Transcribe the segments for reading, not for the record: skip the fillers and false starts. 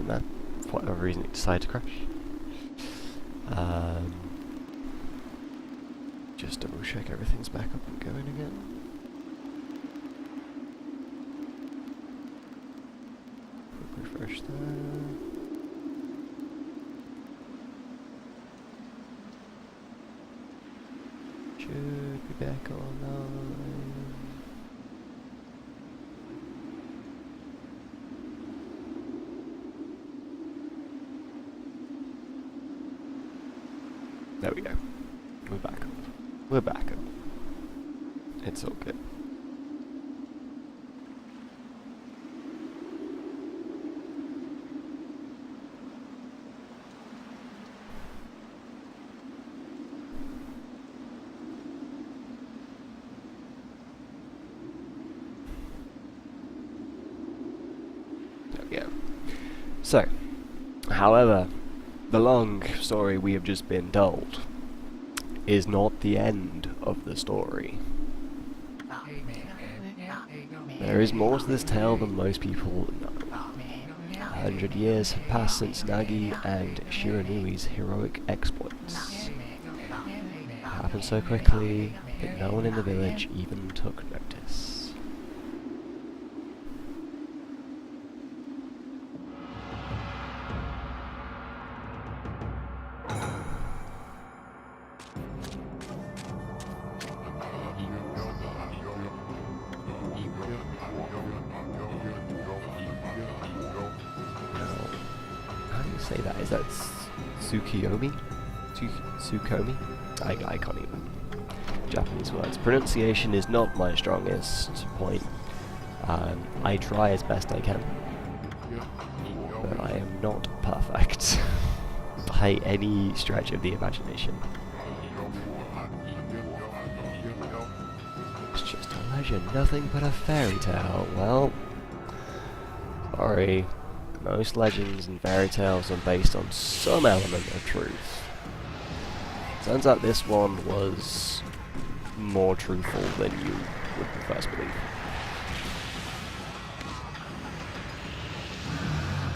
and then for whatever reason it decided to crash. Just double check everything's back up and going again. Quick refresh there. Should be back online. There we go. We're back up. We're back up. It's all good. There we go. So, however, the long story we have just been told is not the end of the story. There is more to this tale than most people know. 100 years have passed since Nagi and Shiranui's heroic exploits. It happened so quickly that no one in the village even took notice. Say that. Is that Tsukiyomi? Tsukomi? I can't even. Japanese words. Pronunciation is not my strongest point. I try as best I can. But I am not perfect. By any stretch of the imagination. It's just a legend, nothing but a fairy tale. Well, sorry. Most legends and fairy tales are based on some element of truth. Turns out this one was more truthful than you would first believe.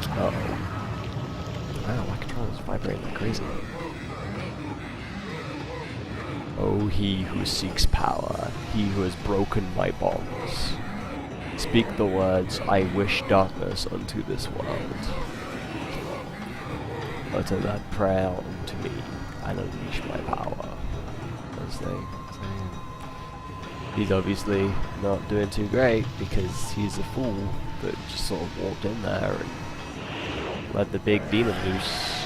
Uh-oh. Wow, my controller's vibrating like crazy. Oh, he who seeks power, he who has broken my bonds. Speak the words, I wish darkness unto this world. Utter that prayer unto me, and unleash my power. As they say. He's obviously not doing too great, because he's a fool that just sort of walked in there and let the big demon loose.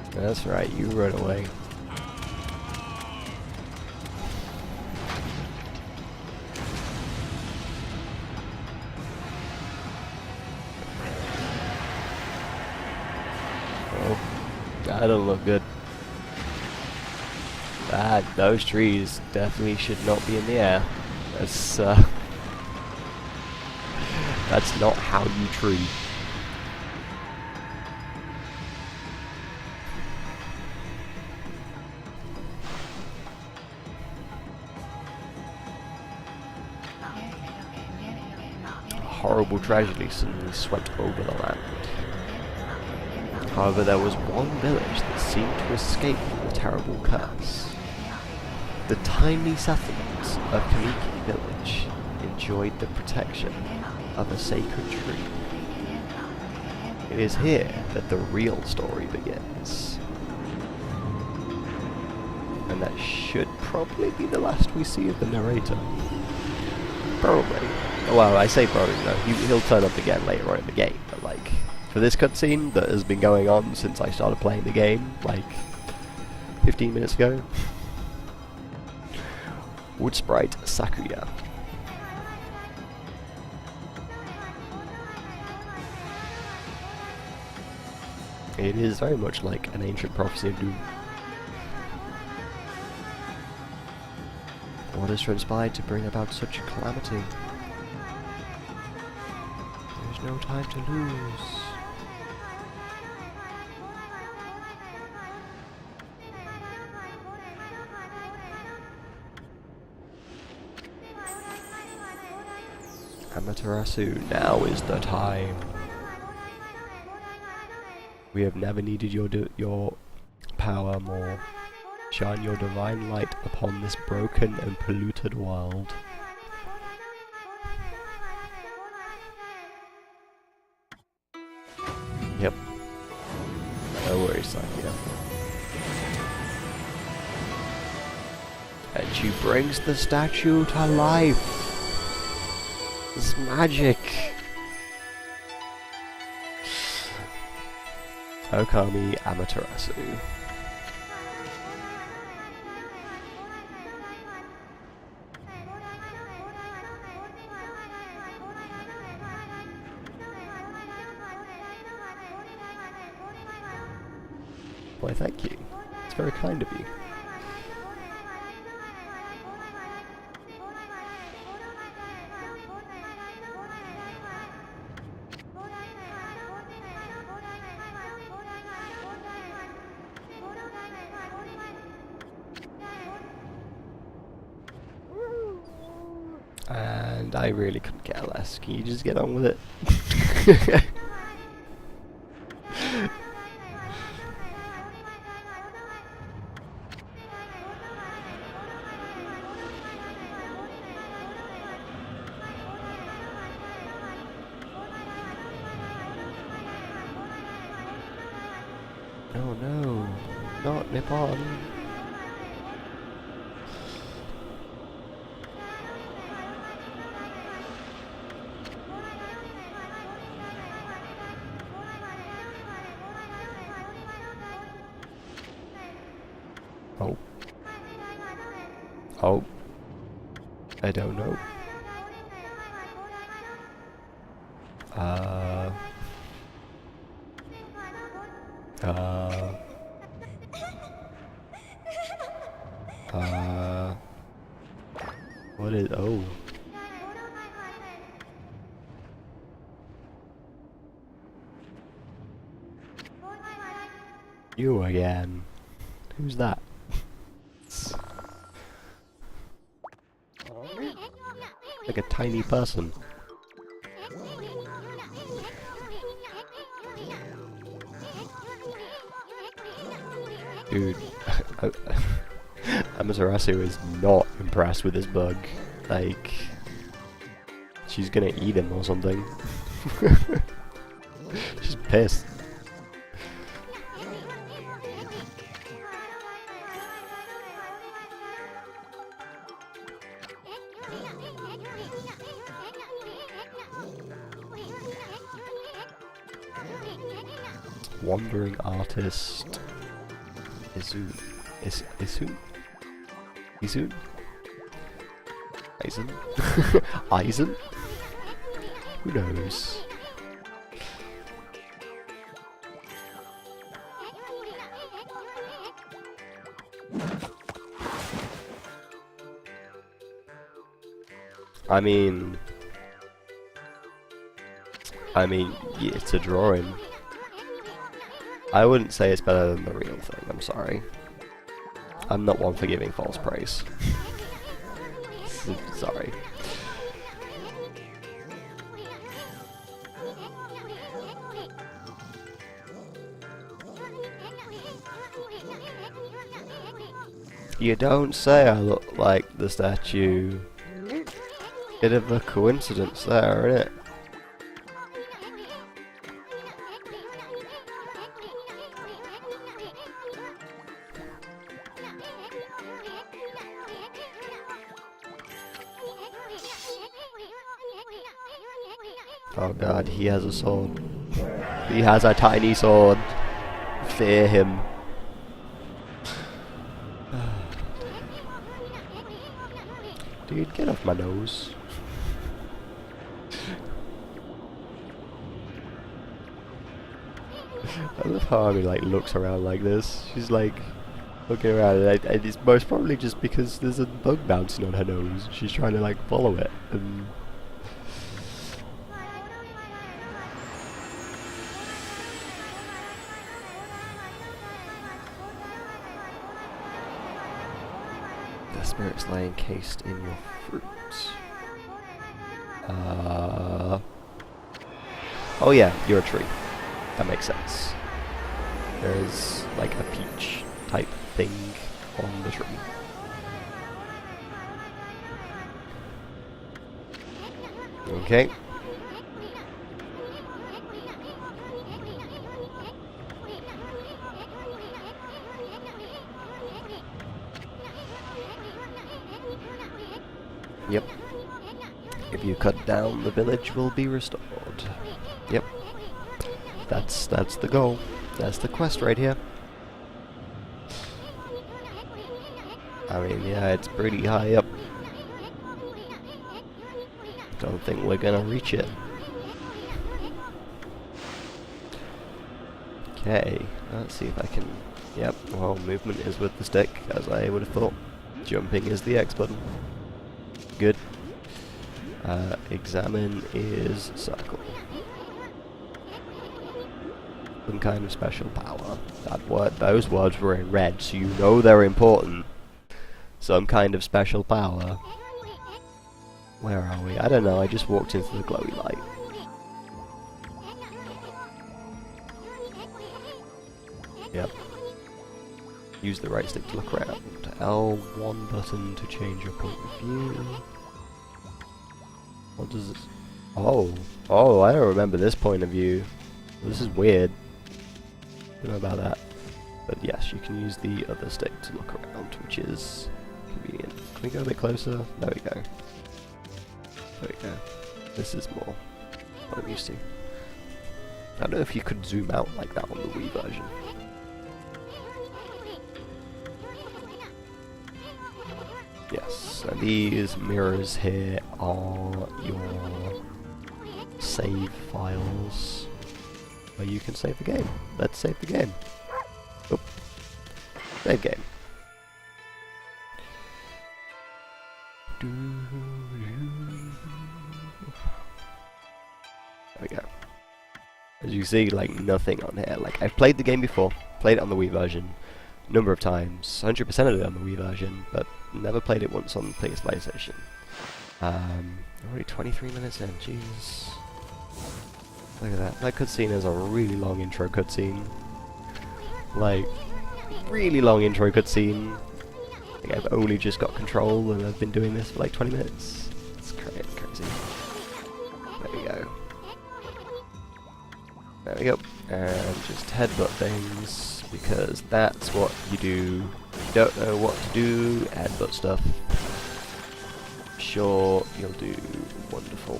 That's right, you run away. That don't look good. Those trees definitely should not be in the air. That's not how you tree. A horrible tragedy suddenly swept over the land. However, there was one village that seemed to escape the terrible curse. The tiny settlement of Kamiki village enjoyed the protection of a sacred tree. It is here that the real story begins. And that should probably be the last we see of the narrator. Probably. Well, I say probably, no. He'll turn up again later on in the game, but like, for this cutscene that has been going on since I started playing the game, like 15 minutes ago. Wood Sprite Sakuya. It is very much like an ancient prophecy of doom. What has transpired to bring about such calamity? There's no time to lose. Amaterasu, now is the time. We have never needed your power more. Shine your divine light upon this broken and polluted world. Yep. No worries, Sakia. And she brings the statue to life. It's magic. Okami Amaterasu. Why, thank you. It's very kind of you. And I really couldn't care less. Can you just get on with it? Oh no, not Nippon. Oh. Oh. I don't know. What is... oh. You again. Who's that? Like a tiny person. Dude, Amaterasu is not impressed with this bug. Like, she's gonna eat him or something. She's pissed. Wandering artist Isun. Isun? Eisen? Eisen? Who knows? I mean, yeah, it's a drawing. I wouldn't say it's better than the real thing, I'm sorry. I'm not one for giving false praise. Sorry. You don't say I look like the statue. Bit of a coincidence there, isn't it? Oh god, he has a sword. He has a tiny sword. Fear him. Dude, get off my nose. I love how Ami like looks around like this. She's like looking around, and it's most probably just because there's a bug bouncing on her nose. She's trying to like follow it, and the spirits lie encased in your fruit. Oh yeah, you're a tree. That makes sense. There's like a peach type thing on the tree. Okay. Yep. If you cut down, the village will be restored. Yep. That's the goal. That's the quest right here. I mean, yeah, it's pretty high up. Don't think we're gonna reach it. Okay, let's see if I can... Yep, well, movement is with the stick, as I would have thought. Jumping is the X button. Good. Examine is circle. Some kind of special power. Those words were in red, so you know they're important. Some kind of special power. Where are we? I don't know, I just walked into the glowy light. Yep. Use the right stick to look around. L1 button to change your point of view. What does this... Oh, I don't remember this point of view. This is weird. I don't know about that. But yes, you can use the other stick to look around, which is convenient. Can we go a bit closer? There we go. There we go. This is more what I'm used to. I don't know if you could zoom out like that on the Wii version. Yes, and these mirrors here are your save files where you can save the game. Let's save the game. Oh. Save game. There we go. As you see, like, nothing on here. Like, I've played the game before, played it on the Wii version a number of times, 100% of it on the Wii version, but never played it once on the PlayStation. Already 23 minutes in, Jesus. Look at that. That cutscene is a really long intro cutscene. Like, really long intro cutscene. I think I've only just got control and I've been doing this for like 20 minutes. It's crazy. There we go. There we go. And just headbutt things, because that's what you do. You don't know what to do, headbutt stuff. Sure, you'll do wonderful.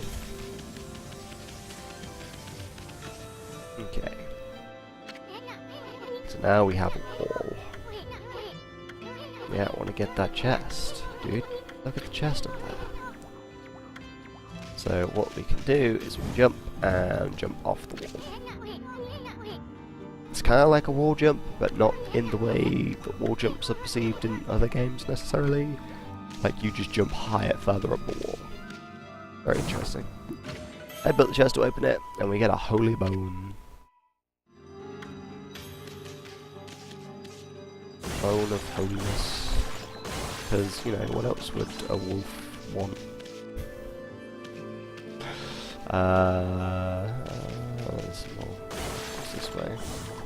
Okay. So now we have a wall. Yeah, I want to get that chest, dude. Look at the chest up there. So what we can do is we jump and jump off the wall. It's kind of like a wall jump, but not in the way that wall jumps are perceived in other games necessarily. Like, you just jump higher, further up the wall. Very interesting. I built the chest to open it, and we get a holy bone. Bone of holiness. Because, you know, what else would a wolf want? There's more. What's this way?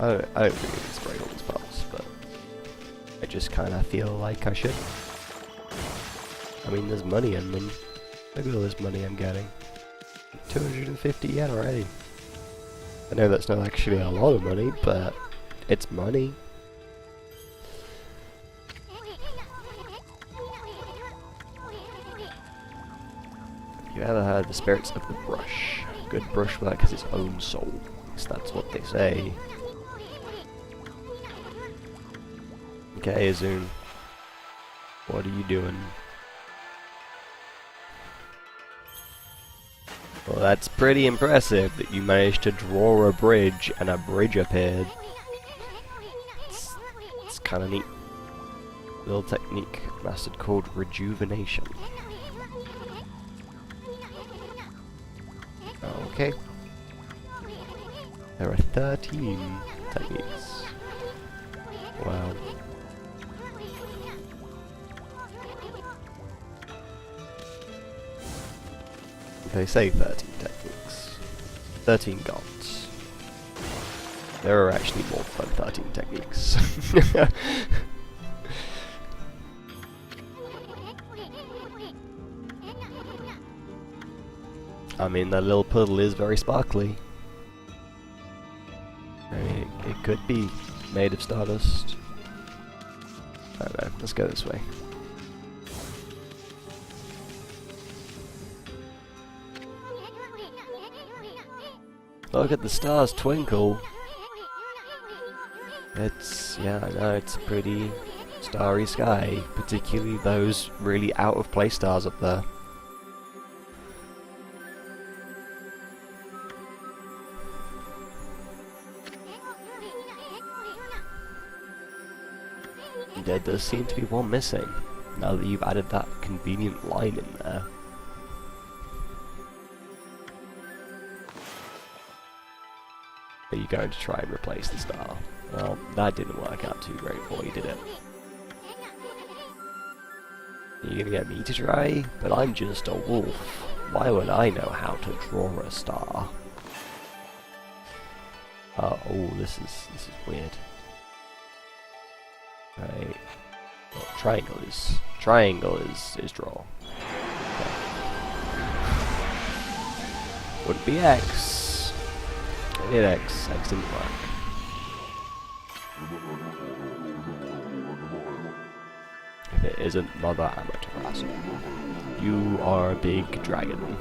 I don't really explain all these parts, but I just kind of feel like I should. I mean, there's money in them. Look at all this money I'm getting. 250 yen already. I know that's not actually a lot of money, but it's money. Have you ever heard the spirits of the brush? Good brush work has its own soul. That's what they say. Okay, Azun. What are you doing? Well, that's pretty impressive that you managed to draw a bridge and a bridge appeared. It's kind of neat. Little technique mastered called rejuvenation. Okay. There are 13 techniques. Wow. They say 13 techniques. 13 gods. There are actually more than 13 techniques. I mean, that little puddle is very sparkly. I mean, it could be made of stardust. I don't know, let's go this way. Look at the stars twinkle. Yeah, I know, it's a pretty starry sky, particularly those really out of place stars up there. There does seem to be one missing, now that you've added that convenient line in there. Are you going to try and replace the star? Well, that didn't work out too great for you, did it? You're gonna get me to try? But I'm just a wolf. Why would I know how to draw a star? Oh, this is weird. Right. Well, triangle is draw. Okay. Would be X. I did X. X didn't work. If it isn't Mother Amaterasu, you are a big dragon.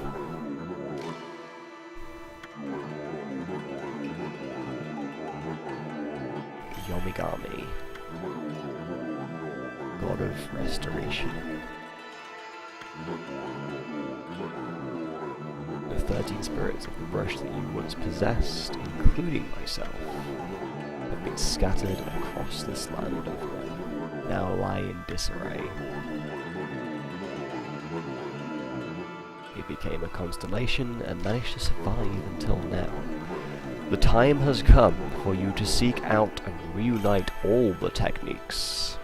Yomigami, God of Restoration. The 13 spirits of the brush that you once possessed, including myself, have been scattered across this land of Ren, now lie in disarray. It became a constellation and managed to survive until now. The time has come for you to seek out and reunite all the techniques.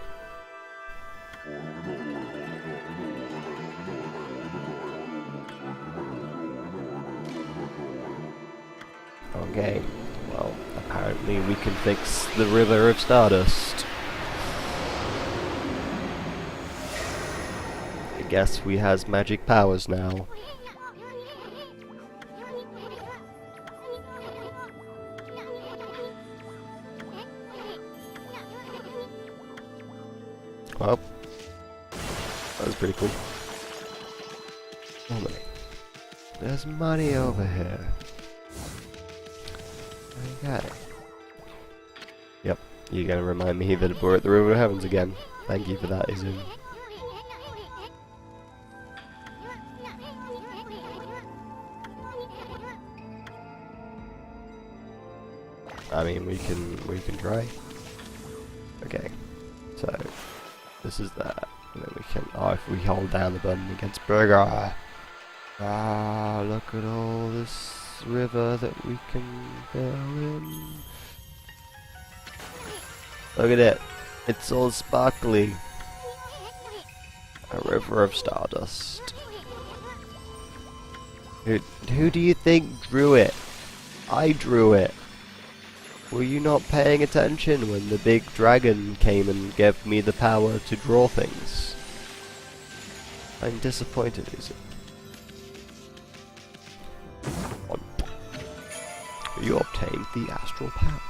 Okay, well, apparently we can fix the River of Stardust. I guess we has magic powers now. Well, that was pretty cool. Oh, money. There's money over here. Okay. Yep, you're gonna remind me that we're at the River of Heavens again. Thank you for that, Izun. I mean, we can try. Okay, so this is that, and then we can. Oh, if we hold down the button, it gets bigger. Ah, look at all this river that we can fill in. Look at it. It's all sparkly. A river of stardust. Who do you think drew it? I drew it. Were you not paying attention when the big dragon came and gave me the power to draw things? I'm disappointed, is it? You obtained the astral pouch.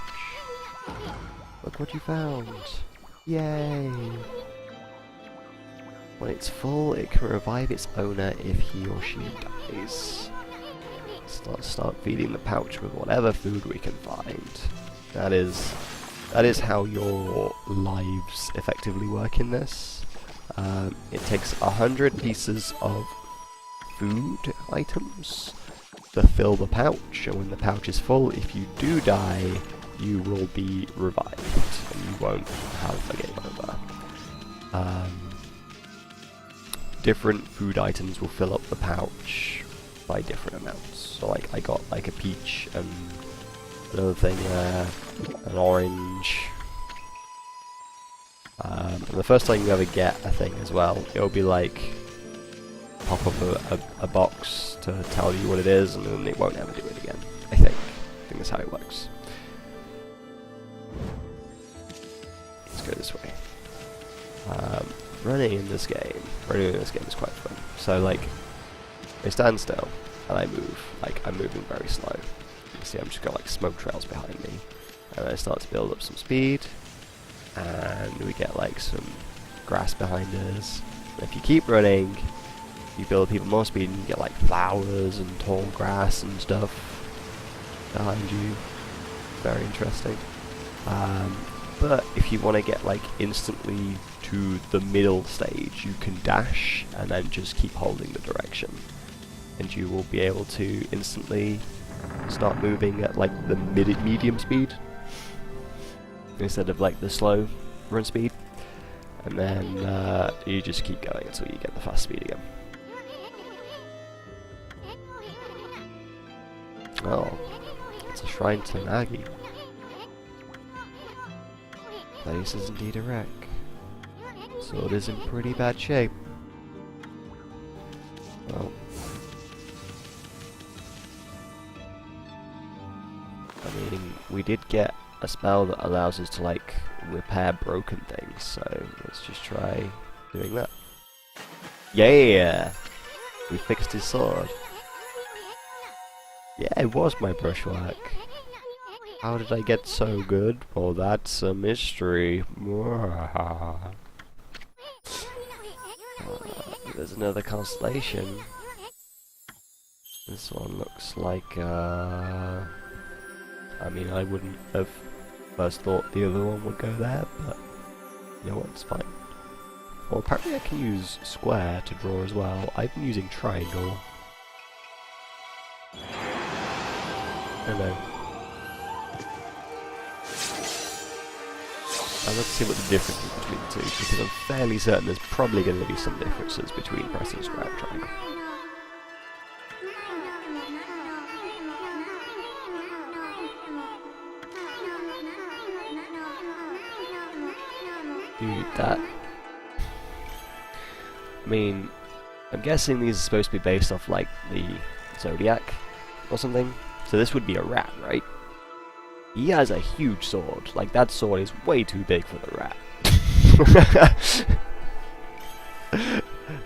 Look what you found. Yay! When it's full, it can revive its owner if he or she dies. Let's start feeding the pouch with whatever food we can find. That is how your lives effectively work in this. It takes 100 pieces of food items to fill the pouch, and when the pouch is full, if you do die, you will be revived, and you won't have a game over. Different food items will fill up the pouch by different amounts. So like, I got like a peach and another thing there, an orange. And the first time you ever get a thing as well, it'll be like pop up a box to tell you what it is, and then it won't ever do it again. I think that's how it works. Let's go this way. Running in this game is quite fun. So like, I stand still and I move. Like, I'm moving very slow. You can see I'm just got like smoke trails behind me, and I start to build up some speed, and we get like some grass behind us. And if you keep running, you build even more speed, and you get like flowers and tall grass and stuff behind you. Very interesting. But if you want to get like instantly to the middle stage, you can dash and then just keep holding the direction, and you will be able to instantly start moving at like the medium speed instead of like the slow run speed, and then you just keep going until you get the fast speed again. Oh, it's a shrine to Nagi. Place is indeed a wreck. Sword is in pretty bad shape. Well, I mean, we did get a spell that allows us to like repair broken things, so let's just try doing that. Yeah! We fixed his sword. Yeah, it was my brushwork. How did I get so good? Well, that's a mystery. There's another constellation. This one looks like, I mean, I wouldn't have first thought the other one would go there, but you know what, it's fine. Well, apparently I can use square to draw as well. I've been using triangle. Hello. And let's see what the difference is between the two, because I'm fairly certain there's probably going to be some differences between pressing square and triangle. Dude, that... I mean, I'm guessing these are supposed to be based off, like, the Zodiac or something. So this would be a rat, right? He has a huge sword. Like, that sword is way too big for the rat.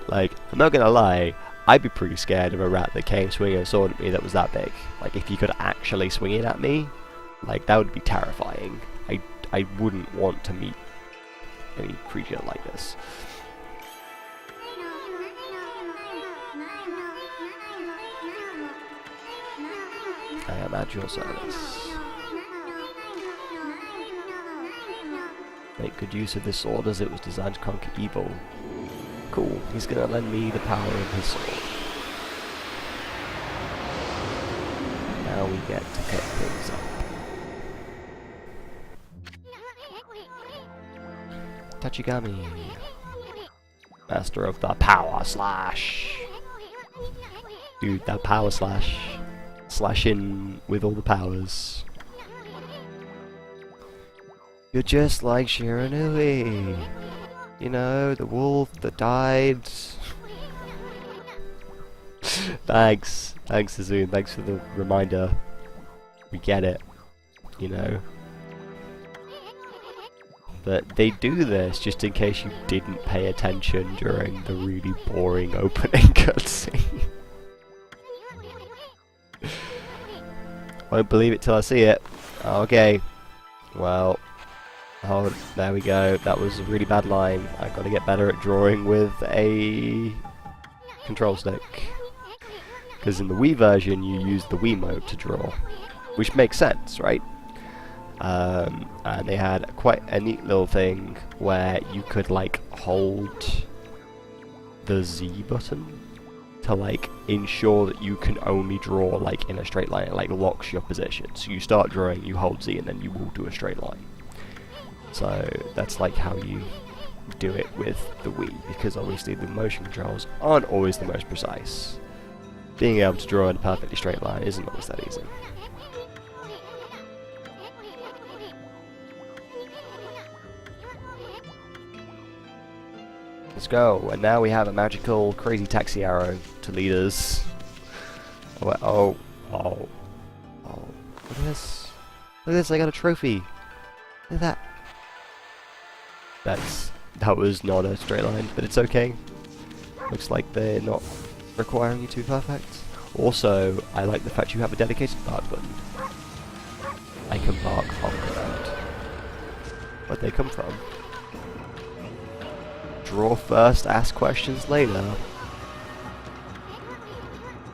Like, I'm not gonna lie, I'd be pretty scared of a rat that came swinging a sword at me that was that big. Like, if you could actually swing it at me, like, that would be terrifying. I wouldn't want to meet any creature like this. I am at your service. Make good use of this sword as it was designed to conquer evil. Cool, he's gonna lend me the power of his sword. Now we get to cut things up. Tachigami. Master of the power slash. Dude, that power slash. Slash in with all the powers. You're just like Shiranui. You know, the wolf that died. Thanks. Thanks, Suzuki. Thanks for the reminder. We get it. You know. But they do this just in case you didn't pay attention during the really boring opening cutscene. Won't believe it till I see it. Okay. Well. Oh, there we go. That was a really bad line. I've got to get better at drawing with a control stick. Because in the Wii version, you use the Wiimote to draw. Which makes sense, right? And they had quite a neat little thing where you could, like, hold the Z button to, like, ensure that you can only draw, like, in a straight line. It, like, locks your position. So you start drawing, you hold Z, and then you will do a straight line. So that's like how you do it with the Wii, because obviously the motion controls aren't always the most precise. Being able to draw in a perfectly straight line isn't always that easy. Let's go. And now we have a magical, crazy taxi arrow to lead us. Oh. Look at this. Look at this, I got a trophy. Look at that. That was not a straight line, but it's okay. Looks like they're not requiring you to be perfect. Also, I like the fact you have a dedicated park button. I can park on ground. Where'd they come from? Draw first, ask questions later.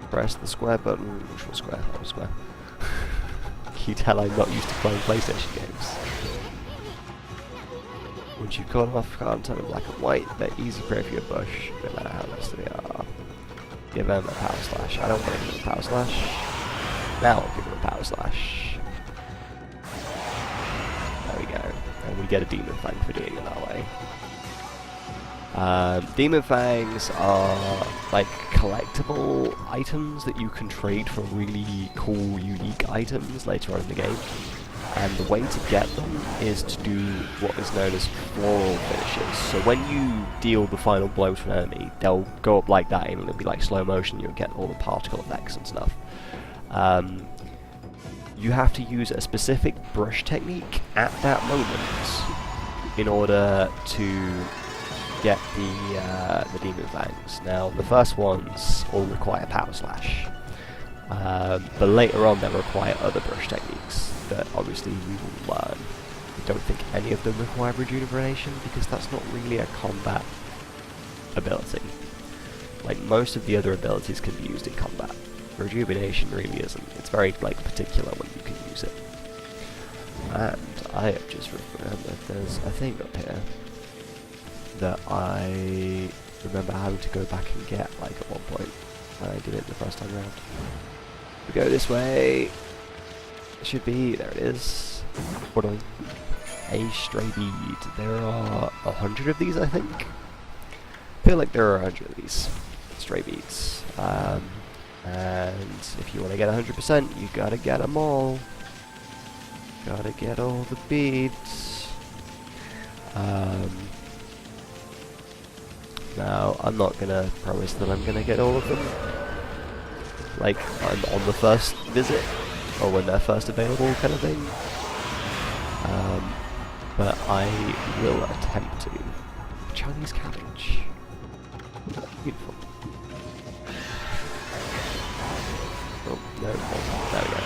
Press the square button. Which was square? That was square. Can you tell I'm not used to playing PlayStation games? Once you've caught them off guard and turn them black and white, they're easy prey for your bush, no matter how nice they are. Give them a power slash. I don't want to give them a power slash. Now I'll give them a power slash. There we go. And we get a Demon Fang for doing it that way. Demon Fangs are like collectible items that you can trade for really cool, unique items later on in the game. And the way to get them is to do what is known as floral finishes. So when you deal the final blow to an enemy, they'll go up like that and it'll be like slow motion, you'll get all the particle effects and stuff. You have to use a specific brush technique at that moment in order to get the Demon Fangs. Now, the first ones all require Power Slash, but later on they'll require other brush techniques that obviously we will learn. I don't think any of them require Rejuvenation because that's not really a combat ability. Like, most of the other abilities can be used in combat. Rejuvenation really isn't. It's very like particular when you can use it. And I have just remembered there's a thing up here that I remember having to go back and get, like, at one point when I did it the first time around. We go this way. It should be, there it is. What do a stray bead. There are 100 of these, I think. I feel like there are 100 of these stray beads. And if you want to get 100%, you gotta get them all. Gotta get all the beads. Now, I'm not gonna promise that I'm gonna get all of them, like, on the first visit, or when they're first available kind of thing. But I will attempt to. Chinese cabbage. Beautiful. Oh, no, there we go.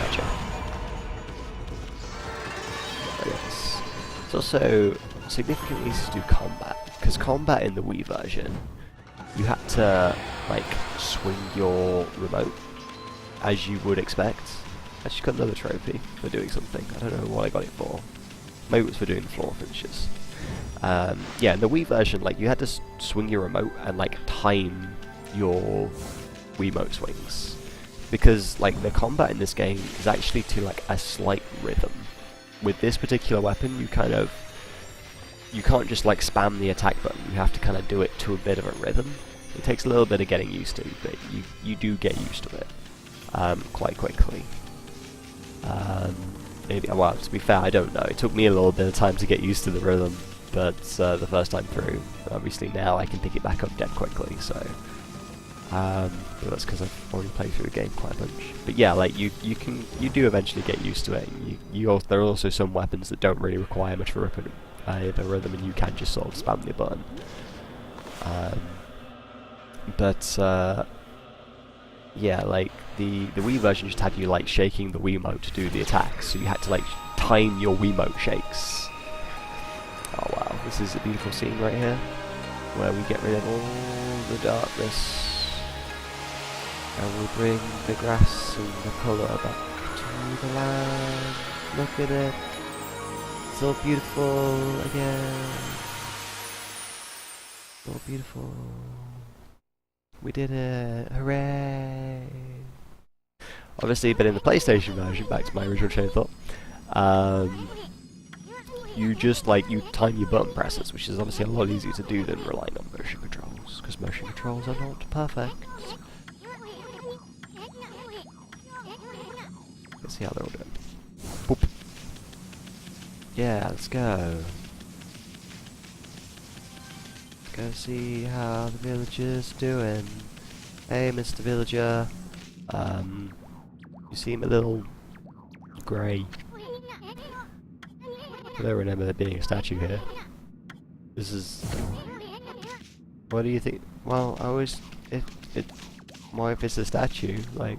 Gotcha. There it is. It's also significantly easy to do combat, because combat in the Wii version, you had to, like, swing your remote, as you would expect. I just got another trophy for doing something. I don't know what I got it for. Maybe it was for doing the floor finishes. Yeah, in the Wii version, like, you had to swing your remote and, like, time your Wiimote swings, because, like, the combat in this game is actually to, like, a slight rhythm. With this particular weapon, you can't just, like, spam the attack button. You have to kind of do it to a bit of a rhythm. It takes a little bit of getting used to, but you do get used to it quite quickly. Maybe, well, to be fair, I don't know. It took me a little bit of time to get used to the rhythm, but the first time through, obviously now I can pick it back up dead quickly, so that's because I've already played through the game quite a bunch. But yeah, like, you do eventually get used to it. There are also some weapons that don't really require much of a rhythm, and you can just sort of spam the button. Yeah, like, the Wii version just had you, like, shaking the Wiimote to do the attacks, so you had to, like, time your Wiimote shakes. Oh wow, this is a beautiful scene right here, where we get rid of all the darkness, and we bring the grass and the colour back to the land. Look at it, it's all beautiful again. It's all beautiful. We did it! Hooray! Obviously, but in the PlayStation version, back to my original train of thought, you just, like, you time your button presses, which is obviously a lot easier to do than relying on motion controls, because motion controls are not perfect. Let's see how they're all doing. Boop. Yeah, let's go. Go see how the villager's doing. Hey, Mr. Villager. You seem a little grey. I don't remember there being a statue here. This is... What do you think? Well, I always... Why if it's a statue? Like...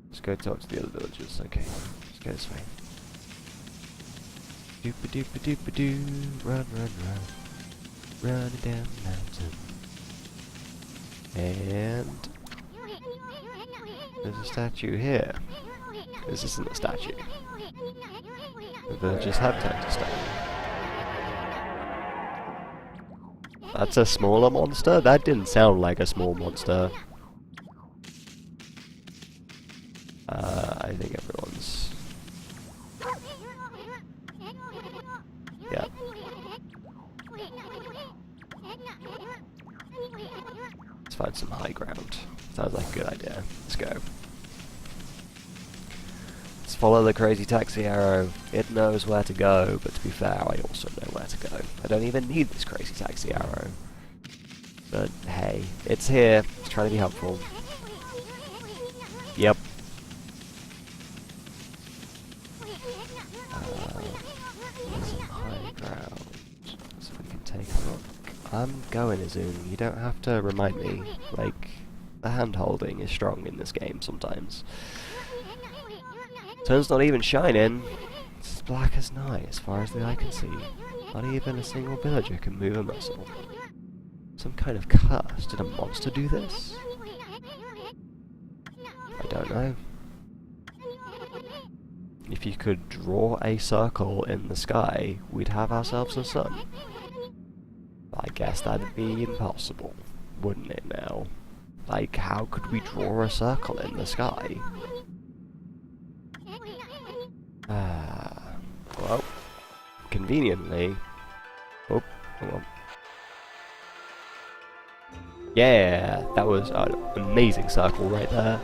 Let's go talk to the other villagers. Okay, let's go this way. Doop-a-doop-a-doop-a-doo. Run, run, run. Running down the mountain. And... There's a statue here. This isn't a statue. The villagers have turned to stone. That's a smaller monster? That didn't sound like a small monster. I think everyone's... Yeah. Let's find some high ground. Sounds like a good idea. Let's go. Let's follow the crazy taxi arrow. It knows where to go, but to be fair, I also know where to go. I don't even need this crazy taxi arrow. But hey, it's here. It's trying to be helpful. Yep. Some high ground. So we can take a look. I'm going, Izun. You don't have to remind me. Like, the hand holding is strong in this game sometimes. Sun's not even shining. It's as black as night as far as the eye can see. Not even a single villager can move a muscle. Some kind of curse. Did a monster do this? I don't know. If you could draw a circle in the sky, we'd have ourselves a sun. I guess that'd be impossible, wouldn't it now? Like, how could we draw a circle in the sky? Well, conveniently... Oh, hold on. Yeah, that was an amazing circle right there.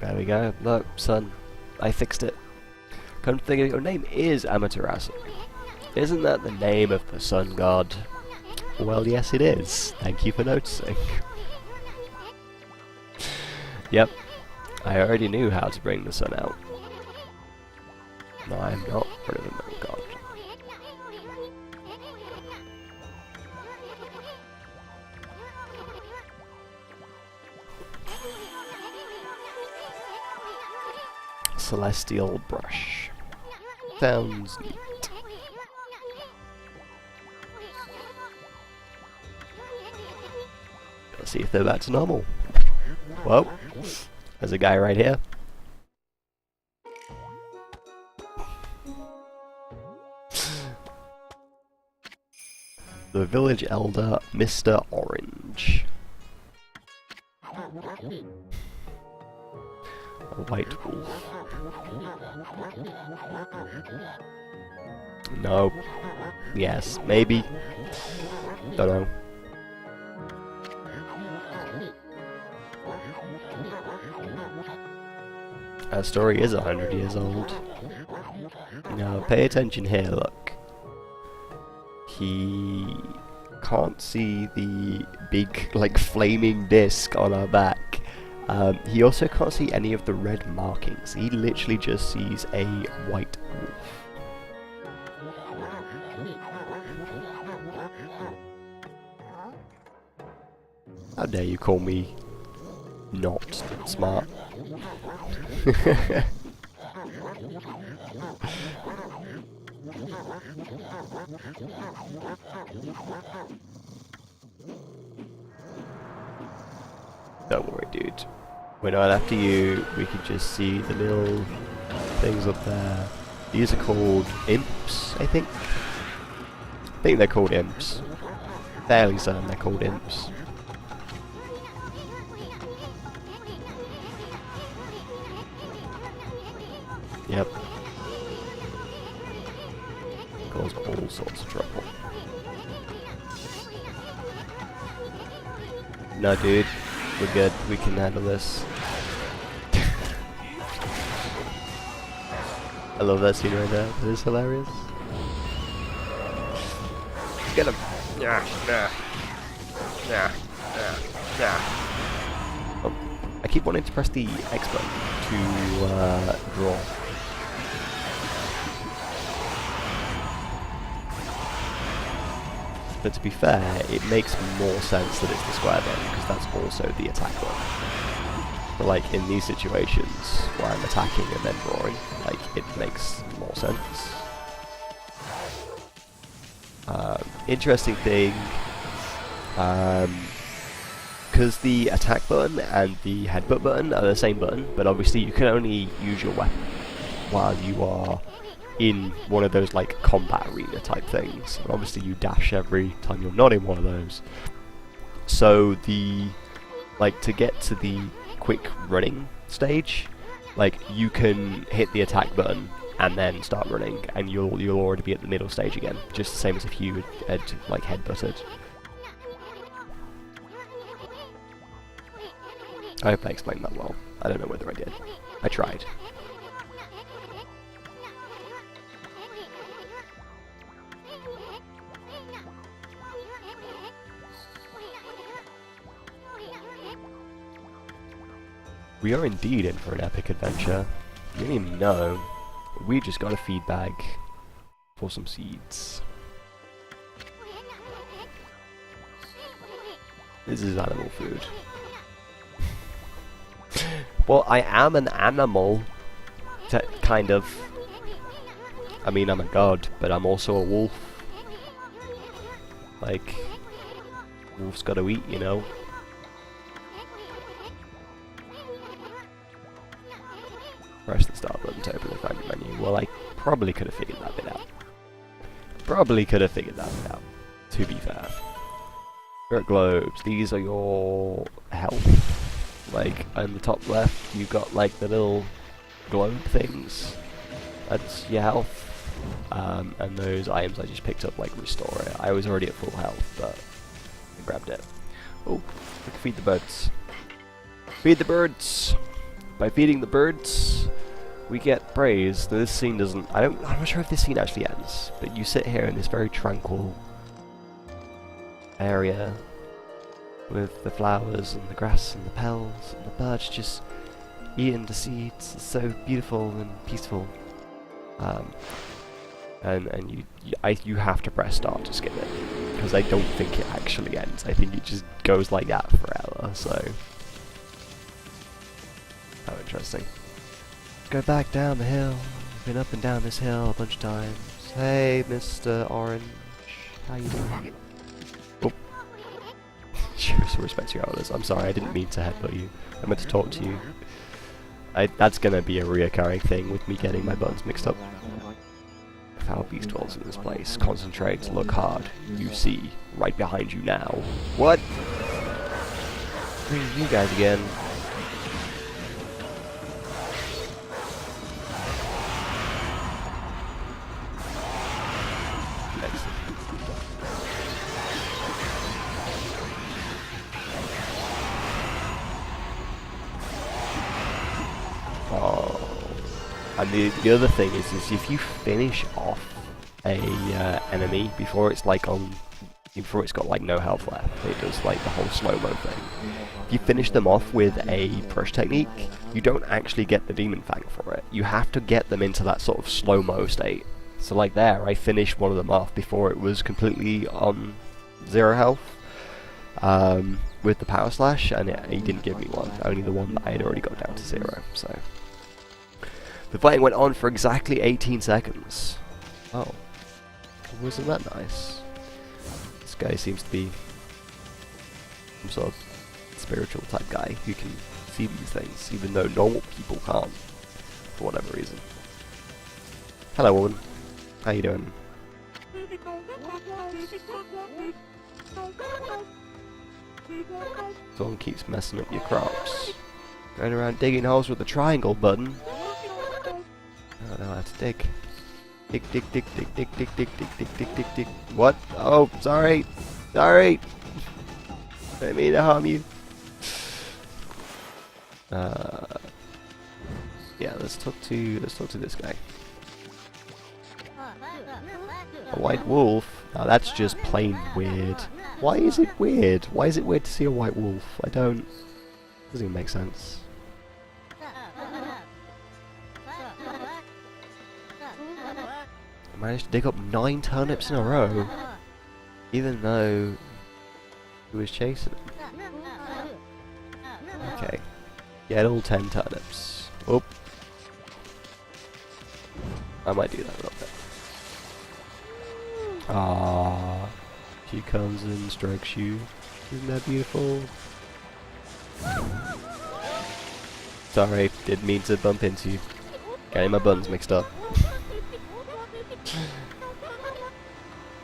There we go. Look, son, I fixed it. Come to think of it, your name is Amaterasu. Isn't that the name of the sun god? Well, yes it is. Thank you for noticing. Yep, I already knew how to bring the sun out. No, I'm not rid of the moon god. Celestial brush. Sounds neat. Let's see if they're back to normal. Whoa, there's a guy right here. The village elder, Mr. Orange. A white wolf. No. Yes, maybe. Don't know. Our story is 100 years old. Now, pay attention here, look. He can't see the big, like, flaming disc on our back. He also can't see any of the red markings. He literally just sees a white wolf. How dare you call me not smart? Don't worry, dude. We're not after you. We can just see the little things up there. These are called imps, I think. I think they're called imps. Fairly certain they're called imps. Yep. Cause all sorts of trouble. No, dude. We're good. We can handle this. I love that scene right there. It is hilarious. Get him. Yeah, yeah, yeah, yeah, yeah. Oh, I keep wanting to press the X button to draw. But to be fair, it makes more sense that it's the square button, because that's also the attack button. But like, in these situations, where I'm attacking and then drawing, like, it makes more sense. Interesting thing, because the attack button and the headbutt button are the same button, but obviously you can only use your weapon while you are in one of those like combat arena type things. And obviously you dash every time you're not in one of those. So the to get to the quick running stage, like you can hit the attack button and then start running, and you'll already be at the middle stage again, just the same as if you had like headbutted. I hope I explained that well. I don't know whether I did. I tried. We are indeed in for an epic adventure. You don't even know. We just got a feed bag for some seeds. This is animal food. Well, I am an animal, kind of. I mean, I'm a god, but I'm also a wolf. Like, wolf's gotta eat, you know? Press the start button to open the front menu. Well, I probably could have figured that bit out. To be fair. Spirit globes. These are your health. Like, on the top left, you've got, like, the little globe things. That's your health. And those items I just picked up, like, restore it. I was already at full health, but I grabbed it. Oh, we can feed the birds. Feed the birds! By feeding the birds, we get praise. This scene doesn't... I'm not sure if this scene actually ends, but you sit here in this very tranquil area with the flowers and the grass and the petals and the birds just eating the seeds. It's so beautiful and peaceful. And you have to press start to skip it, because I don't think it actually ends. I think it just goes like that forever, so... How interesting. Go back down the hill. I've been up and down this hill a bunch of times. Hey, Mr. Orange. How you doing? Oh. Show some respect to your elders. I'm sorry, I didn't mean to headbutt you. I meant to talk to you. That's gonna be a reoccurring thing with me getting my buttons mixed up. Foul beast dwells in this place. Concentrate, look hard. You see, right behind you now. What? You guys again. And the other thing is if you finish off a enemy before it's like before it's got like no health left, it does like the whole slow-mo thing. If you finish them off with a push technique, you don't actually get the Demon Fang for it. You have to get them into that sort of slow-mo state. So like there, I finished one of them off before it was completely on 0 health with the Power Slash, and he didn't give me one, only the one that I had already got down to 0, so... The fighting went on for exactly 18 seconds. Oh. Wasn't that nice? This guy seems to be some sort of spiritual type guy who can see these things, even though normal people can't, for whatever reason. Hello, woman. How you doing? Someone keeps messing up your crops. Going around digging holes with the triangle button. I don't know how to dig. Dig, dig, dig, dig, dig, dig, dig, dig, dig, dig, dig, dig. What? Oh, sorry. Sorry. Didn't mean to harm you. Yeah, let's talk to this guy. A white wolf? Now that's just plain weird. Why is it weird? Why is it weird to see a white wolf? I don't... Doesn't even make sense. I managed to dig up 9 turnips in a row, even though he was chasing him. Okay, get all 10 turnips. Oh, I might do that a little bit. Ah, she comes and strikes you. Isn't that beautiful? Sorry, didn't mean to bump into you. Getting my buns mixed up.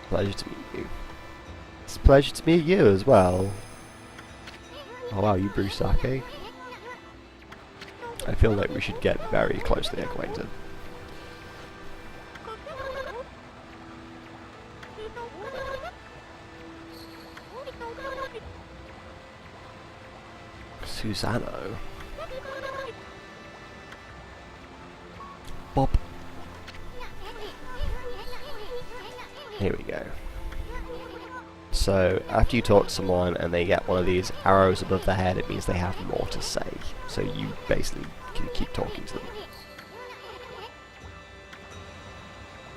Pleasure to meet you. It's a pleasure to meet you as well. Oh wow, you brew sake? I feel like we should get very closely acquainted. Susano. Bob. Here we go. So, after you talk to someone and they get one of these arrows above their head, it means they have more to say. So you basically can keep talking to them.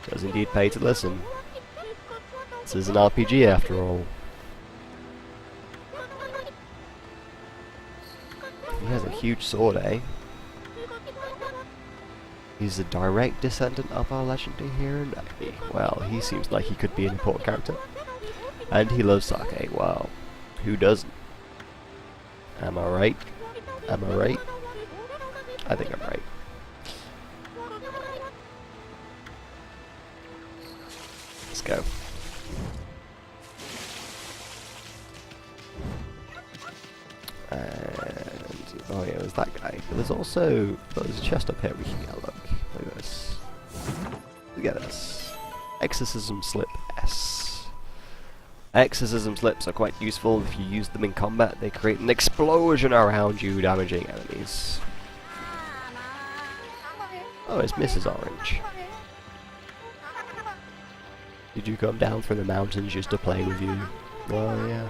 Does indeed pay to listen. This is an RPG after all. He has a huge sword, eh? He's a direct descendant of our legendary hero Nagi. Well, he seems like he could be an important character. And he loves sake. Well, who doesn't? Am I right? Am I right? I think I'm right. Let's go. And oh yeah, there's that guy. But there's a chest up here we can get a look. Look at this. Look at this. Exorcism slip S. Exorcism slips are quite useful if you use them in combat. They create an explosion around you, damaging enemies. Oh, it's Mrs. Orange. Did you come down from the mountains just to play with you? Well, yeah.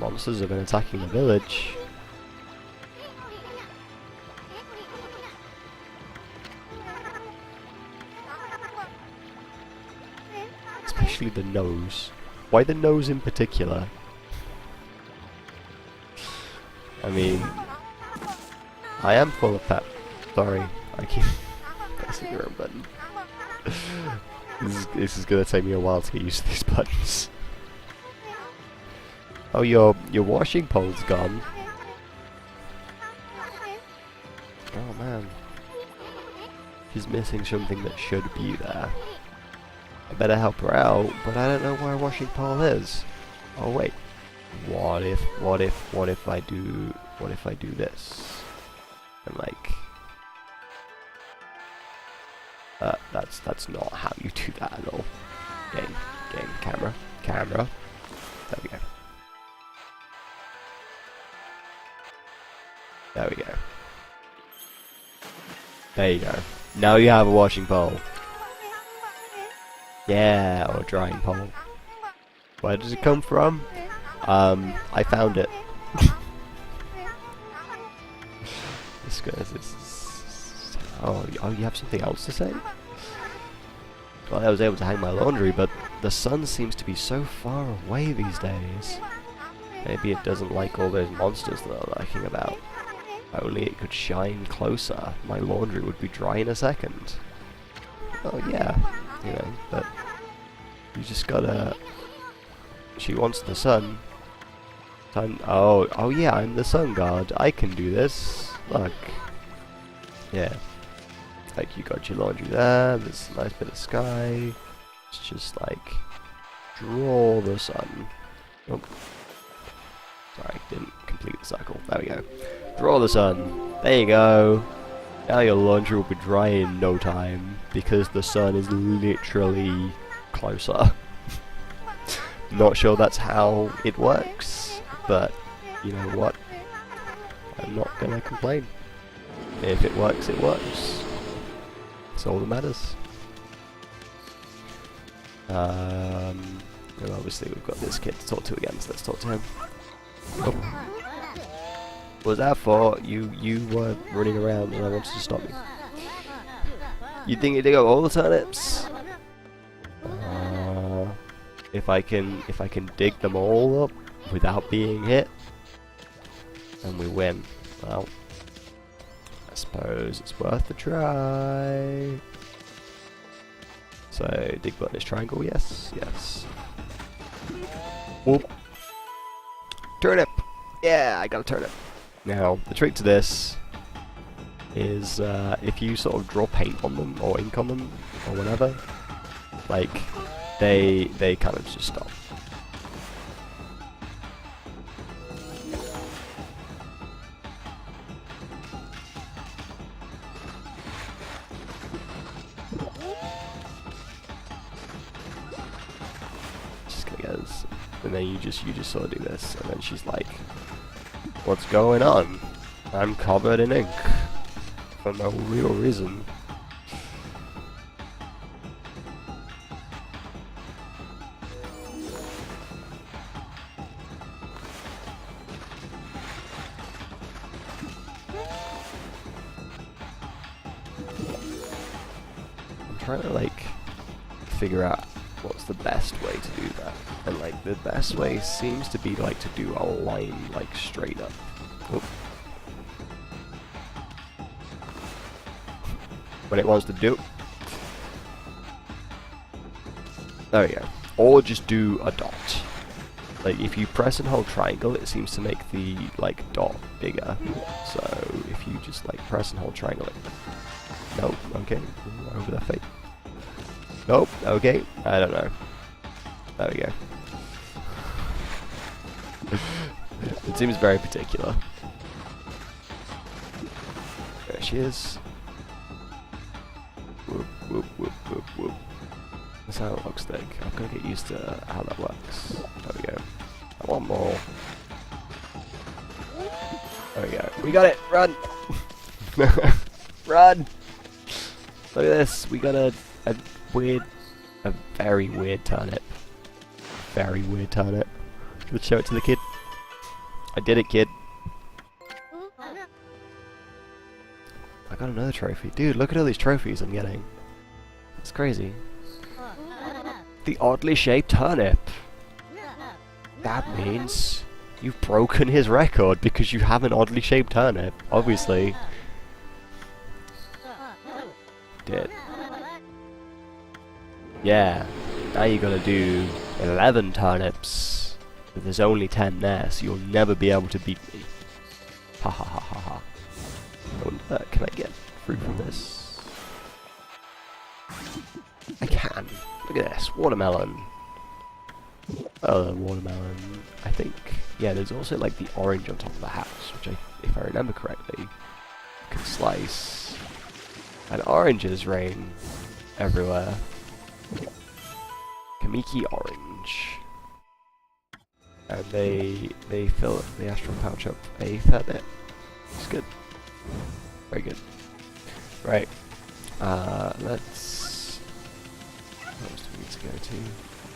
Monsters have been attacking the village. Especially the nose. Why the nose in particular? I mean, I am full of pep. Sorry, I keep pressing the wrong button. This is gonna take me a while to get used to these buttons. Oh, your washing pole's gone. Oh man, she's missing something that should be there. I better help her out, but I don't know where a washing pole is. Oh wait, what if I do this? And like, that's not how you do that at all. Game, camera. There we go. There we go. There you go. Now you have a washing pole. Yeah, or a drying pole. Where does it come from? I found it. Oh, you have something else to say? Well, I was able to hang my laundry, but the sun seems to be so far away these days. Maybe it doesn't like all those monsters that are lurking about. If only it could shine closer, my laundry would be dry in a second. Oh yeah, you know, but you just gotta... She wants the sun. Oh yeah, I'm the sun god. I can do this. Look. Yeah. Like, you got your laundry there, there's a nice bit of sky. It's just like, draw the sun. Oh. Sorry, didn't complete the cycle. There we go. Draw the sun. There you go. Now your laundry will be dry in no time, because the sun is literally closer. Not sure that's how it works, but you know what? I'm not gonna complain. If it works, it works. That's all that matters. And obviously we've got this kid to talk to again, so let's talk to him. Oh. What was that for? You were running around and I wanted to stop you. You think you dig up all the turnips? If I can dig them all up without being hit, and we win. Well, I suppose it's worth a try. So, dig button is triangle, yes, yes. Whoop. Turnip! Yeah, I got a turnip. Now, the trick to this is if you sort of draw paint on them, or ink on them, or whatever, like, they kind of just stop. And then you just sort of do this, and then she's like, "What's going on? I'm covered in ink for no real reason." I'm trying to like figure out what's the best way to do that, and like the best way seems to be like to do a line like straight up. Oop. When it wants to do. There we go. Or just do a dot. Like if you press and hold triangle, it seems to make the like dot bigger. So if you just like press and hold triangle, nope. Okay, over that fate. Nope, okay, I don't know. There we go. It seems very particular. There she is. Whoop, whoop, whoop, whoop, whoop. That's how it looks like. I've got to get used to how that works. There we go. I want more. There we go. We got it! Run! Run! Look at this, we got a very weird turnip. Very weird turnip. Let's show it to the kid. I did it, kid. I got another trophy. Dude, look at all these trophies I'm getting. It's crazy. The oddly shaped turnip. That means you've broken his record because you have an oddly shaped turnip. Obviously. Did. Yeah, now you gotta do 11 turnips, but there's only 10 there, so you'll never be able to beat me. Ha ha ha ha ha. Can I get fruit from this? I can. Look at this, watermelon. Watermelon. I think, yeah, there's also like the orange on top of the house, which if I remember correctly, can slice. And oranges rain everywhere. Kamiki orange. And they fill the astral pouch up a fair bit. It's good. Very good. Right. Let's... Where else do we need to go to?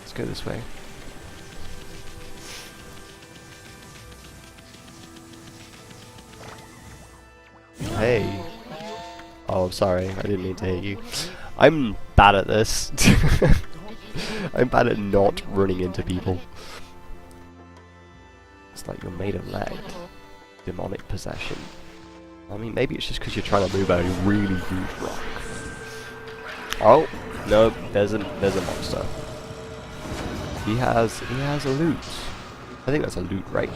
Let's go this way. Hey. Oh, sorry. I didn't mean to hit you. I'm bad at this. I'm bad at not running into people. It's like you're made of lead. Demonic possession. I mean, maybe it's just because you're trying to move a really huge rock. Oh, no, there's a monster. He has a loot. I think that's a loot, right? I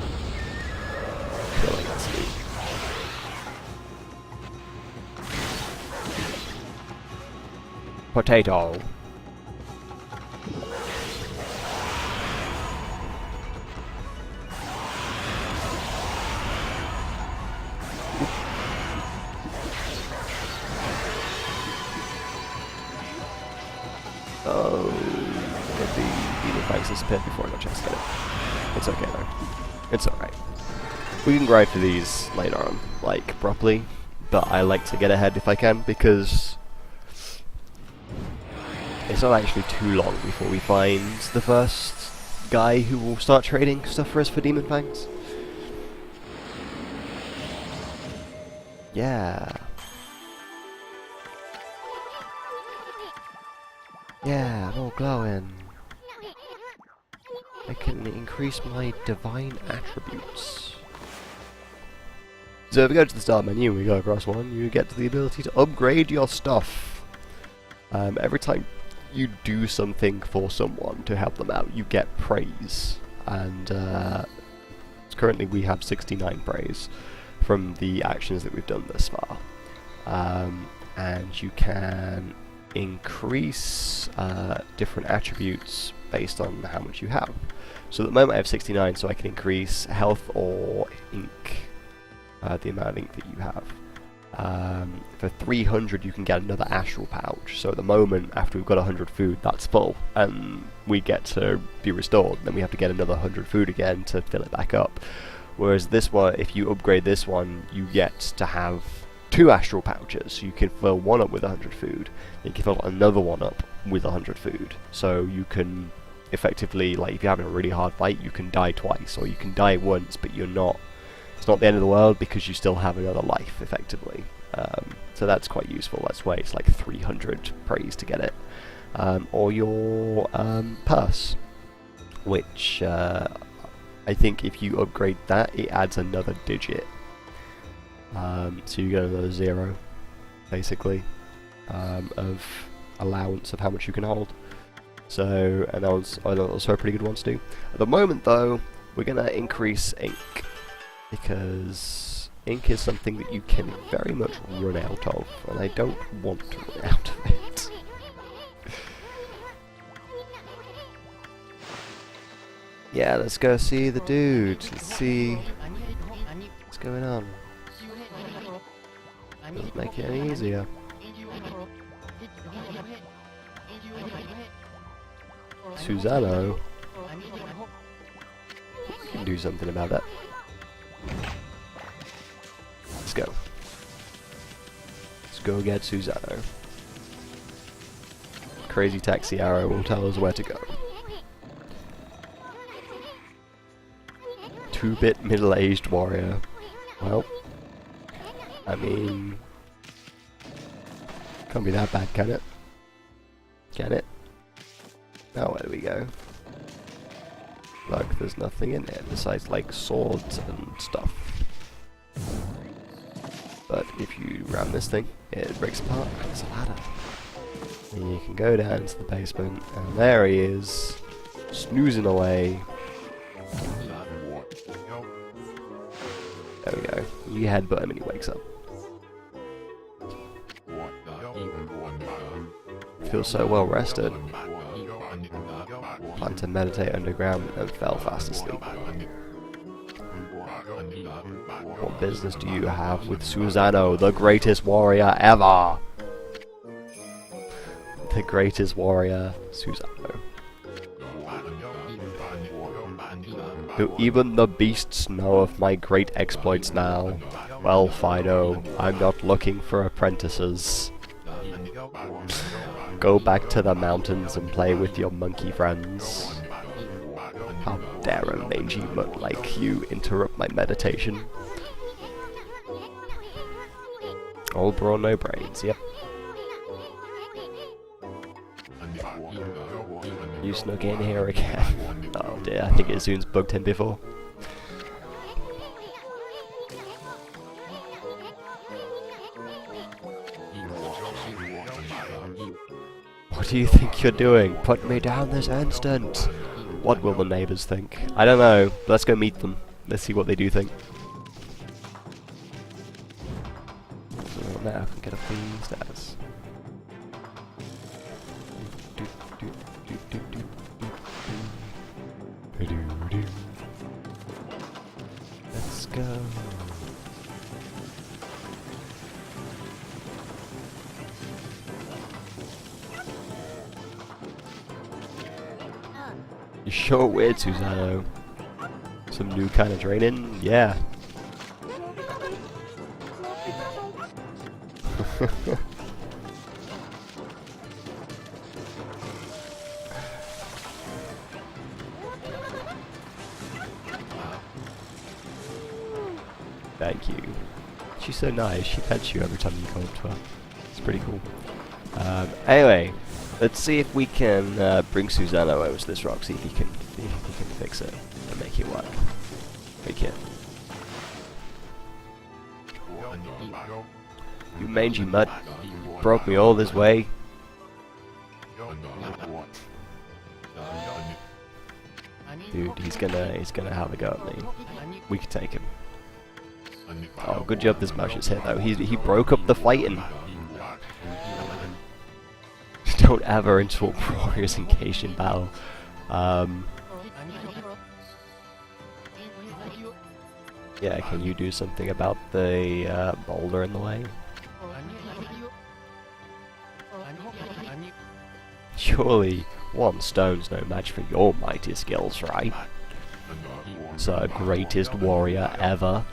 feel like that's loot. Potato. Oh, the effects disappeared before I got a chance to get it. It's okay though. It's alright. We can grind for these later on, like, properly, but I like to get ahead if I can, because it's not actually too long before we find the first guy who will start trading stuff for us for Demon Fangs. Yeah. Yeah, I'm all glowing. I can increase my divine attributes. So if we go to the start menu and we go across one, you get the ability to upgrade your stuff. Every time you do something for someone to help them out, you get praise. And currently we have 69 praise from the actions that we've done thus far. And you can increase different attributes based on how much you have. So at the moment I have 69, so I can increase health or ink, the amount of ink that you have. For 300 you can get another astral pouch, so at the moment after we've got 100 food that's full and we get to be restored, then we have to get another 100 food again to fill it back up. Whereas this one, if you upgrade this one, you get to have 2 astral pouches, so you can fill one up with 100 food, you can fill another one up with 100 food, so you can effectively, like if you're having a really hard fight, you can die twice, or you can die once, but you're not, it's not the end of the world because you still have another life, effectively. So that's quite useful. That's why it's like 300 praise to get it. Or your purse, which I think if you upgrade that, it adds another digit. So you get another 0, basically, of allowance of how much you can hold. So, and that was also a pretty good one to do. At the moment, though, we're going to increase ink, because ink is something that you can very much run out of, and I don't want to run out of it. Yeah, let's go see the dude. Let's see what's going on. Doesn't make it any easier. Susano? We can do something about that. Let's go. Let's go get Susano. Crazy taxi arrow will tell us where to go. 2-bit middle-aged warrior. Well, I mean, can't be that bad, can it? Can it? Now where do we go? Look, there's nothing in there besides like swords and stuff. But if you ram this thing, it breaks apart. There's a ladder. And you can go down into the basement, and there he is, snoozing away. There we go. You headbutt him and he wakes up. Feels so well rested. Planned to meditate underground and fell fast asleep. What business do you have with Susano, the greatest warrior ever? The greatest warrior, Susano. Do even the beasts know of my great exploits now? Well, Fido, I'm not looking for apprentices. Go back to the mountains and play with your monkey friends. How dare a mangy mutt like you interrupt my meditation? Old brawn, no brains, yep. You snuck in here again. Oh dear, I think Izune's bugged him before. What do you think you're doing? Put me down this instant! What will the neighbours think? I don't know. Let's go meet them. Let's see what they do think. So now I can get up these stairs. Let's go. You sure weird, Susano. Some new kind of training? Yeah. Thank you. She's so nice. She pets you every time you go up to her. It's pretty cool. Anyway, let's see if we can bring Susanna over to this rock. See if he can fix it and make it work. We can. You mangy mutt broke me all this way. Dude, he's gonna have a go at me. We can take him. Oh, good job this match is hit though. He broke up the fighting. Don't ever insult warriors engaged in battle. Yeah, can you do something about the boulder in the way? Surely one stone's no match for your mighty skills, right? Sir, greatest warrior ever.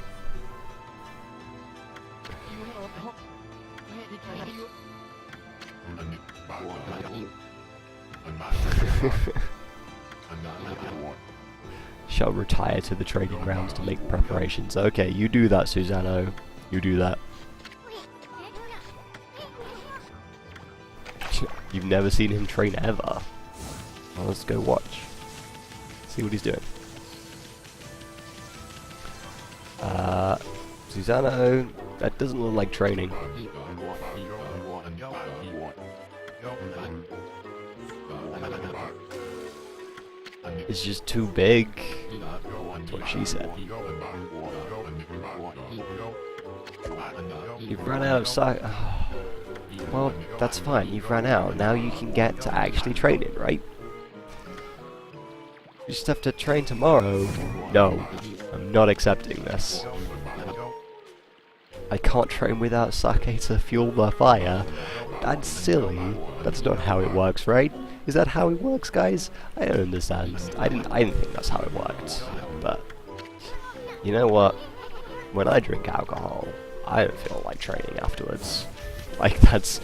Shall retire to the trading grounds to make preparations. Okay, you do that, Susanna. You do that. You've never seen him train ever. Well, let's go watch. See what he's doing. Susanna, that doesn't look like training. It's just too big. That's what she said. You've run out of sight. Well, that's fine. You've run out. Now you can get to actually training, right? You just have to train tomorrow. No, I'm not accepting this. I can't train without sake to fuel the fire. That's silly. That's not how it works, right? Is that how it works, guys? I don't understand. I didn't think that's how it worked. But you know what? When I drink alcohol, I don't feel like training afterwards. Like that's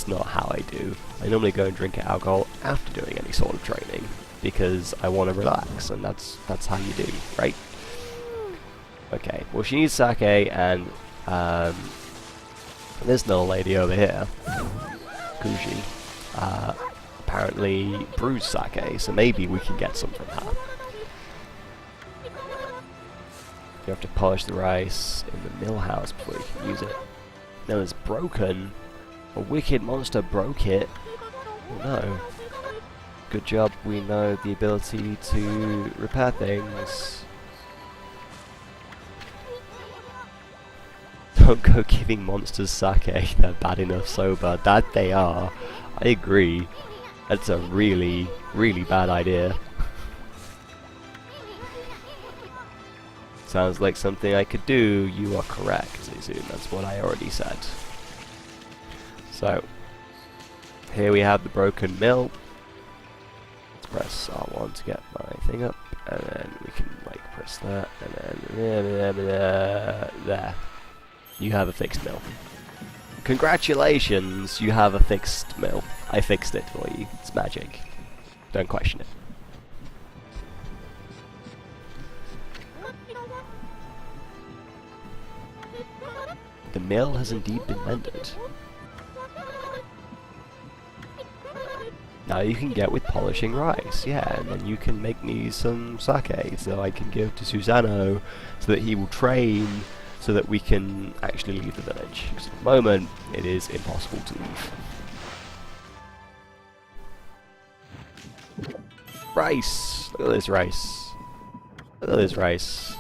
not how I do. I normally go and drink alcohol after doing any sort of training because I want to relax, and that's how you do, right? Okay. Well, she needs sake, and this little lady over here, Kuji, apparently brews sake, so maybe we can get some from her. You have to polish the rice in the mill house before you can use it. Now it's broken. A wicked monster broke it. Oh no. Good job, we know the ability to repair things. Don't go giving monsters sake, they're bad enough sober. That they are. I agree. That's a really, really bad idea. Sounds like something I could do. You are correct, Izun. That's what I already said. So, here we have the broken mill. Let's press R1 to get my thing up, and then we can like press that, and then there. You have a fixed mill. Congratulations, you have a fixed mill. I fixed it for you. It's magic. Don't question it. The mill has indeed been mended. Now you can get with polishing rice, yeah, and then you can make me some sake so I can give to Susano so that he will train so that we can actually leave the village. Because at the moment, it is impossible to leave. Rice! Look at this rice. Look at this rice.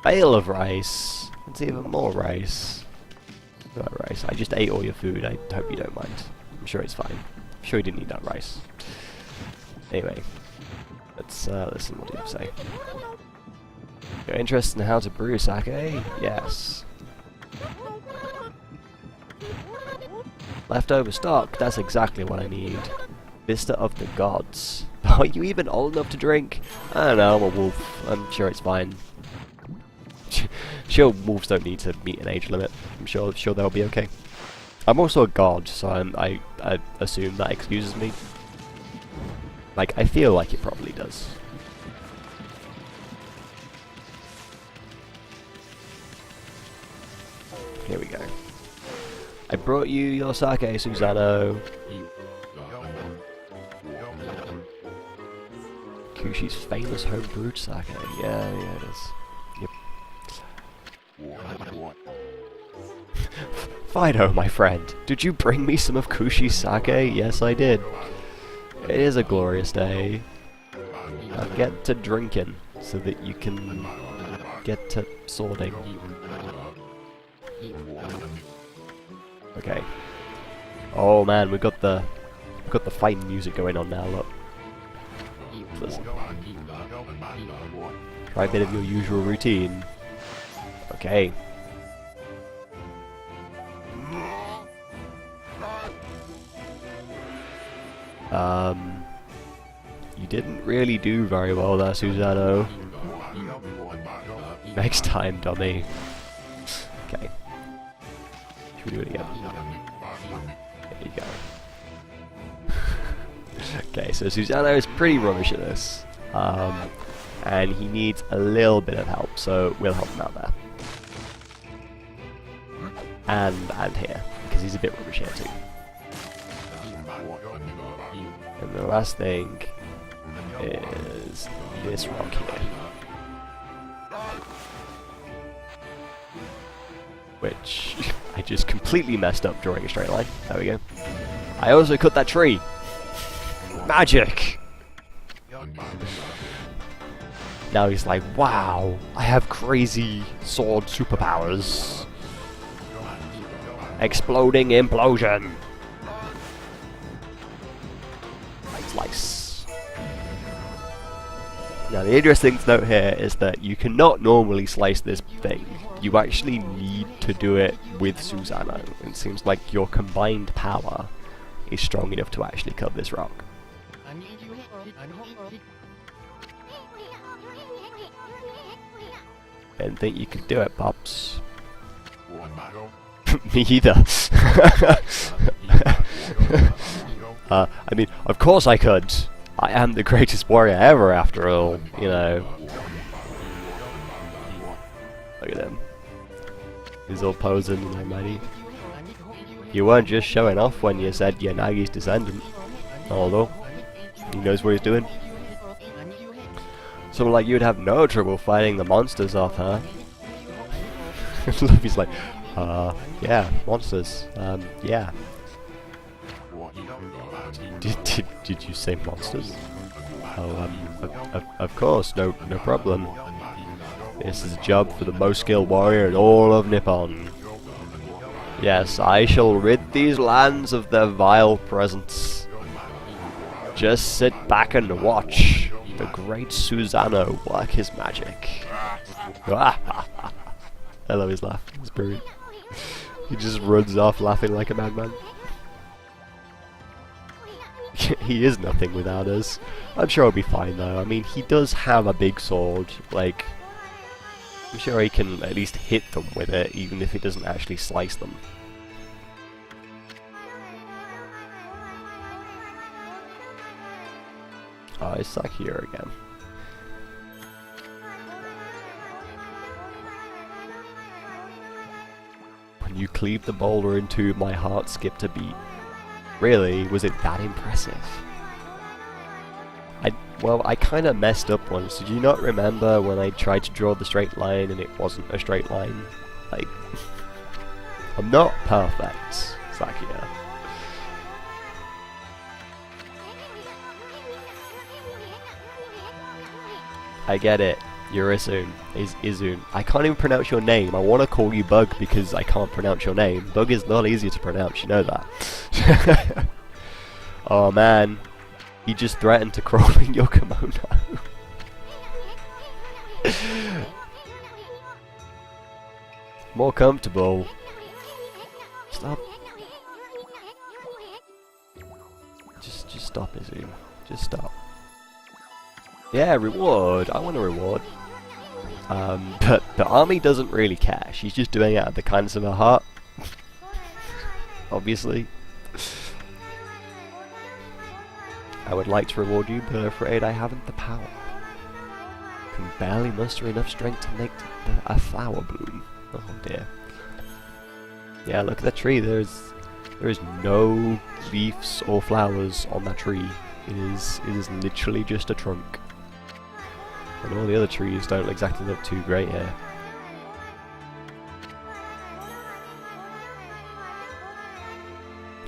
Bale of rice! It's even more rice. Look at that rice. I just ate all your food. I hope you don't mind. I'm sure it's fine. I'm sure you didn't need that rice. Anyway, let's listen what you have to say. You're interested in how to brew sake? Yes. Leftover stock, that's exactly what I need. Vista of the Gods. Are you even old enough to drink? I don't know, I'm a wolf. I'm sure it's fine. Sure, wolves don't need to meet an age limit. I'm sure they'll be okay. I'm also a god, so I assume that excuses me. Like, I feel like it probably does. I brought you your sake, Susano. Kushi's famous homebrewed sake. Yeah, it is. Yep. Fido, my friend, did you bring me some of Kushi's sake? Yes, I did. It is a glorious day. Now get to drinking so that you can get to sorting. Okay. Oh man, we've got the fighting music going on now. Look. Listen. Try a bit of your usual routine. Okay. You didn't really do very well there, Susano. Next time, dummy. Okay. Should we do it again? There you go. Okay, so Susano is pretty rubbish at this. And he needs a little bit of help, so we'll help him out there. And here, because he's a bit rubbish here too. And the last thing is this rock here. Which I just completely messed up drawing a straight line. There we go. I also cut that tree! Magic! Now he's like, wow, I have crazy sword superpowers. Exploding implosion! Slice. Now the interesting thing to note here is that you cannot normally slice this thing. You actually need to do it with Susano. It seems like your combined power is strong enough to actually cut this rock. Didn't think you could do it, Pops. Me either. I mean, of course I could. I am the greatest warrior ever, after all, you know. Look at him. He's all posing, you know, mighty. You weren't just showing off when you said you're Nagi's descendant. Although, he knows what he's doing. Someone like you'd have no trouble fighting the monsters off, huh? Luffy's like, yeah, monsters, yeah. Did you say monsters? Oh, of course, no problem. This is a job for the most skilled warrior in all of Nippon. Yes, I shall rid these lands of their vile presence. Just sit back and watch the great Susano work his magic. I love his laugh, it's brilliant. He just runs off laughing like a madman. He is nothing without us. I'm sure he'll be fine though. I mean, he does have a big sword. Like, I'm sure he can at least hit them with it, even if he doesn't actually slice them. Oh, it's Sakura again. When you cleave the boulder in two, my heart skipped a beat. Really? Was it that impressive? Well, I kinda messed up once. Did you not remember when I tried to draw the straight line and it wasn't a straight line? Like, I'm not perfect, Sakura. I get it. You're Izun. I can't even pronounce your name. I want to call you Bug because I can't pronounce your name. Bug is not easy to pronounce, you know that. Oh man. He just threatened to crawl in your kimono. More comfortable. Stop. Just stop, Izun. Just stop. Yeah, reward. I want a reward. But Army doesn't really care. She's just doing it out of the kindness of her heart. Obviously. I would like to reward you, but I'm afraid I haven't the power. Can barely muster enough strength to make a flower bloom. Oh dear. Yeah, look at that tree. There is no leaves or flowers on that tree. It is literally just a trunk. And all the other trees don't exactly look too great here.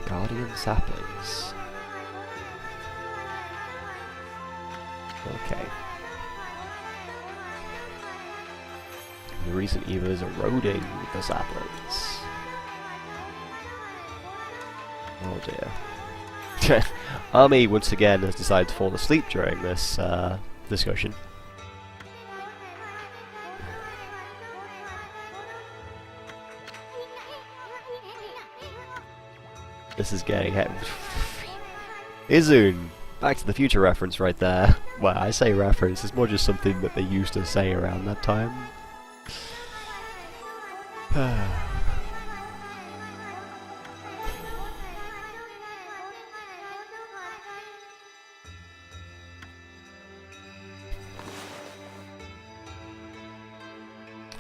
Guardian saplings. Okay. The recent evil is eroding the saplings. Oh dear. Army once again has decided to fall asleep during this discussion. This is getting Izun! Back to the Future reference right there. Well, I say reference, it's more just something that they used to say around that time.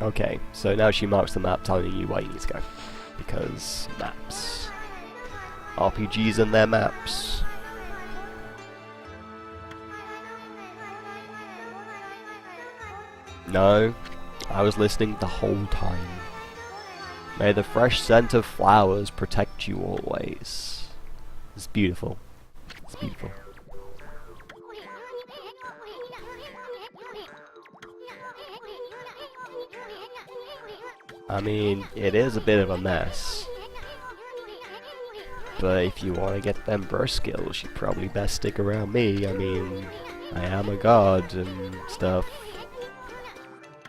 Okay, so now she marks the map telling you where you need to go. Because maps. RPGs and their maps. No, I was listening the whole time. May the fresh scent of flowers protect you always. It's beautiful. It's beautiful. I mean, it is a bit of a mess. But if you want to get them burst skills, you probably best stick around me. I mean, I am a god and stuff.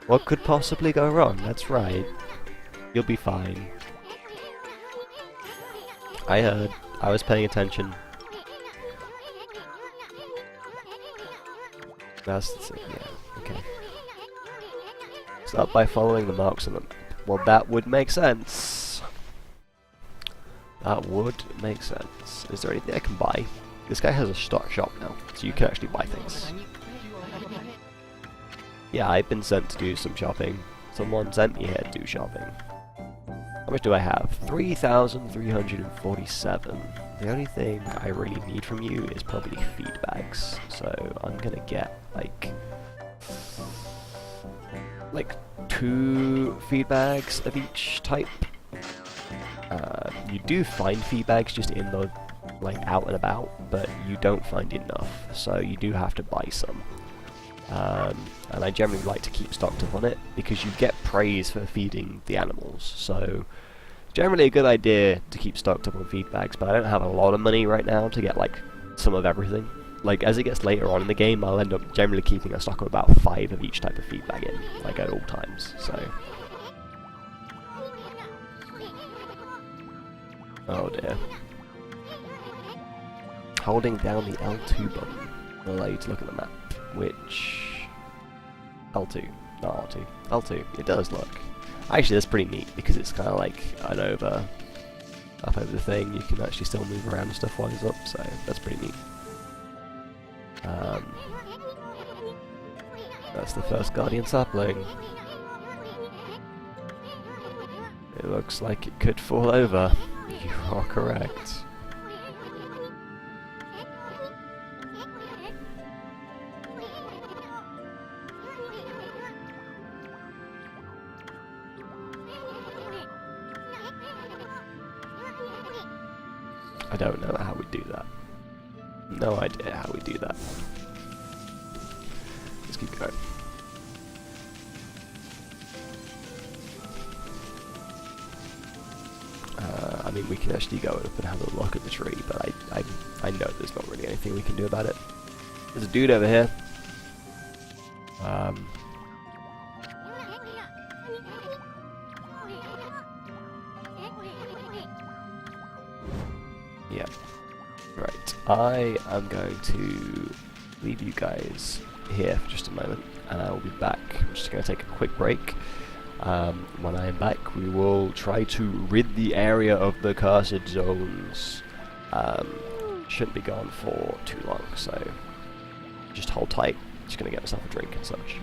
What could possibly go wrong? That's right. You'll be fine. I heard. I was paying attention. That's it, yeah, okay. Start by following the marks on the map. Well, that would make sense. That would make sense. Is there anything I can buy? This guy has a stock shop now, so you can actually buy things. Yeah, I've been sent to do some shopping. Someone sent me here to do shopping. How much do I have? 3,347. The only thing I really need from you is probably feed bags. So I'm gonna get like 2 feed bags of each type. You do find feed bags just in the out and about, but you don't find enough, so you do have to buy some. And I generally like to keep stocked up on it because you get praise for feeding the animals, so generally a good idea to keep stocked up on feed bags, but I don't have a lot of money right now to get some of everything. As it gets later on in the game, I'll end up generally keeping a stock of about 5 of each type of feed bag in, at all times, so... Oh dear. Holding down the L2 button will allow you to look at the map, which... L2, not R2. L2, it does look. Actually, that's pretty neat, because it's kind of like an up over the thing. You can actually still move around and stuff while it's up, so that's pretty neat. That's the first Guardian sapling. It looks like it could fall over. You are correct. I don't know how we do that. No idea how we do that. Let's keep going. I mean, we can actually go up and have a look at the tree, but I know there's not really anything we can do about it. There's a dude over here. Yeah. Right. I am going to leave you guys here for just a moment, and I will be back. I'm just going to take a quick break. When I am back, we will try to rid the area of the cursed zones. Shouldn't be gone for too long, so just hold tight. Just going to get myself a drink and such.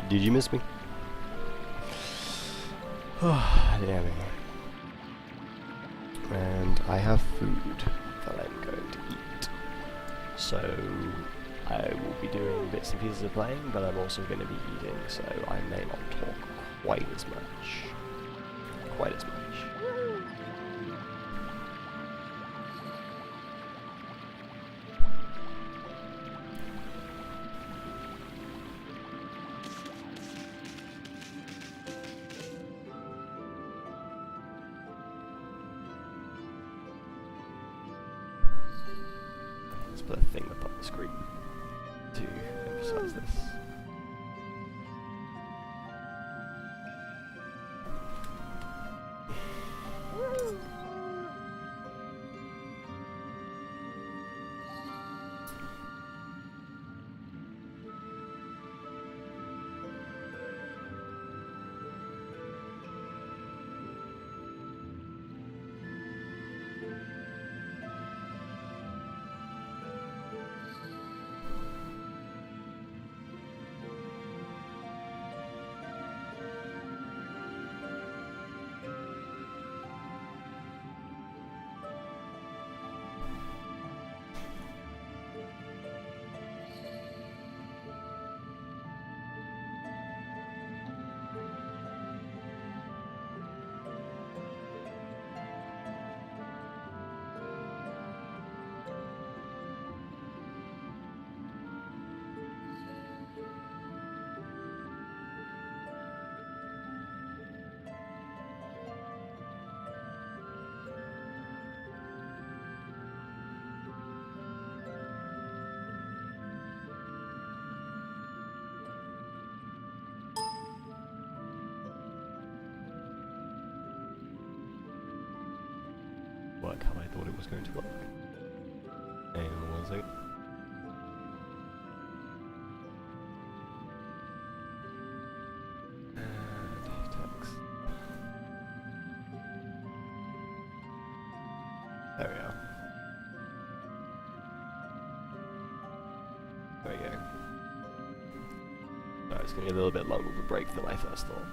Did you miss me? There we go. And I have food that I'm going to eat. So I will be doing bits and pieces of playing, but I'm also going to be eating, so I may not talk quite as much. Quite as much. Let's put a thing up on the screen to emphasize this. Work how I thought it was going to work. And was it? And text. There we are. There we go. Alright, it's going to be a little bit longer of a break than I first thought.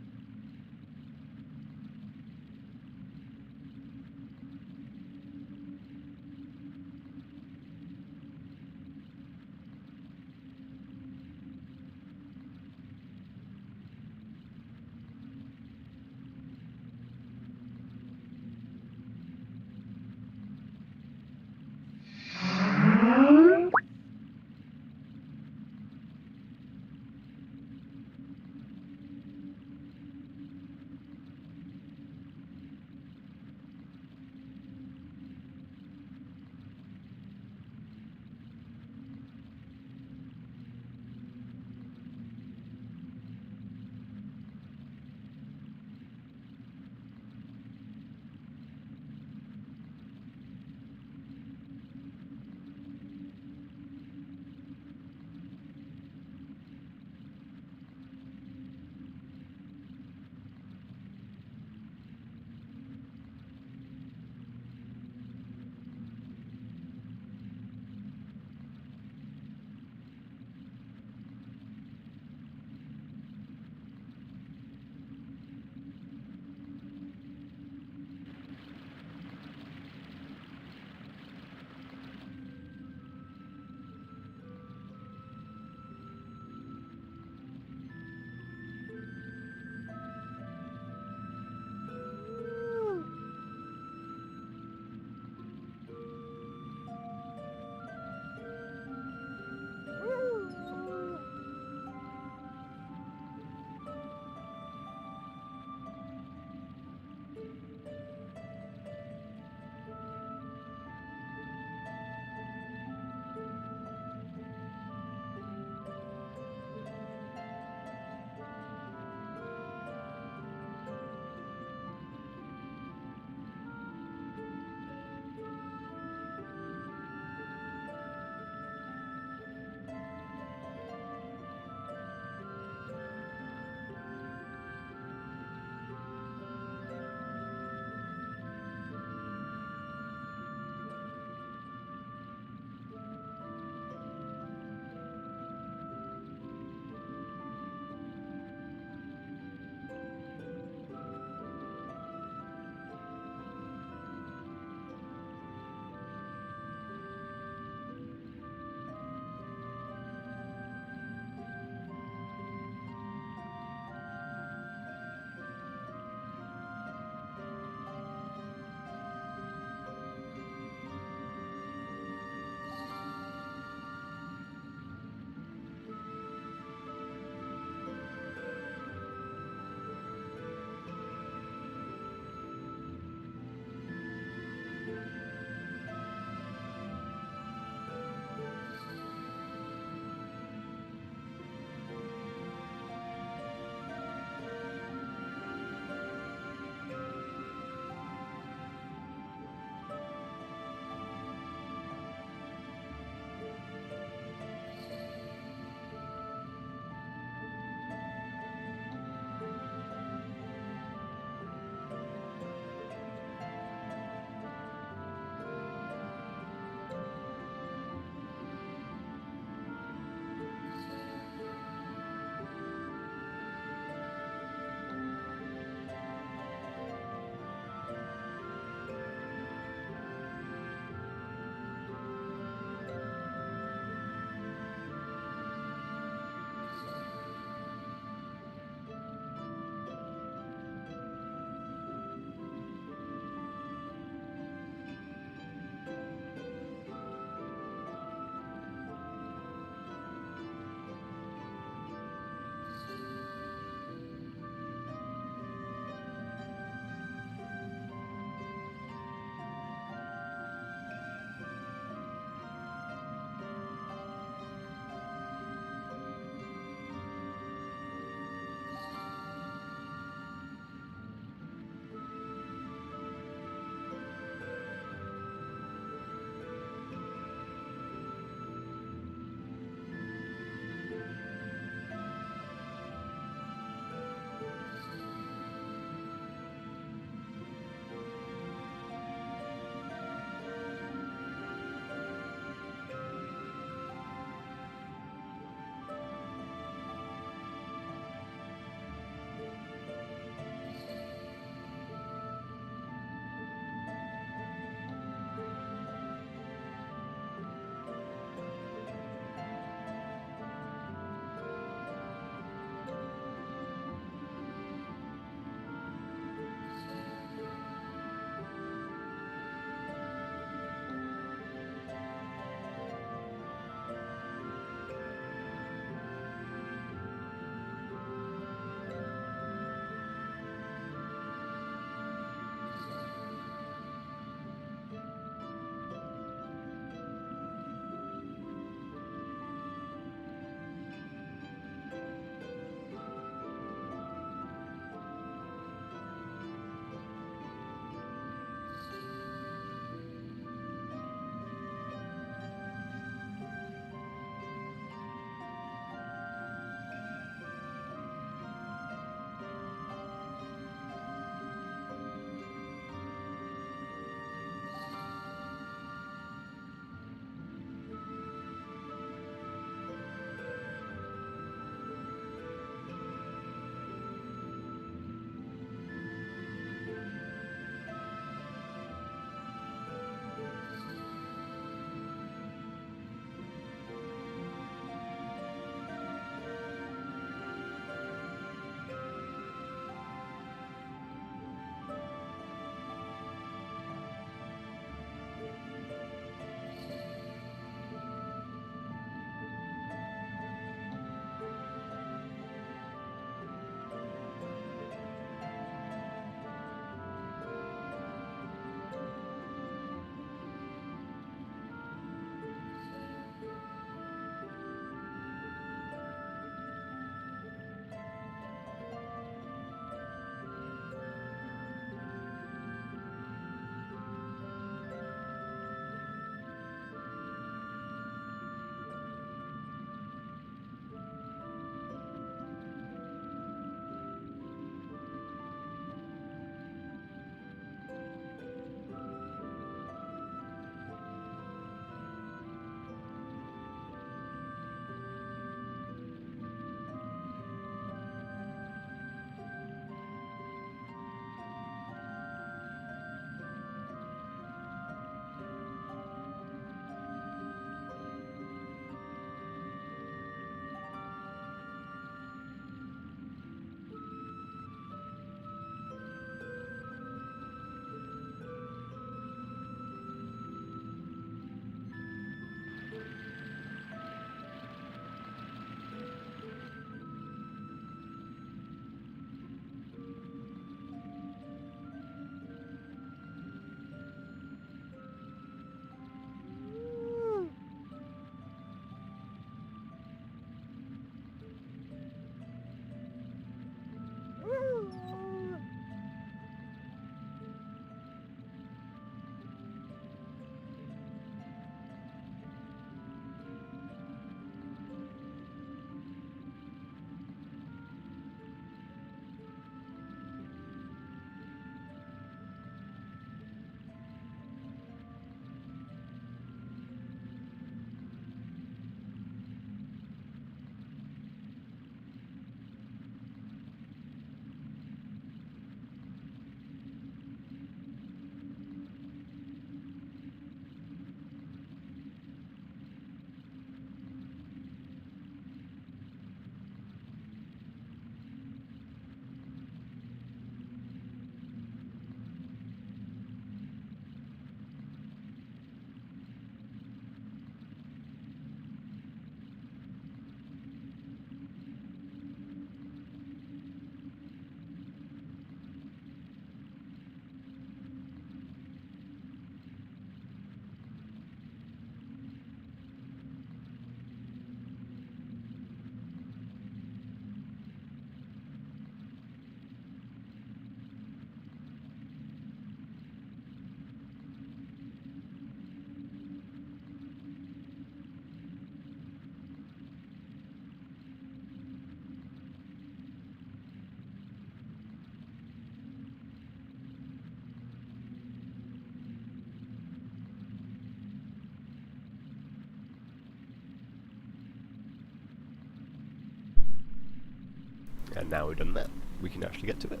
And now we've done that, we can actually get to it.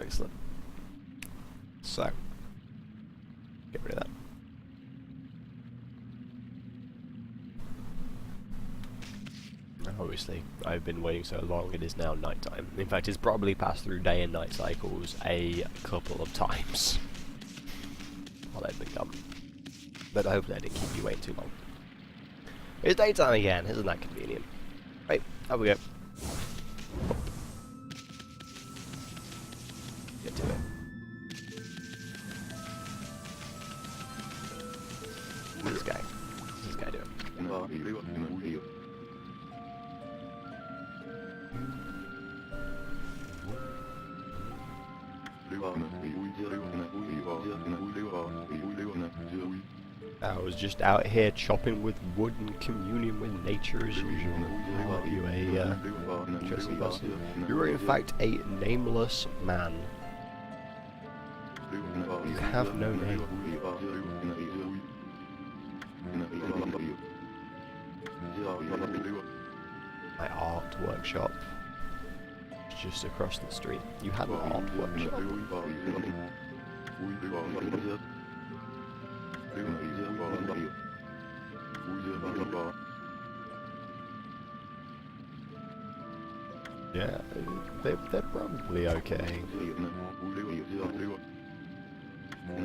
Excellent. So, get rid of that. Obviously, I've been waiting so long, it is now night time. In fact, it's probably passed through day and night cycles a couple of times while they've been gone. But hopefully I didn't keep you waiting too long. It's daytime again, isn't that convenient? Right, up we go. Get to it. What's this guy? What's this guy doing? I was just out here chopping with wood and communing with nature as usual. Are you a interesting person? You are in fact a nameless man. You have no name. My art workshop is just across the street. You had an art workshop. Yeah, they're probably okay.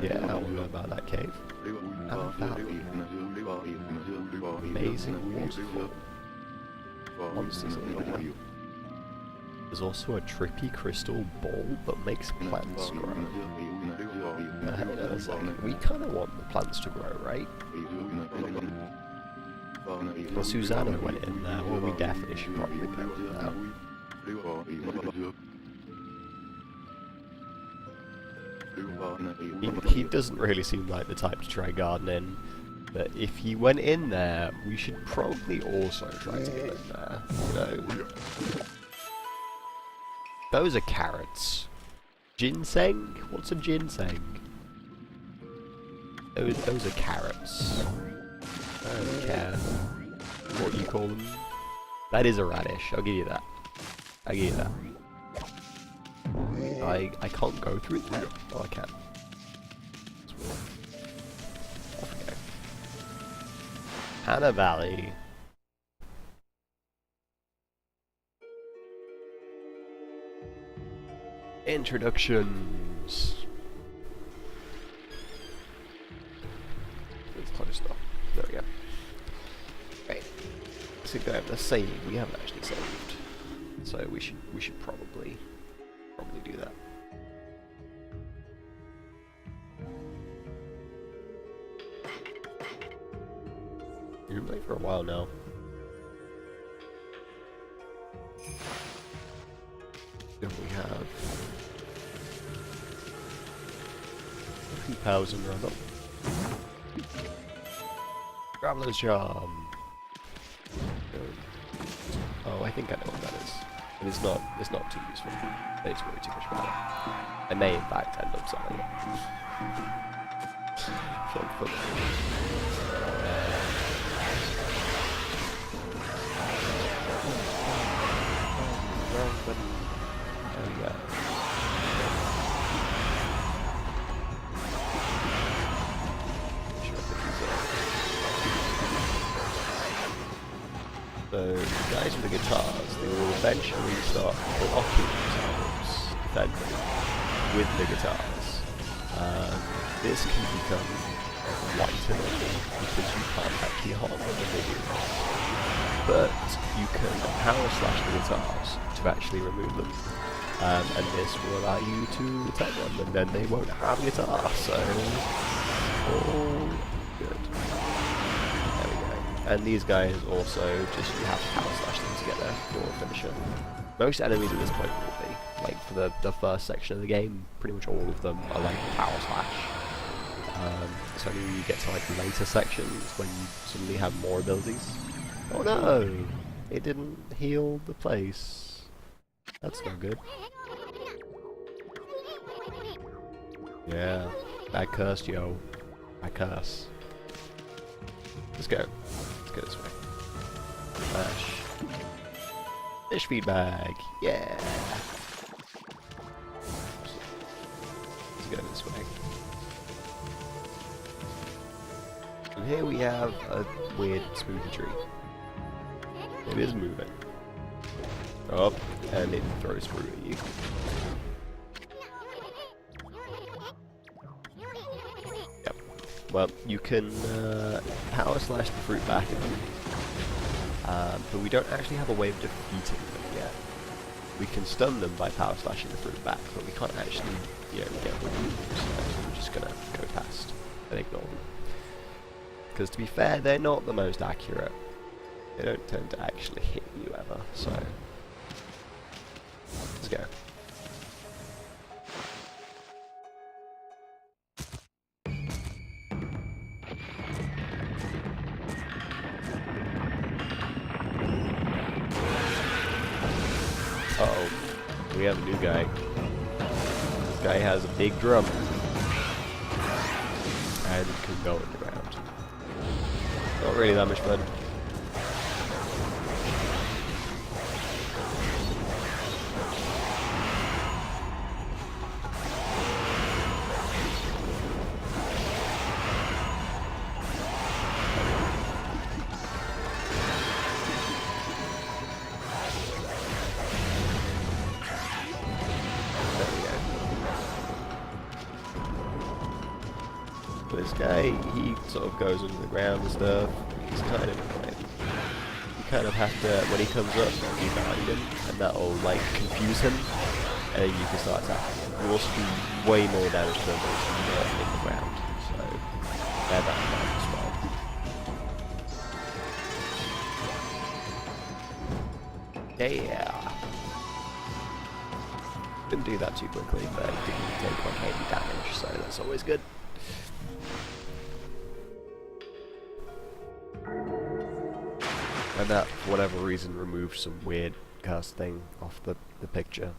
Yeah, I'll know about that cave. And valley. Amazing waterfall. Monsters in the way. There's also a trippy crystal ball that makes plants grow. We kind of want the plants to grow, right? Well, Susanna went in there. Well, we definitely should probably go now. He doesn't really seem like the type to try gardening, but if he went in there, we should probably also try to get in there, you know. Those are carrots. Ginseng? What's a ginseng? Those are carrots. I don't care what you call them. That is a radish, I'll give you that. I'll give you that. I can't go through there. Oh, I can. That's weird. Off we go. Hannah Valley. Introductions. Let's close it off. There we go. Right. Let's save. We haven't actually saved, so we should probably do that. We've been playing for a while now. Then we have 3,000 run up. Traveler's Charm. Oh, I think I know what that is. And it's not too useful. It's really too much better. I may in fact end up selling it. For So, the guys with the guitars, they will eventually start blocking themselves defending with the guitars. This can become quite annoying because you can't actually harm them when they do. But you can power slash the guitars to actually remove them. And this will allow you to attack them, and then they won't have a guitar, so all good. There we go. And these guys also just, you have to power slash them to get their full finisher. Most enemies at this point will be, like for the first section of the game, pretty much all of them are like power slash. It's only when you get to like later sections when you suddenly have more abilities. Oh no! It didn't heal the place. That's not good. Yeah, I cursed, yo. I curse. Let's go. Let's go this way. Smash. Fish feed bag. Yeah. Let's go this way. And here we have a weird spooky tree. It is moving. Up, and it throws fruit at you. Yep. Well, you can power slash the fruit back at them. But we don't actually have a way of defeating them yet. We can stun them by power slashing the fruit back, but we can't actually, get rid of them. So we're just gonna go past and ignore them. Because to be fair, they're not the most accurate. They don't tend to actually hit you ever, so let's go. Uh-oh, we have a new guy. This guy has a big drum and can go in the ground. Not really that much fun. This guy, he sort of goes under the ground and stuff. He's kind of annoying. You kind of have to, when he comes up, you behind him, and that'll like confuse him, and you can start attacking him. You also do way more damage to him if you're not in the ground, so bear that in mind as well. Yeah. Didn't do that too quickly, but it didn't take like any damage, so that's always good. And that, for whatever reason, removed some weird cast thing off the picture.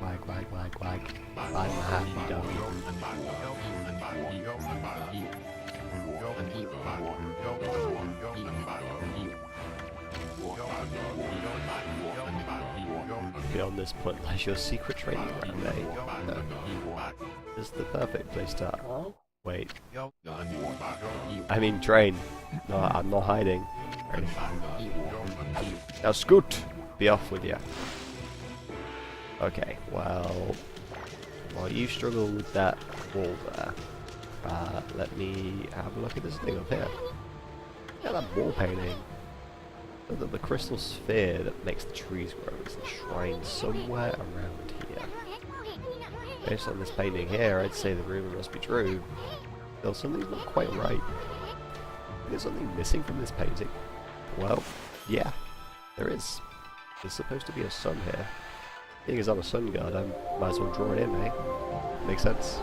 Wag, wag, wag, wag. I'm a happy dog. Beyond this point lies your secret training ground, eh? No. This is the perfect place to... Wait. I mean train. No, I'm not hiding. Now scoot! Be off with you. Okay, well... While you struggle with that wall there, let me have a look at this thing up here. Yeah, that wall painting. The crystal sphere that makes the trees grow is enshrined somewhere around here. Based on this painting here, I'd say the rumor must be true. Still, something's not quite right. Is something missing from this painting? Well, yeah, there is. There's supposed to be a sun here. Being as I'm a sun god, I might as well draw it in, eh? Makes sense.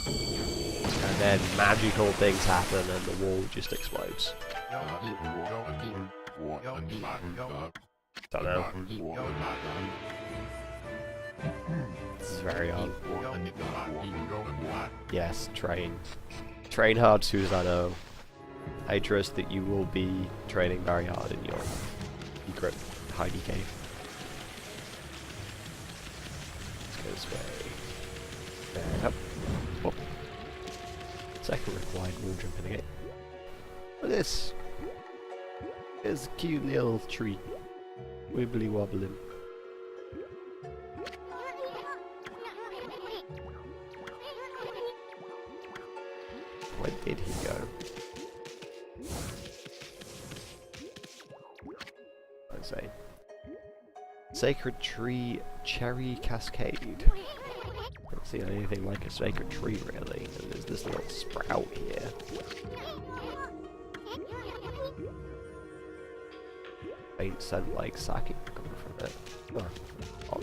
And then magical things happen and the wall just explodes. Don't know. This is very odd. Yes, train. Train hard, Susano. I trust that you will be training very hard in your secret hidey cave. Let's go this way. There, up. Whoop. Second required wall jump in the gate. Look at this. There's a cute little tree. Wibbly wobbling. Where did he go? I'd say. Sacred Tree Cherry Cascade. Don't see anything like a sacred tree really. And there's this little sprout here. Faint scent like sake coming from it. Oh.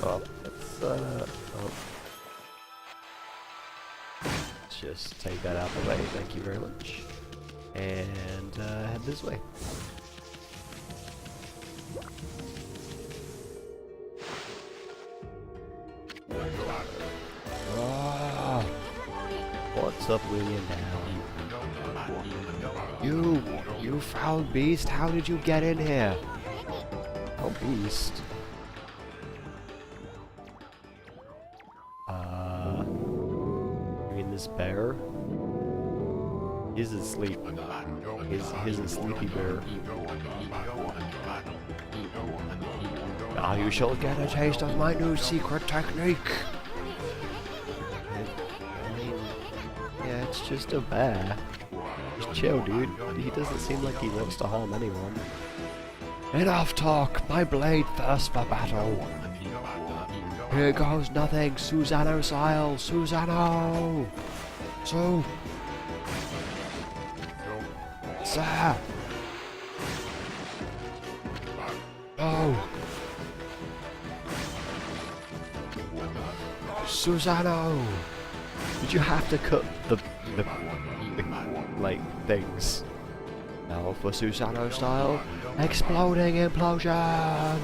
Well, let's let's just take that out of the way, thank you very much. and head this way. Oh, what's up with you now? You foul beast! How did you get in here? Oh, beast. You mean this bear? He's asleep. He's a sleepy bear. Now you shall get a taste of my new secret technique. I mean, yeah, it's just a bear. Just chill, dude. He doesn't seem like he wants to harm anyone. Enough talk! My blade thirsts for battle! Here goes nothing! Susano style! Susano! So... Sir! No! Susano! Did you have to cut the like, things? Now for Susano style, exploding implosion!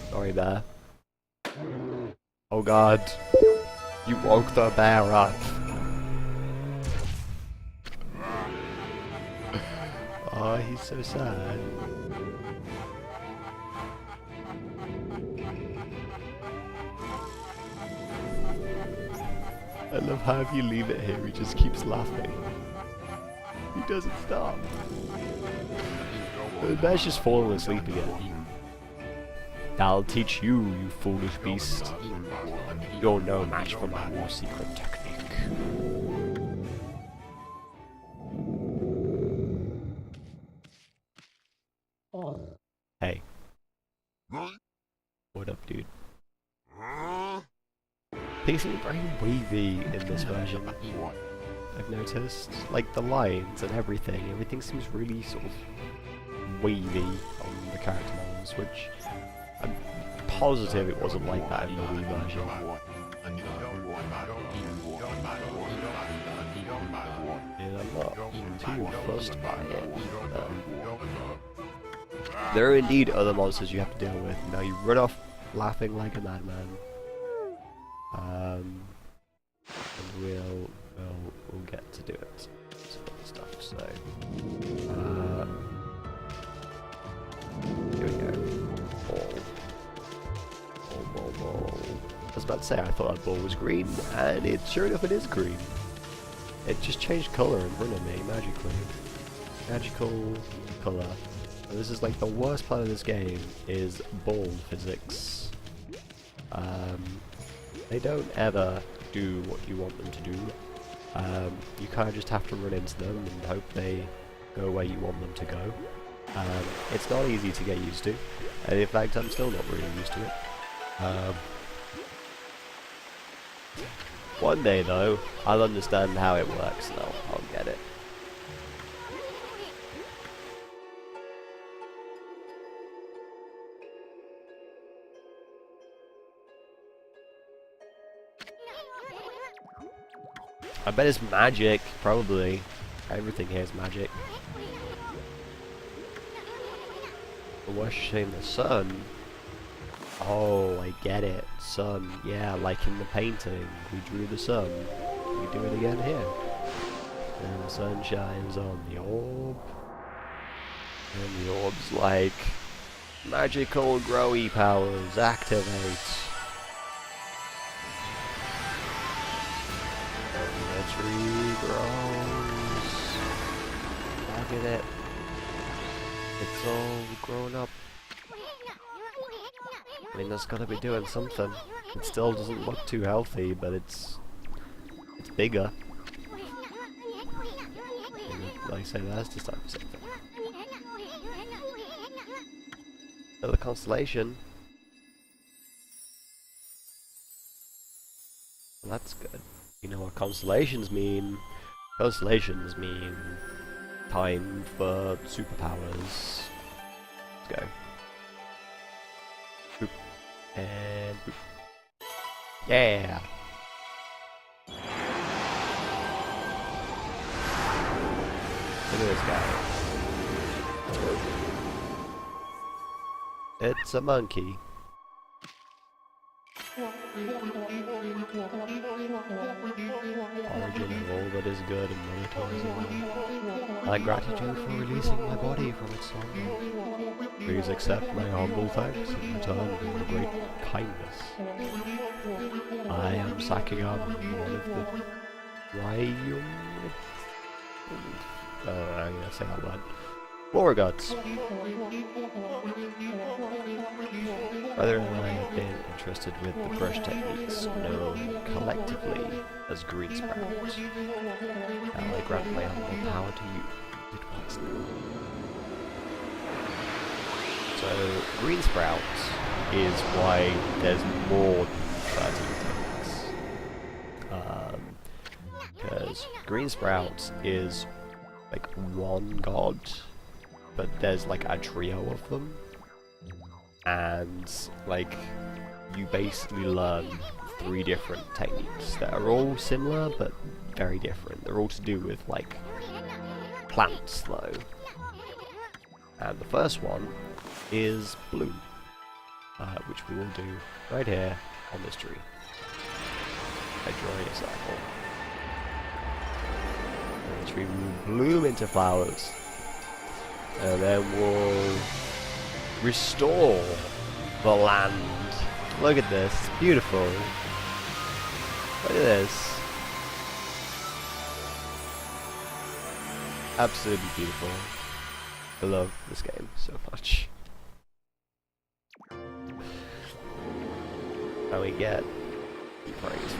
Sorry, bear. Oh god. You woke the bear up. Oh, he's so sad. I love how if you leave it here, he just keeps laughing. He doesn't stop. The bear's just falling asleep again. I'll teach you, you foolish beast. You're no match for my new secret technique. Hey. What up, dude? Things seem very wavy in this version. I've noticed. Like the lines and everything. Everything seems really sort of wavy on the character models, which I'm positive it wasn't like that in the Wii version. And I'm not too fussed by it. There are indeed other monsters you have to deal with. Now you run off laughing like a madman. And we'll get to do it. Some other stuff. So here we go. Ball. I was about to say I thought that ball was green, and sure enough it is green. It just changed colour in front of me magically. Magical colour. This is like the worst part of this game is ball physics. They don't ever do what you want them to do. You kind of just have to run into them and hope they go where you want them to go. It's not easy to get used to, and in fact I'm still not really used to it. One day though, I'll understand how it works and I'll get it. I bet it's magic, probably. Everything here is magic. But worshipping the sun. Oh, I get it. Sun. Yeah, like in the painting. We drew the sun. We do it again here. And the sun shines on the orb. And the orb's like... magical growy powers. Activate. The tree grows. Look at it. It's all grown up. I mean, that's gotta be doing something. It still doesn't look too healthy, but it's bigger. And like I say, that's just like something. Another constellation. Well, that's good. You know what constellations mean? Constellations mean time for superpowers. Let's go. Boop. And boop. Yeah! Look at this guy. It's a monkey. Origin of all that is good and monitors all. My gratitude for releasing my body from its slumber. Please accept my humble thanks in return for your great kindness. I am Sakigami, one of the Ryum. I'm gonna say that word. More gods. Whether or not I have been entrusted with the brush techniques known collectively as green sprout, now I grant my humble power to you. It wisely. So, green sprout is why there's more than 13 techniques. Because green sprout is like one god, but there's like a trio of them, and like you basically learn 3 different techniques that are all similar but very different. They're all to do with like plants though, and the first one is bloom, which we will do right here on this tree. I draw a circle. And the tree will bloom into flowers. And then we'll restore the land. Look at this, it's beautiful. Look at this. Absolutely beautiful. I love this game so much. And we get praise,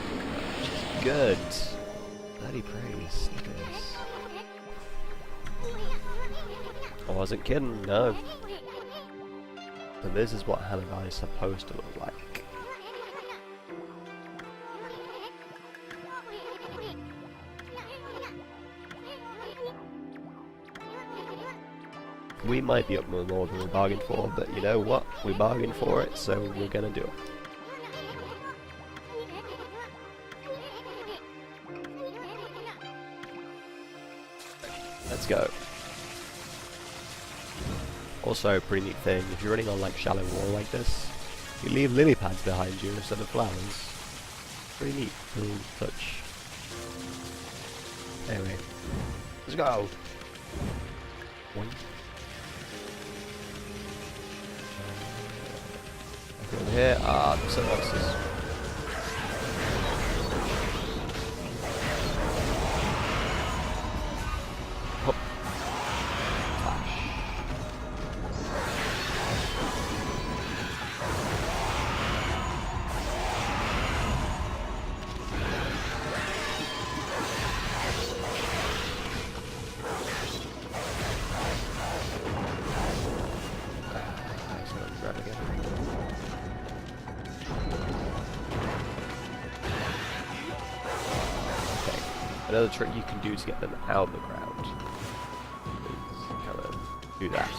which is good. Bloody praise, look at this. I wasn't kidding, no. So this is what Hannibal is supposed to look like. We might be up more than we bargained for, but you know what? We bargained for it, so we're gonna do it. Let's go. Also, pretty neat thing, if you're running on like shallow wall like this, you leave lily pads behind you instead of flowers. Pretty neat little touch. Anyway, let's go. Over here, some monsters. Another trick you can do to get them out of the ground is kind of do that.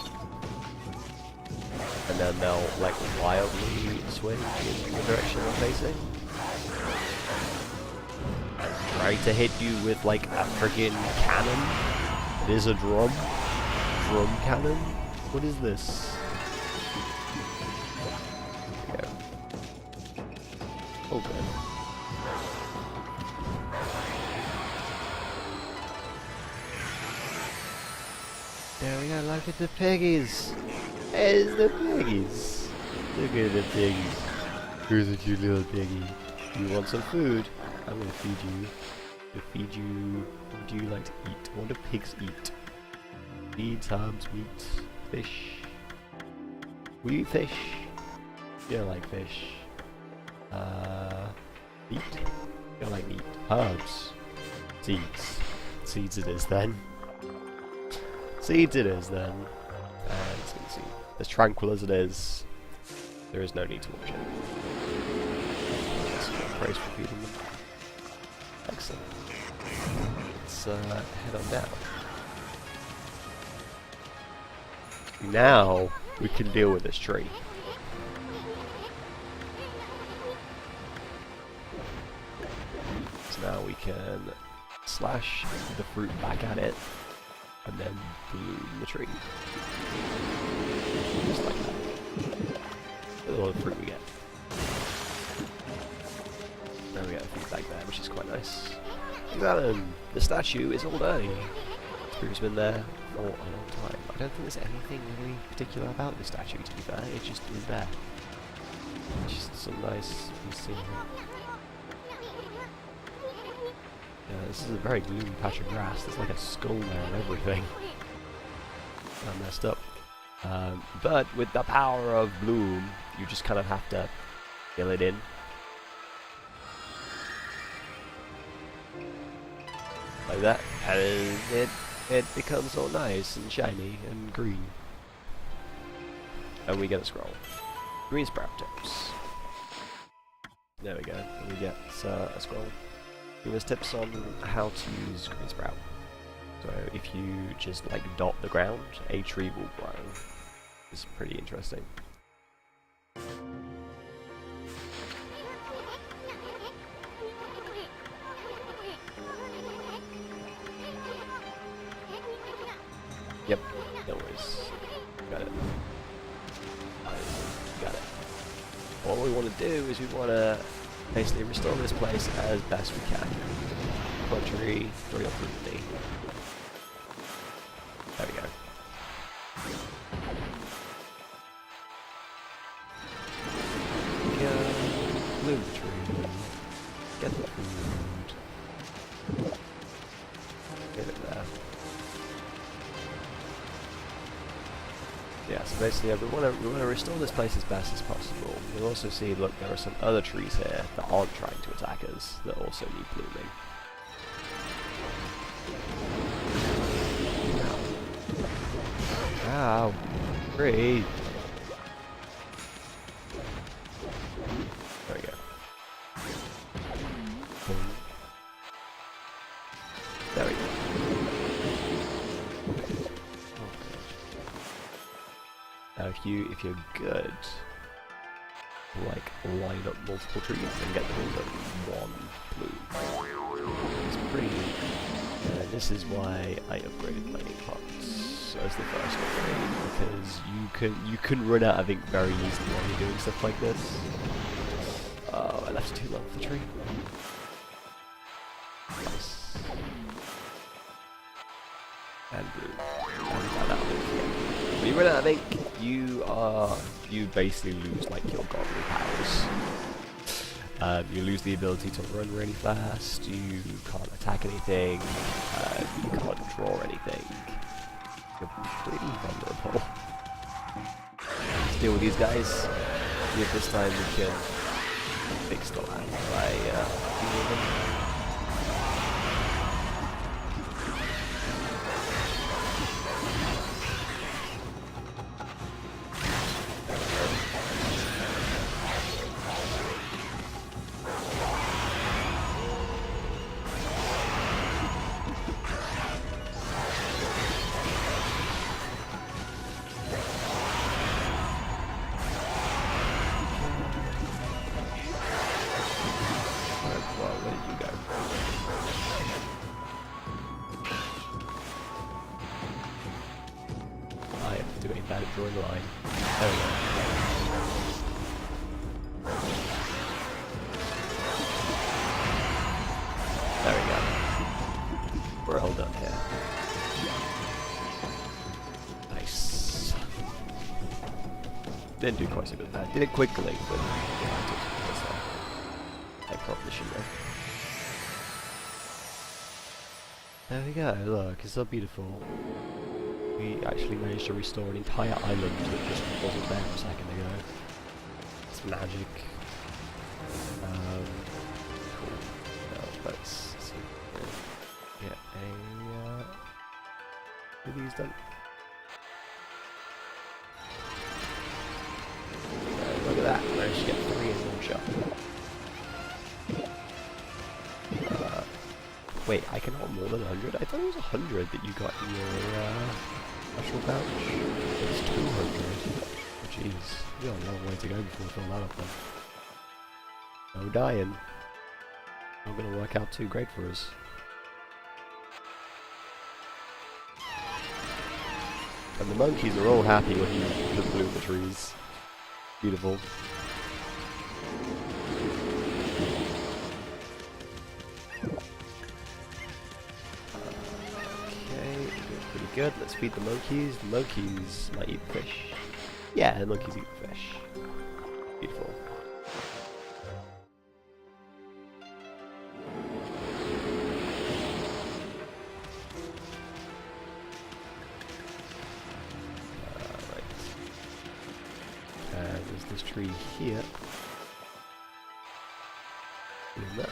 And then they'll like wildly swing in the direction they're facing. And try to hit you with like a friggin' cannon. It is a drum. Drum cannon? What is this? There we go. Oh good. There we go, look at the piggies! There's the piggies! Look at the piggies! Here's a cute little piggy. You want some food? I'm gonna feed you. To feed you... What do you like to eat? What do pigs eat? Beans, herbs, meat, fish. We eat fish. You don't like fish. Meat? You don't like meat. Herbs. Seeds. Seeds it is then. Seeds it is then. As you can see, as tranquil as it is, there is no need to watch it. Praise for feeding them. Excellent. Let's head on down. Now we can deal with this tree. So now we can slash the fruit back at it. and then bloom the tree. Just like that. Look at all the fruit we get. Now we get a few back there, which is quite nice. Look at that, the statue is all day. It's been there for a long time. I don't think there's anything really particular about the statue, to be fair. It just is there. It's just some nice scenery. Yeah, this is a very gloomy patch of grass. There's like a skull there and everything. I messed up. But with the power of bloom, you just kind of have to fill it in. Like that, and it becomes all nice and shiny and green. And we get a scroll. Green sprout tips. There we go, and we get a scroll. Give us tips on how to use green sprout. So if you just like dot the ground, a tree will grow. It's pretty interesting. Yep, no worries. Got it. Got it. What we want to do is we want to basically restore this place as best we can. Plant tree, throw your fruit. There we go. Bloom the tree. Get the food. Get it there. Yeah, so basically we want to restore this place as best as possible. You'll also see, look, there are some other trees here that aren't trying to attack us, that also need blooming. Ow. Tree. There we go. Boom. There we go. Now if you're good, like line up multiple trees and get them in one bloom. It's pretty neat. This is why I upgraded mining pots as the first upgrade, because you can run out of ink very easily while you're doing stuff like this. Oh, I left it too long for the tree. Nice. And bloom. And we ran out of ink again. When you run out of ink, you basically lose like your godly powers. You lose the ability to run really fast, you can't attack anything, you can't draw anything. You're pretty vulnerable. Let's deal with these guys. See if this time we can fix the land by dealing with them. Bad at drawing the line. There we go. There we go. We're all done here. Nice. Didn't do quite so good at that. Did it quickly, but I probably shouldn't have. There we go. Look, it's so beautiful. We actually managed to restore an entire island that just wasn't there a second ago. It's magic. Cool. Now let's see. Get a these done. Look at that! Managed to get 3 in one shot. Wait, I can hold more than 100? I thought it was 100 that you got in your special pouch. It's 200. Oh, jeez, we got a long way to go before we fill that up then. No dying. Not gonna work out too great for us. And the monkeys are all happy when you bloom the trees. Beautiful. Okay, doing pretty good. Let's feed the monkeys. The monkeys might eat fish. Yeah, the monkeys eat fish. Beautiful. There's this tree here. That.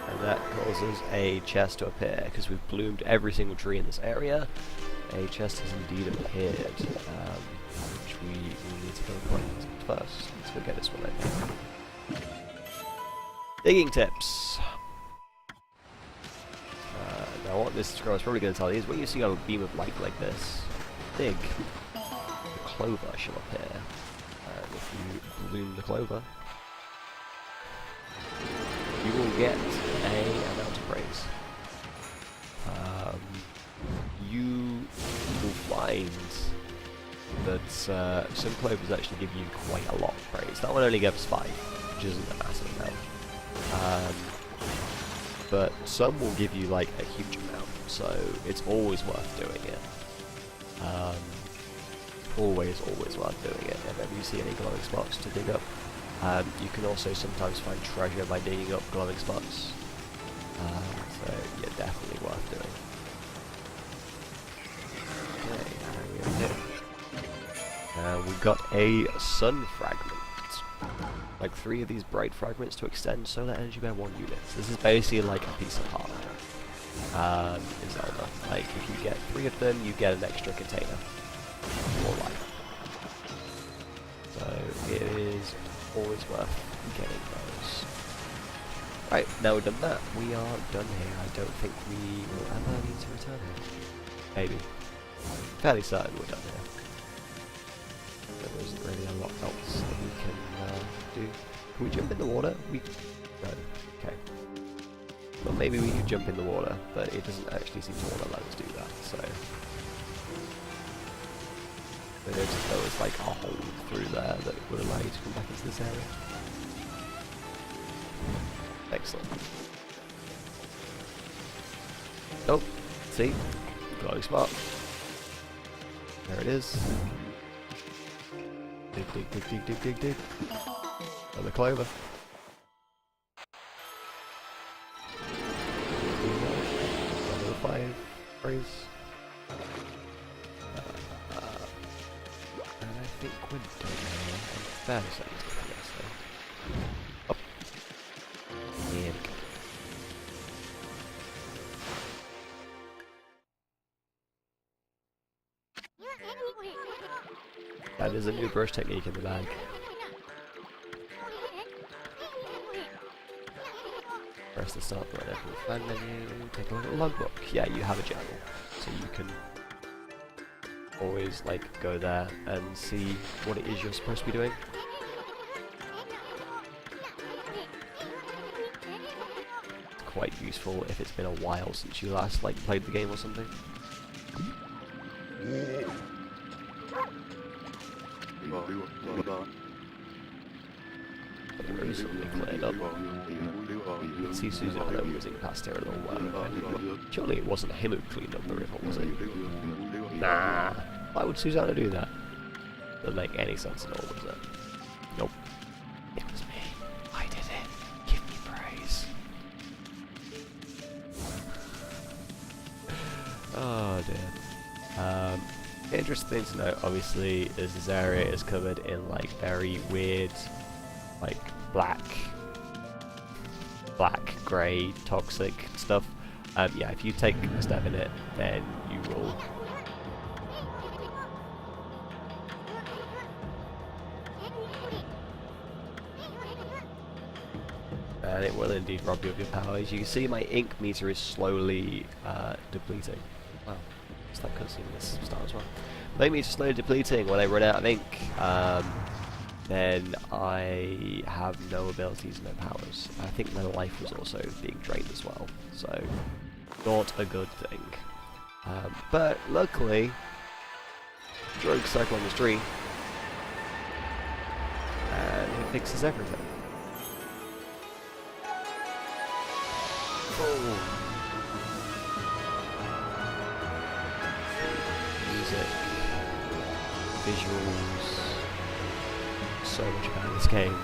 And that causes a chest to appear, because we've bloomed every single tree in this area. A chest has indeed appeared, which we will need to go find first. Let's go get this one, I think. Digging tips. Now what this scroll is probably going to tell you is when you see a beam of light like this, dig, the clover shall appear. And if you bloom the clover, you will get a amount of praise. You will find that some clovers actually give you quite a lot of praise. That one only gives 5, which isn't a massive amount. But some will give you like a huge amount, so it's always worth doing it. Always worth doing it. If ever you see any glowing spots to dig up, you can also sometimes find treasure by digging up glowing spots. So yeah, definitely worth doing. Okay, we got a sun fragment. Like 3 of these bright fragments to extend solar energy by 1 unit. This is basically like a piece of hardware in Zelda. Like if you get 3 of them, you get an extra container. More life. So it is always worth getting those. Right, now we've done that. We are done here. I don't think we will ever need to return here. Maybe. Fairly certain we're done here. There isn't really a lot else that we can do. Can we jump in the water? No. Okay. Well, maybe we could jump in the water, but it doesn't actually seem to want to let us do that, so... I noticed if there was like a hole through there that would allow you to come back into this area. Excellent. Oh, see? Glowing spot. There it is. Dig. Another clover. Another 5 praise. And I think we're done now. I'm fairly certain it's going to this though. Oh. Here we go. There's a new brush technique in the bag. Press the start button from the fan menu, take a look at the logbook. Yeah, you have a journal, so you can always like go there and see what it is you're supposed to be doing. It's quite useful if it's been a while since you last like played the game or something. Recently cleared up. You can see Susanna whizzing past here a little while ago. Surely it wasn't him who cleaned up the river, was it? Nah. Why would Susanna do that? Doesn't make any sense at all, does it? Nope. It was me. I did it. Give me praise. Oh dear. Interesting to note, obviously, is this area is covered in like very weird, like black, grey, toxic stuff. Yeah, if you take a step in it, then you will. And it will indeed rob you of your powers. You can see my ink meter is slowly depleting. Wow. It's that cutscene in this start as well. My ink meter is slowly depleting when I run out of ink. then I have no abilities, no powers. I think my life was also being drained as well, so not a good thing. But luckily, Drogue cycle on this tree, and he fixes everything. Oh. Music, visuals, so much about this game.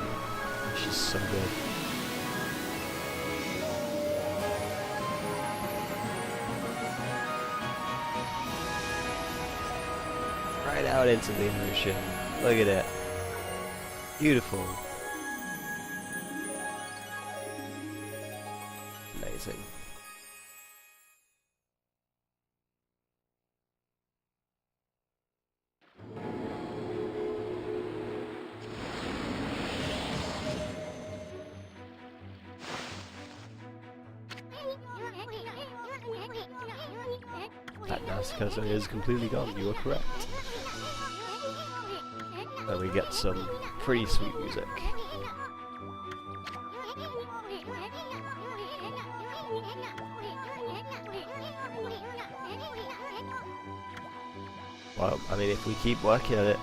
It's just so good. Right out into the ocean. Look at it. Beautiful. Amazing. That Nascazo is completely gone, you are correct. And we get some pretty sweet music. Well, I mean, if we keep working at it,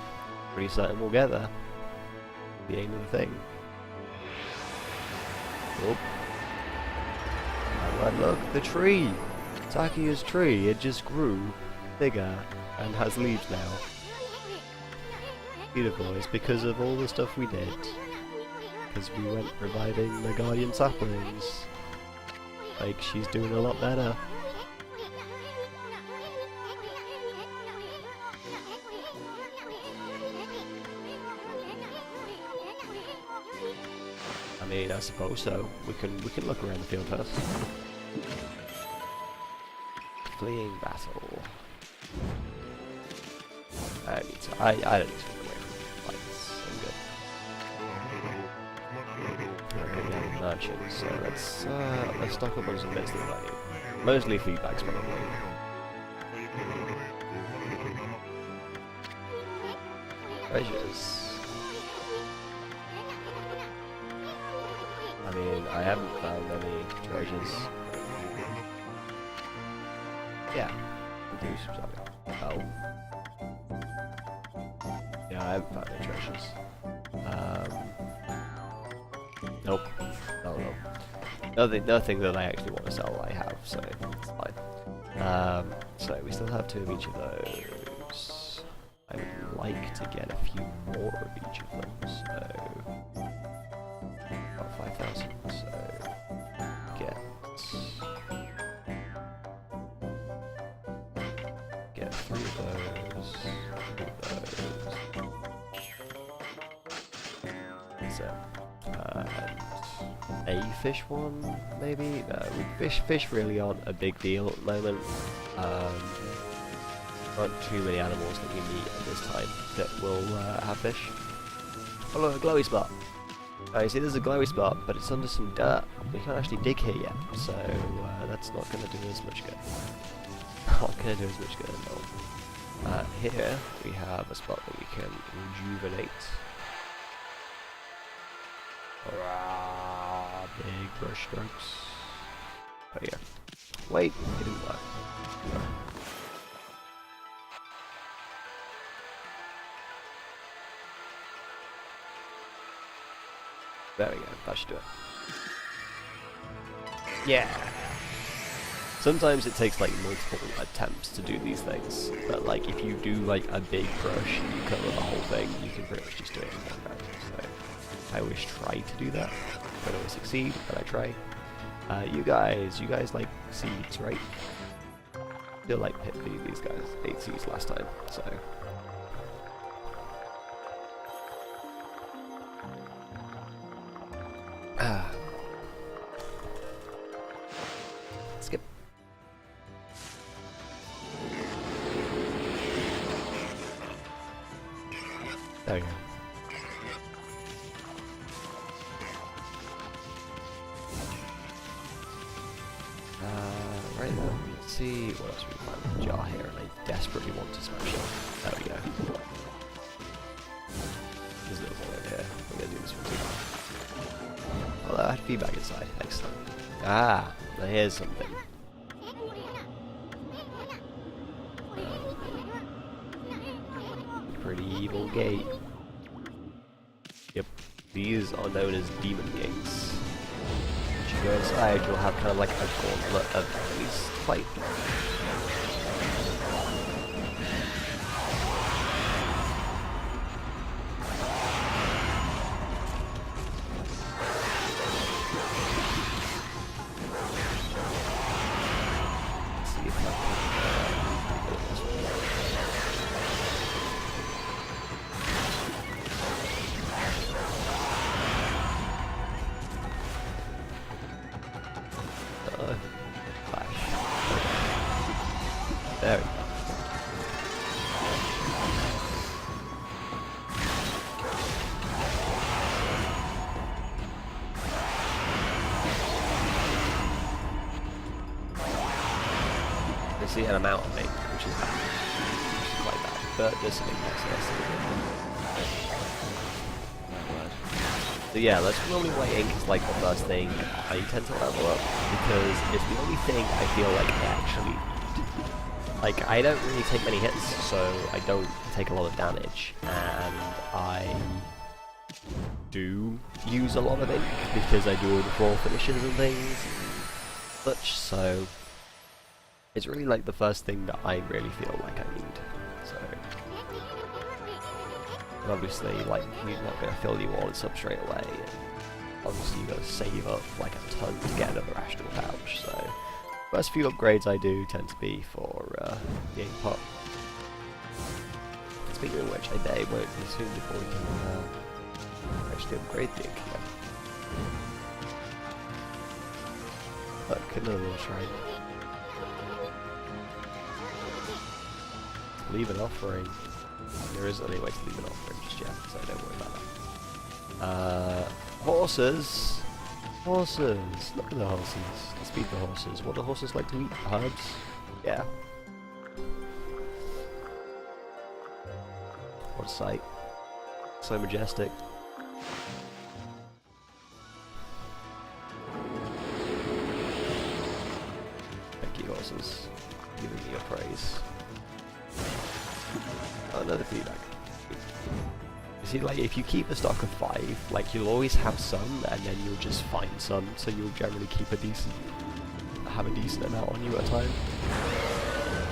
pretty certain we'll get there. The aim of the thing. Oh. And look, the tree! Takiya's tree, it just grew bigger and has leaves now. Beautiful, it's because of all the stuff we did. Because we went reviving the guardian saplings. Like, she's doing a lot better. I mean, I suppose so. We can look around the field first. Fleeing battle. I don't need to run away from fights. I'm good. Okay, we have merchants, so let's stock up on some bits that I need. Mostly feedbacks, probably. Treasures. I mean, I haven't found any treasures. Yeah, we do something. Oh. Yeah, I haven't found any treasures. Nope. Oh no. Nothing that I actually want to sell I have, so it's fine. So we still have 2 of each of those. I would like to get a few more of each of them, so... About 5,000, so... Get 3 of those, 3 of those. So, and a fish one, maybe? No, fish really aren't a big deal at the moment. Not too many animals that we meet at this time that will have fish. Oh look, a glowy spot! Oh, you see there's a glowy spot, but it's under some dirt. We can't actually dig here yet, so that's not going to do as much good. Not going to do as much good at all. Here we have a spot that we can rejuvenate. Hurrah, big brush strokes. Oh yeah. Wait, it didn't work. No. There we go, that should do it. Yeah! Sometimes it takes like multiple attempts to do these things, but like if you do like a big brush and you cover the whole thing, you can pretty much just do it in one round. So I always try to do that. I don't always succeed, but I try. You guys like seeds, right? Feel like these guys ate seeds last time, so. Skip. There we go. Right then, let's see what else we can find in the jar here, and I desperately want to smash it. There we go. There's a little one over here. feedback inside. Excellent. Ah, now here's something. Pretty evil gate. Yep, these are known as demon gates. Once you go inside, you'll have kind of like a gauntlet of enemies to fight. There we go. You see, and I'm out of ink, which is bad. Which is quite bad. But there's some ink there, so yeah, let's normally white ink is like the first thing I tend to level up because it's the only thing I feel like I actually like, I don't really take many hits, so I don't take a lot of damage, and I do use a lot of ink because I do all the 4 finishes and things and such, so it's really like the first thing that I really feel like I need, so. And obviously, like, you're not going to fill your wallets up straight away, and obviously you got to save up like a ton to get another astral pouch, so. First few upgrades I do tend to be for the ink pot. Speaking of which, I bet it won't be soon before we can actually upgrade the ink again. Look, another shrine. Leave an offering. There isn't any way to leave an offering just yet, so don't worry about that. Horses! Horses! Look at the horses. Let's feed the horses. What do horses like to eat? Herbs? Yeah. What a sight. So majestic. Thank you, horses. Giving me your praise. Oh, another feedback. You see, like, if you keep a stock of 5, like, you'll always have some, and then you'll just find some, so you'll generally keep a decent, have a decent amount on you at a time.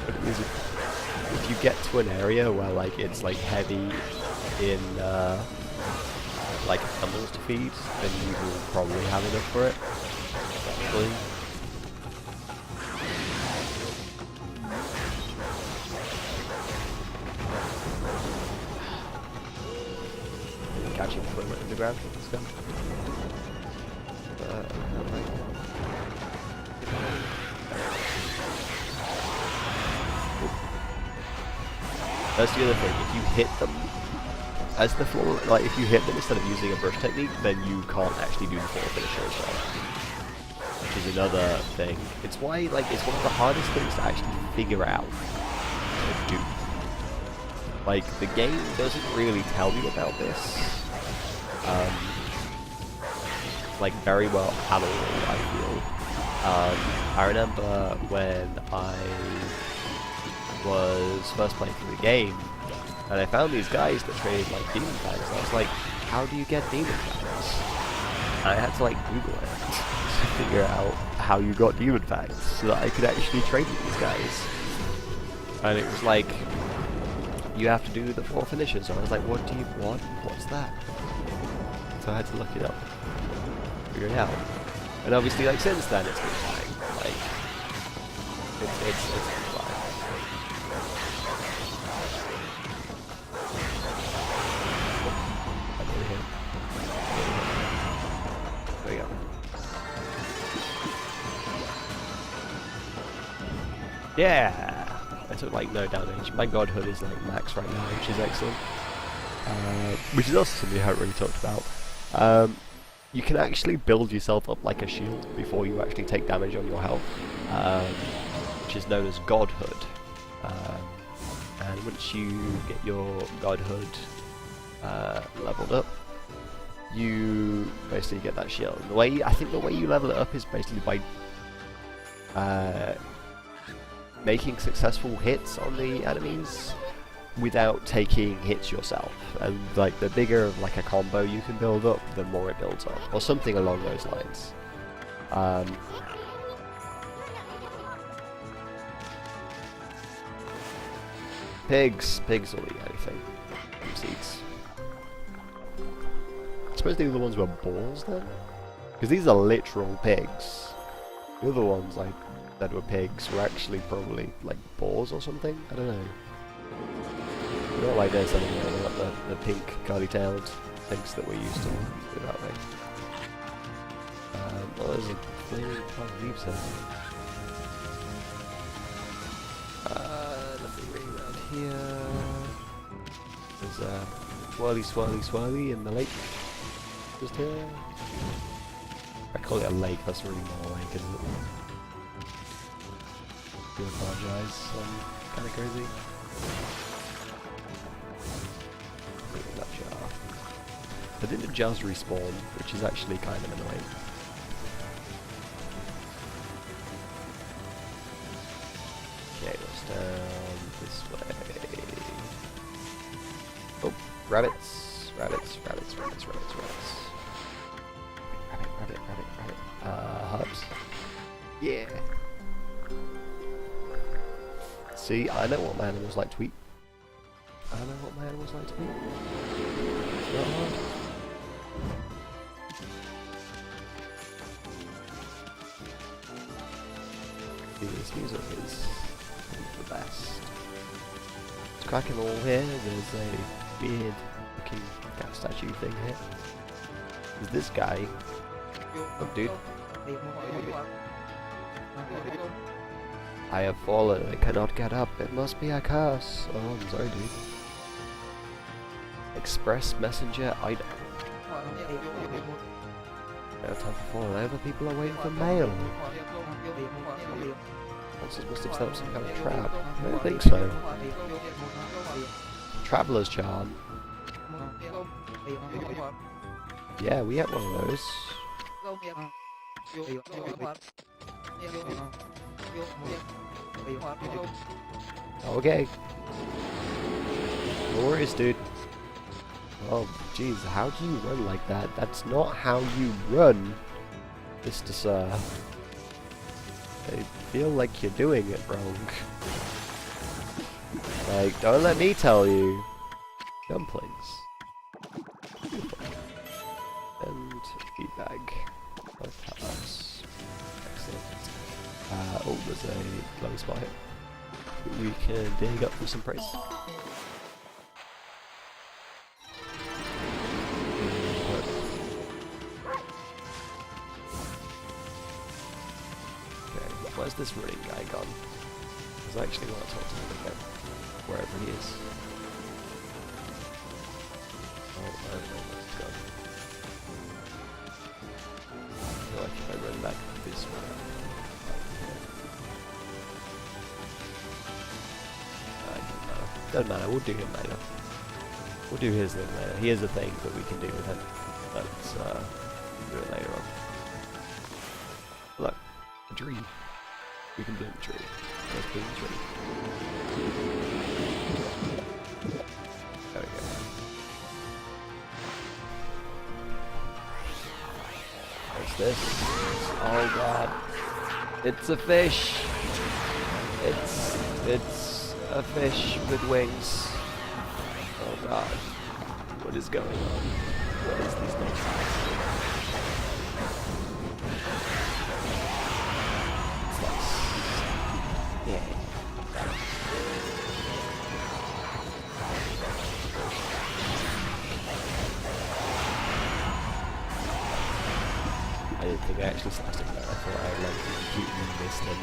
But it means if you get to an area where, like, it's, like, heavy in, like, animals to feed, then you will probably have enough for it, actually. Catching before it went in the ground. Let's go. That's the other thing. If you hit them as the floor, like if you hit them instead of using a burst technique, then you can't actually do the floor finisher as well. Which is another thing. It's why, like, it's one of the hardest things to actually figure out to do. Like, the game doesn't really tell you about this. Like, very well at all, I feel. I remember when I was first playing through the game, and I found these guys that traded, like, demon fangs, and I was like, how do you get demon fangs? And I had to, like, Google it to figure out how you got demon fangs, so that I could actually trade with these guys. And it was like, you have to do the 4 finishes, and I was like, what's that? So I had to look it up, figure it out. And obviously, like, since then, it's been fine. Like, it's been fine. I really hit. There we go. Yeah! I took, like, no damage. My godhood is, like, max right now, which is excellent. Which is also something I haven't really talked about. You can actually build yourself up like a shield before you actually take damage on your health, which is known as godhood. And once you get your godhood leveled up, you basically get that shield. And the way I think the way you level it up is basically by making successful hits on the enemies without taking hits yourself. And like the bigger of like a combo you can build up, the more it builds up, or something along those lines. Pigs will eat anything. Seeds. I suppose the other ones were balls then? Because these are literal pigs. The other ones, like, that were pigs were actually probably, like, boars or something? I don't know. They're not like this anymore, they're not the pink curly-tailed pigs that we're used to. Put it that way. Well, there's a flaming plant of leaves there. Let me ring around here. There's a swirly in the lake. Just here. I call it a lake, that's really more a lake, isn't it? Do apologise, I'm kinda crazy. Look at that jar. But then the jars respawn, which is actually kind of annoying. Okay, what's down this way? Oh, rabbits. Rabbit. Herbs. Yeah. See, I know what my animals like to eat. It's not hard. This music is the best. It's cracking all here. There's a weird looking cat statue thing here. There's this guy. Oh, dude. I have fallen. I cannot get up. It must be a curse. Oh, I'm sorry, dude. Express messenger item. No time for falling over. People are waiting for mail. Monsters must have set up some kind of trap. I don't think so. Traveler's charm. Yeah, we had one of those. Okay. No worries, dude. Oh, jeez, how do you run like that? That's not how you run, Mr. Sir. I feel like you're doing it wrong. Like, don't let me tell you. Dumplings. And feed bag. Both pellets. Excellent. Oh, there's a glowing spot here. We can dig up for some praise. Okay, where's this running guy gone? Because I actually want to talk to him again. Wherever he is. Oh, I don't know where he's gone. I feel like if I run back this way. Doesn't matter, we'll do him later. We'll do his thing later. He has a thing that we can do with him. Let's do it later on. Look, a tree. We can bloom the tree. Let's bloom the tree. There we go. What's this? Oh god. It's a fish! It's a fish with wings. Oh god. What is going on? What is these things? Yeah. I didn't think I actually slashed it there. I thought I like completely missed him.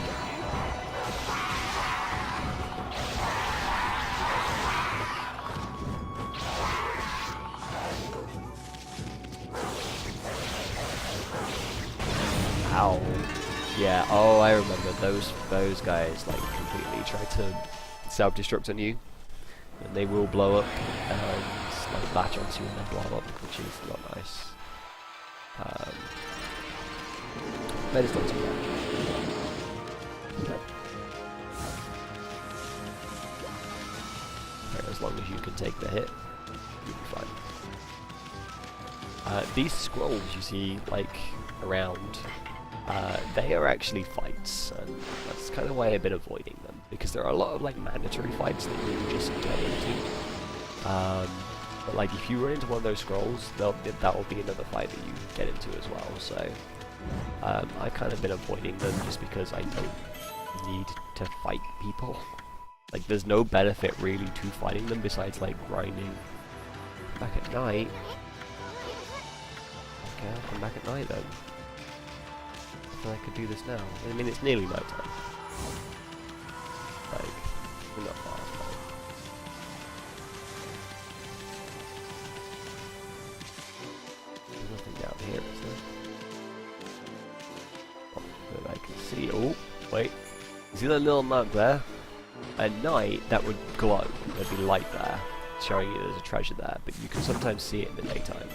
Ow. Yeah, oh I remember those guys like completely try to self-destruct on you and they will blow up and like latch onto you and then blow up, which is not nice. Um, but it's not too bad. Yep. Okay, as long as you can take the hit, you'll be fine. These scrolls you see, like, around, they are actually fights, and that's kind of why I've been avoiding them, because there are a lot of, like, mandatory fights that you can just get into. But, like, if you run into one of those scrolls, that will be another fight that you get into as well, so I've kind of been avoiding them just because I don't need to fight people. Like, there's no benefit really to fighting them besides, like, grinding back at night. Okay, I'll come back at night then. I could do this now. I mean, it's nearly night time. Like, we're not far off. There's nothing down here, is there? Oh, that I can see. Oh, wait. You see that little mug there? At night, that would glow. There'd be light there, showing you there's a treasure there, but you can sometimes see it in the daytime.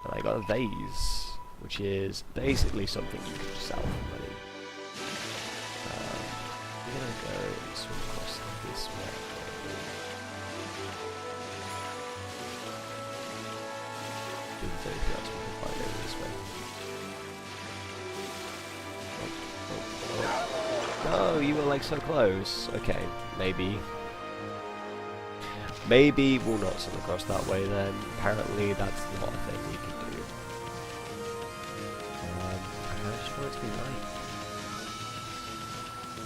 And I got a vase, which is basically something you can sell for money. We're gonna go and swim across this way. If there's anything else we can find over this way. No, you were like so close. Okay, maybe. Maybe we'll not swim across that way then. Apparently that's not a thing we can do. I just want it to be night.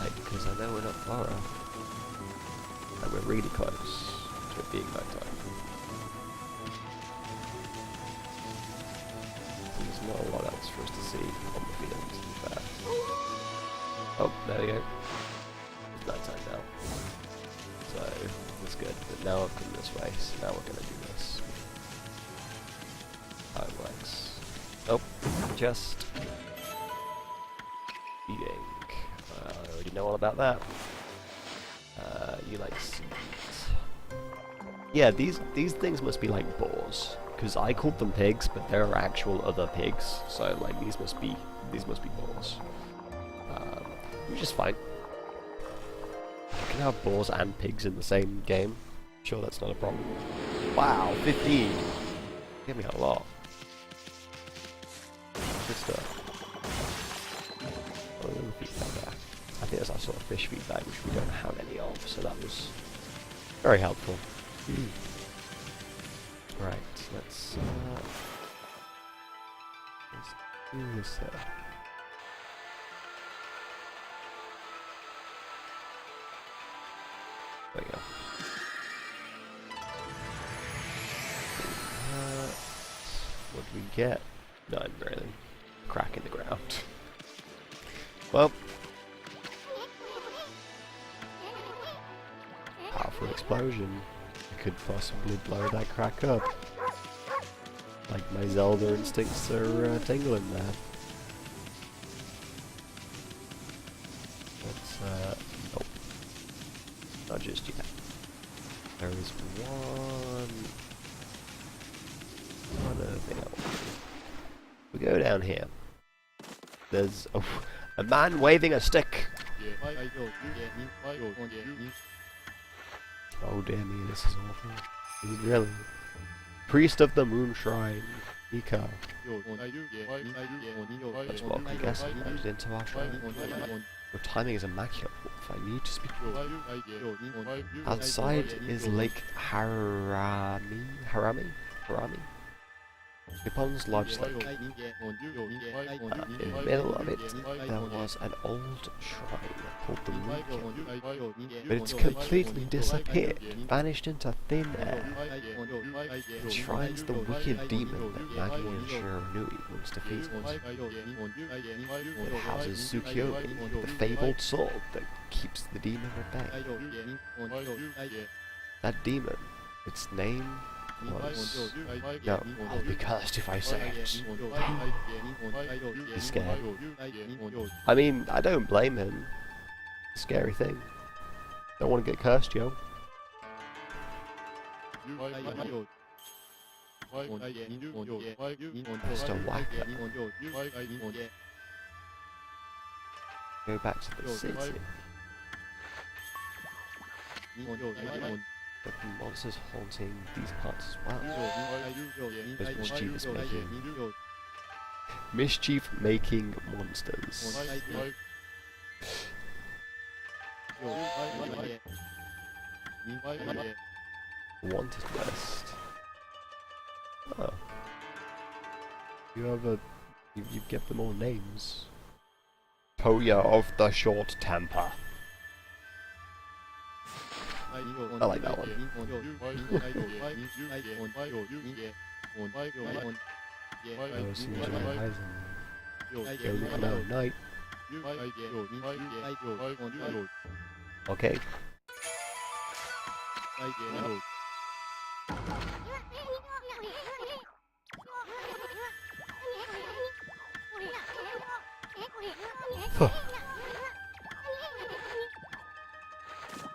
Like, because I know we're not far off. And we're really close to it being night time. There's not a lot else for us to see on the field, to be fair. Oh, there we go. It's night time now. So, that's good. But now I've come this way, so now we're going to do this. How it works. Oh, just eating. I already know all about that. You like seeds. Yeah, these things must be like boars, because I called them pigs, but there are actual other pigs. So like these must be boars. Which is fine. You can have boars and pigs in the same game. Sure, that's not a problem. Wow, 15. Give me a lot. Good stuff. Oh, feedback there. I think that's our sort of fish feedback, which we don't have any of, so that was very helpful. Right, let's do this here. There we go. What did we get? None, really. Crack in the ground. Well. Powerful explosion. I could possibly blow that crack up. Like my Zelda instincts are tingling there. Let's, nope. Not just yet. There is one other thing I want to do. We go down here. There's a man waving a stick. Oh dear me, this is awful. Is it really? Priest of the Moon Shrine, Ika. Let's walk, I guess, and into our shrine. Your timing is immaculate, Wolf. I need to speak to you. Outside is Lake Harami? Nippons Lodge Lake. In the middle of it, there was an old shrine called the Moon King. But it's completely disappeared, vanished into thin air. It shrines the wicked demon that Nagi and Shiranui once defeated. It houses Tsukiyomi, the fabled sword that keeps the demon at bay. That demon, its name was... No, I'll be cursed if I say it. He's scared. I mean, I don't blame him. It's a scary thing. Don't want to get cursed, yo. Just a whacker. Go back to the city. But the monsters haunting these parts as well. Because mischief making monsters. Wanted list. Oh. You have a... You give them all names. Toya of the Short Temper. I like that one. Night. Okay.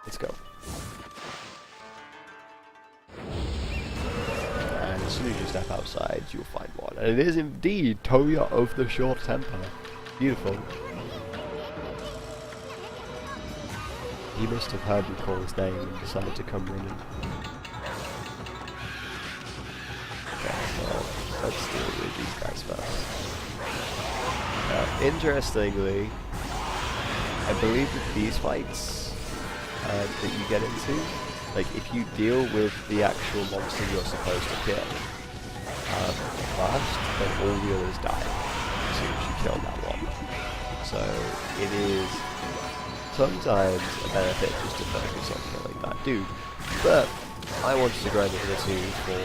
Let's go. And as soon as you step outside, you'll find one. And it is indeed Toya of the Short Temper. Beautiful. He must have heard me call his name and decided to come running. Okay, well, let's deal with these guys first. Interestingly, I believe that these fights that you get into, like if you deal with the actual monster you're supposed to kill first, then all the others die as soon as you kill that one. So it is sometimes a benefit just to focus on killing that dude. But I wanted to grind the other two for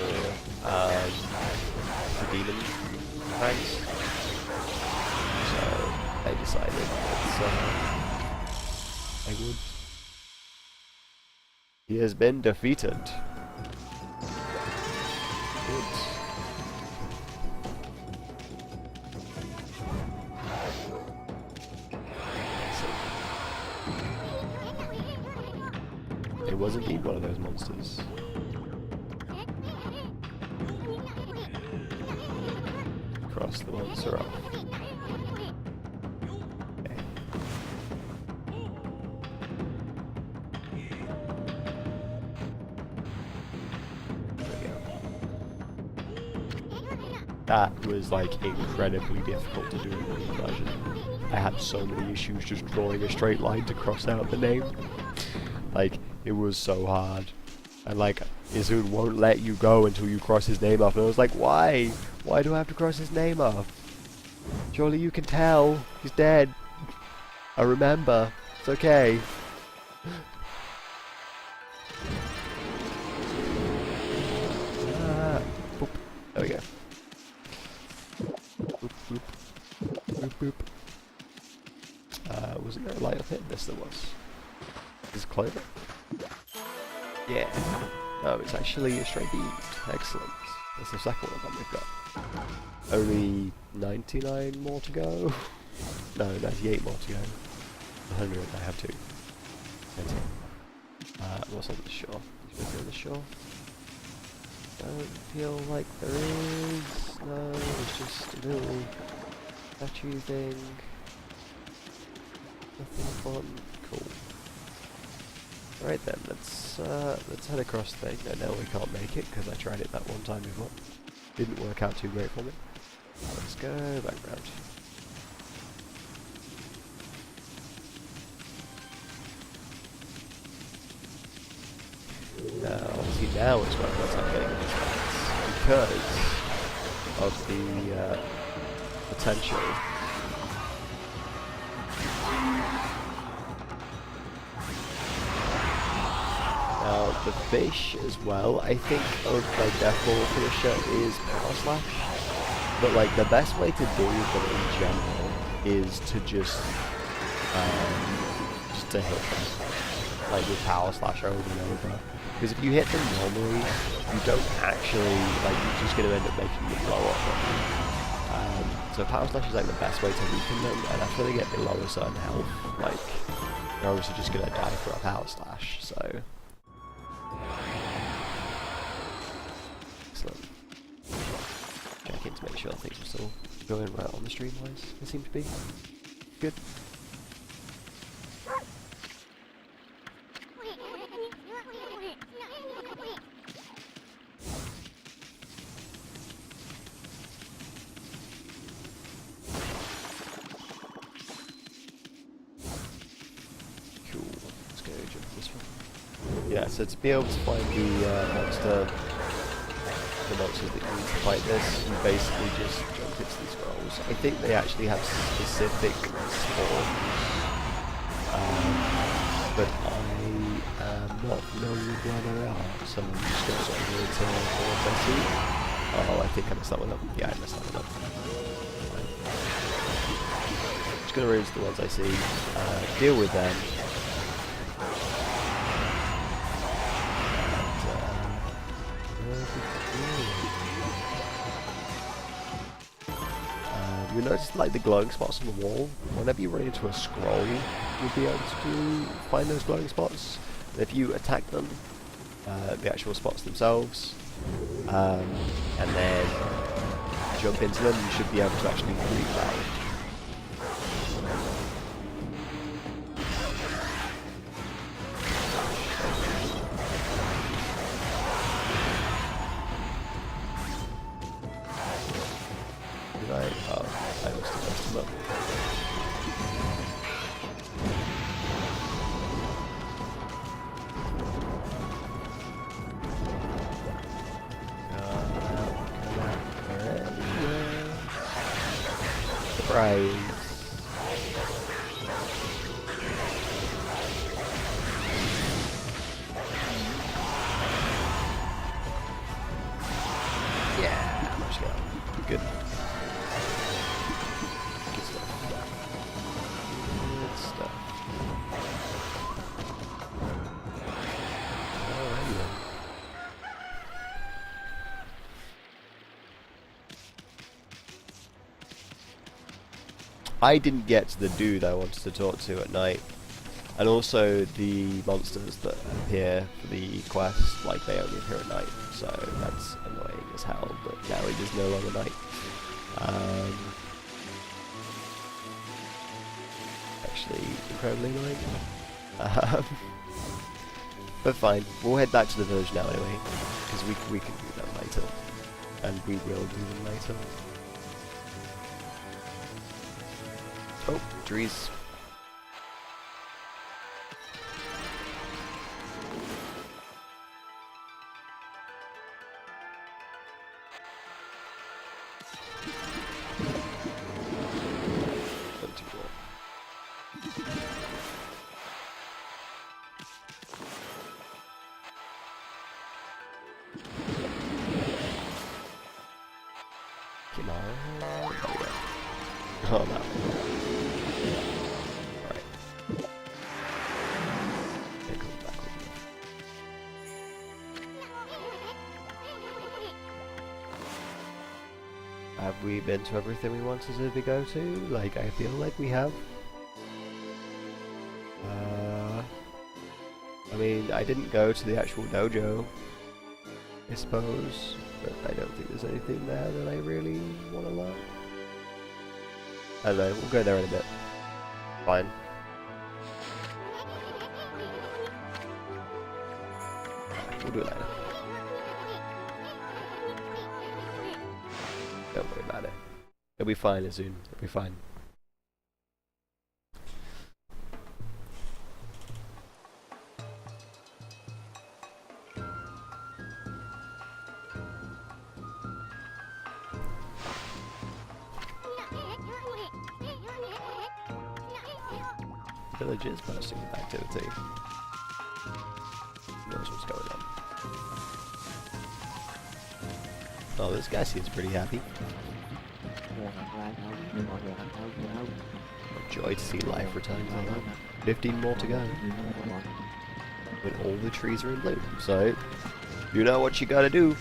the demon ranks. So I decided that I would. He has been defeated. Good. It was indeed one of those monsters. Cross the monster off. Okay. There we go. That was like incredibly difficult to do in the version. I had so many issues just drawing a straight line to cross out the name. Like, it was so hard. And like, Izun won't let you go until you cross his name off. And I was like, why? Why do I have to cross his name off? Surely you can tell. He's dead. I remember. It's okay. Boop. There we go. Boop, boop. Boop, boop. Wasn't there a light up here? Yes, there was. Is it clover? Yeah. No, it's actually a stray bead. Excellent. That's the second one that we've got. Only 99 more to go. No, 98 more to go. 100, I have two. What's on the shore? Is there on the shore? Don't feel like there is. No, it's just a little statue thing. Nothing fun. Cool. Right then, let's head across the thing. I know we can't make it because I tried it that one time before. Didn't work out too great for me. Let's go back round. Now, obviously now is when I start getting into fights because of the potential. Now, the fish as well, I think like their full finisher is Power Slash. But like the best way to deal with them in general is to just to hit them. Like with Power Slash over and over. Because if you hit them normally, you don't actually, like you're just going to end up making them blow up. So Power Slash is like the best way to weaken them, and after they get below a certain health, like they're obviously just going to die for a Power Slash, so. Excellent. check in to make sure things are still going right on the stream wise. They seem to be good. Cool. Let's go jump this one. Yeah, so to be able to find the monsters that you need to fight this, you basically just jump into these scrolls. I think they actually have specific spawn, but I am not familiar with where they are, so I'm just going to go into the ones I see. Oh, I think I messed that one up. Yeah, I messed that one up. Just going to run into the ones I see, deal with them. You notice like the glowing spots on the wall. Whenever you run into a scroll, you'll be able to find those glowing spots. And if you attack them, the actual spots themselves, and then jump into them, you should be able to actually read that. I didn't get to the dude I wanted to talk to at night, and also the monsters that appear for the quest, like they only appear at night, so that's annoying as hell, but now it is no longer night. Actually, incredibly annoying. But fine, we'll head back to the village now anyway, because we can do them later, and we will do them later. Oh, trees. Come on. Oh no. Have we been to everything we wanted to go to? Like, I feel like we have. I mean, I didn't go to the actual dojo, I suppose, but I don't think there's anything there that I really want to learn. I don't know, we'll go there in a bit. Fine. We'll do it later. Don't worry about it. It'll be fine soon. It'll be fine. Village is bursting with activity. Who knows what's going on? Oh, this guy seems pretty happy. A joy to see life return to life. 15 more to go. When all the trees are in bloom. So, you know what you gotta do.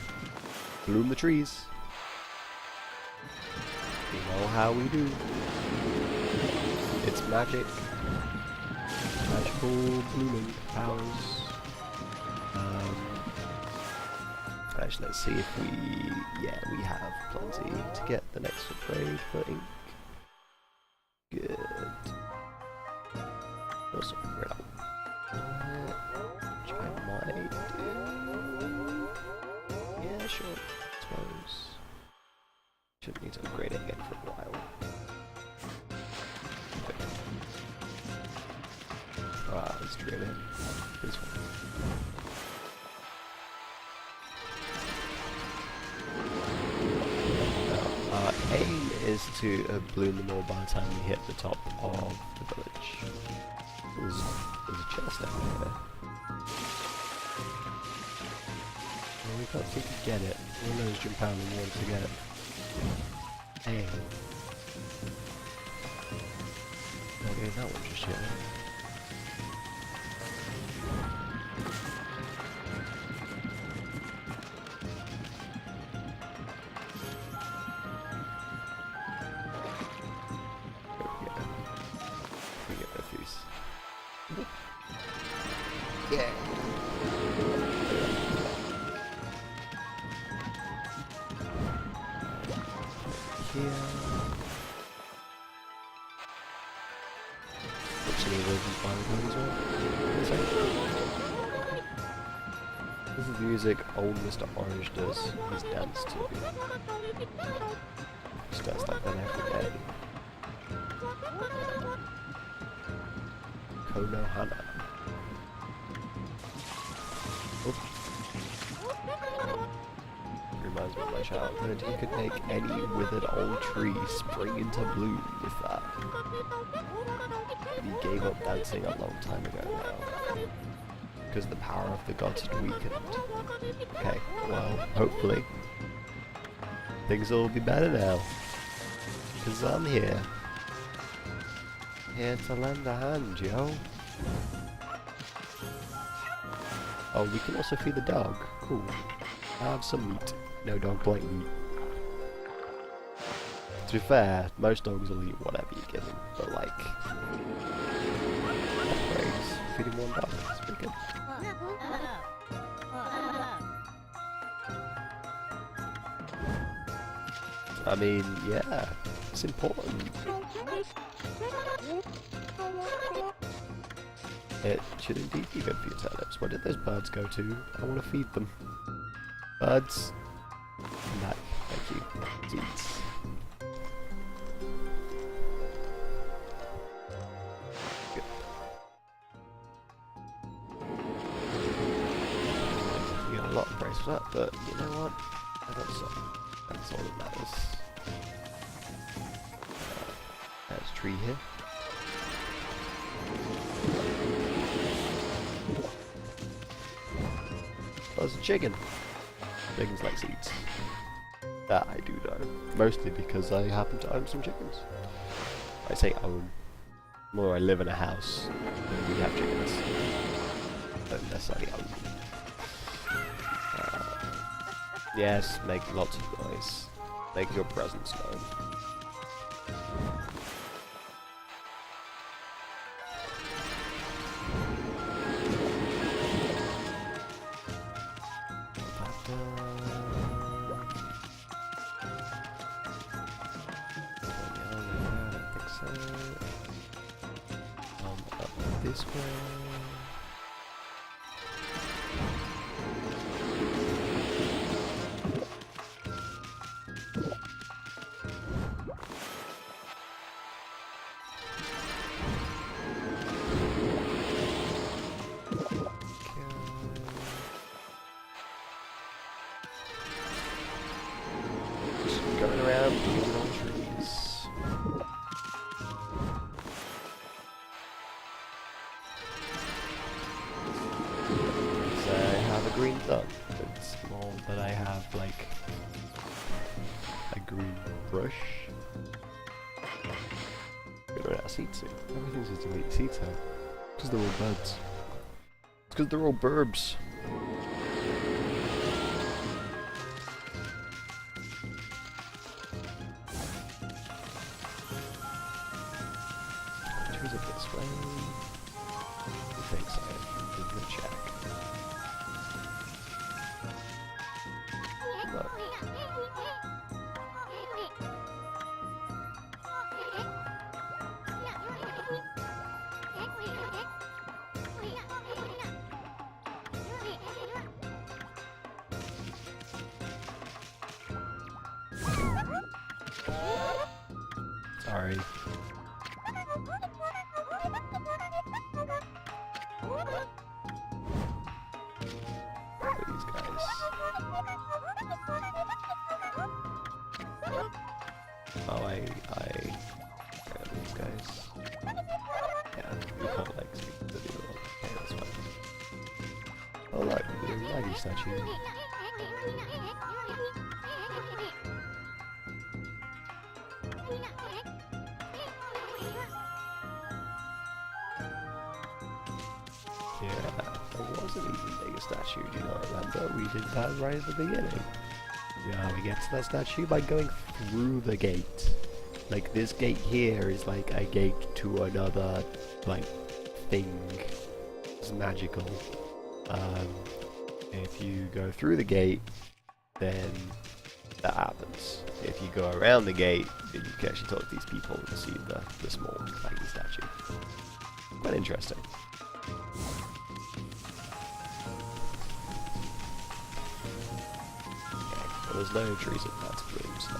Bloom the trees. You know how we do. It's magic. Magical blooming powers. Actually, let's see if we... Yeah, we have plenty to get the next upgrade for ink. Good. Also upgrade out. Which I might do. Yeah, sure. I suppose. Shouldn't need to upgrade it again for a while. Ah, let's trade it. This one. Our aim is to balloon them all by the time we hit the top of the village. There's a chest down here. Well, we can't seem to get it. One of those jump out and want to get it. Hey. Not getting that one just yet. Yeah. Here. What's any of those final ones are? This is the music old Mr. Orange does his dance to. He does like that every day. Konohana. Reminds me of my childhood. You could make any withered old tree spring into bloom with that. He gave up dancing a long time ago now. Because the power of the gods had weakened. Okay, well, hopefully things will be better now. Because I'm here. Here to lend a hand, yo. Oh, we can also feed the dog. Cool. Have some meat. No dog like meat. To be fair, most dogs will eat whatever you give them, but like... upgrades. Feeding one dog. It's pretty good. I mean, yeah. It's important. It should indeed be good for your turnips. Where did those birds go to? I want to feed them. Birds. Come back. Thank you. Seeds. Good. You got a lot of praise for that, but you know what? I got some. That's all that matters. There's a tree here. There's a chicken. Chickens like seeds. That I do know. Mostly because I happen to own some chickens. I say own. More I live in a house and we have chickens. Don't necessarily own them. Yes, make lots of noise. Make your presence known. This way. Just going around picking on trees. Green thumb. It's small, but I have like a green brush. Good right out seeds soon. Everything's just delete seeds out. Because they're all buds. It's because they're all burbs. Trees up this way. I think so. Give it a check. tree. These guys. Oh, I got these guys. Yeah, we can't like speak to the other one. Okay, that's fine. Oh, look, the lady statue. Yeah, there was an even bigger statue, do you not remember? We did that right at the beginning. Yeah, we get to that statue by going through the gate. Like, this gate here is like a gate to another, like, thing. It's magical. If you go through the gate, then that happens. If you go around the gate, then you can actually talk to these people and see the small tiny statue. Quite interesting. There was no trees at that bloom, so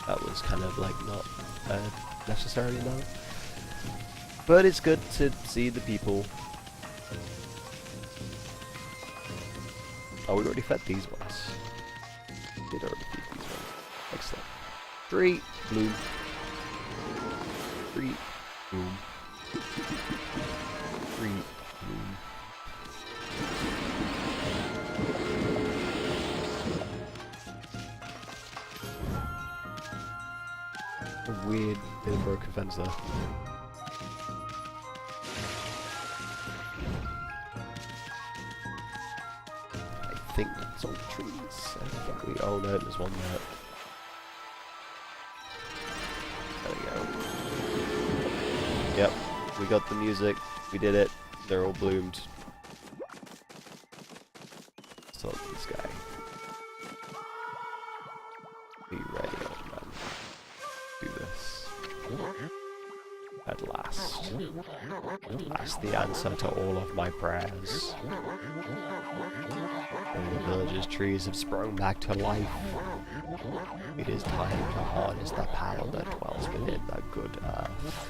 that was kind of like not necessarily known. But it's good to see the people. Oh, we already fed these ones. We did already feed these ones. Excellent. 3, bloom. 3, bloom. 3, bloom. A weird bit of broken fence there. I think that's all trees. I think we. Oh no, there's one there. There we go. Yep, we got the music. We did it. They're all bloomed. So this guy. Be ready, old man. Do this. At last. At last, the answer to all of my prayers. All the village's trees have sprung back to life. It is time to harness the power that dwells within the good earth.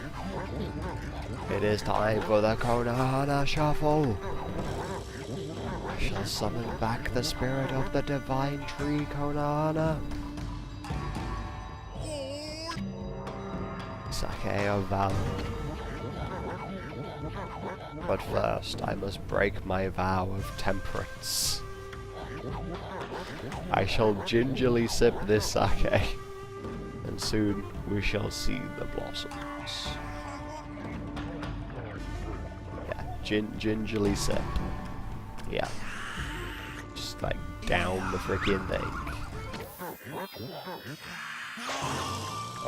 It is time for the Konohana Shuffle. I shall summon back the spirit of the divine tree Konohana. Sake of Valor. But first, I must break my vow of temperance. I shall gingerly sip this sake, and soon we shall see the blossoms. Yeah, gingerly sip. Yeah. Just like down the frickin' thing.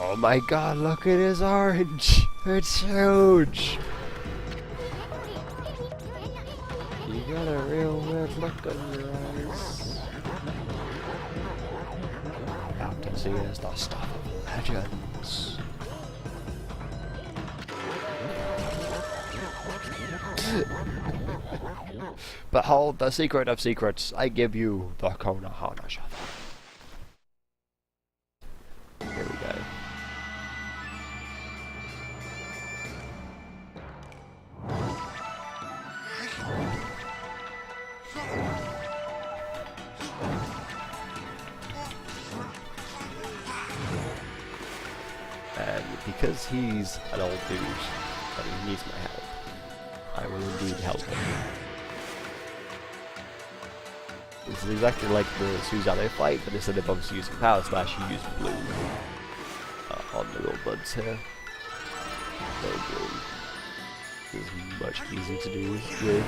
Oh my god, look at his orange! It's huge! You got a real weird look on your eyes. Baptisy is the stuff of legends. Behold the secret of secrets, I give you the Konohana Shuffle. Here we go. And because he's an old dude and he needs my help, I will indeed help him. This is exactly like the Susanoo fight, but instead of obviously using Power Slash, he used Blue on the little buds here. No Blue. It's much easier to do with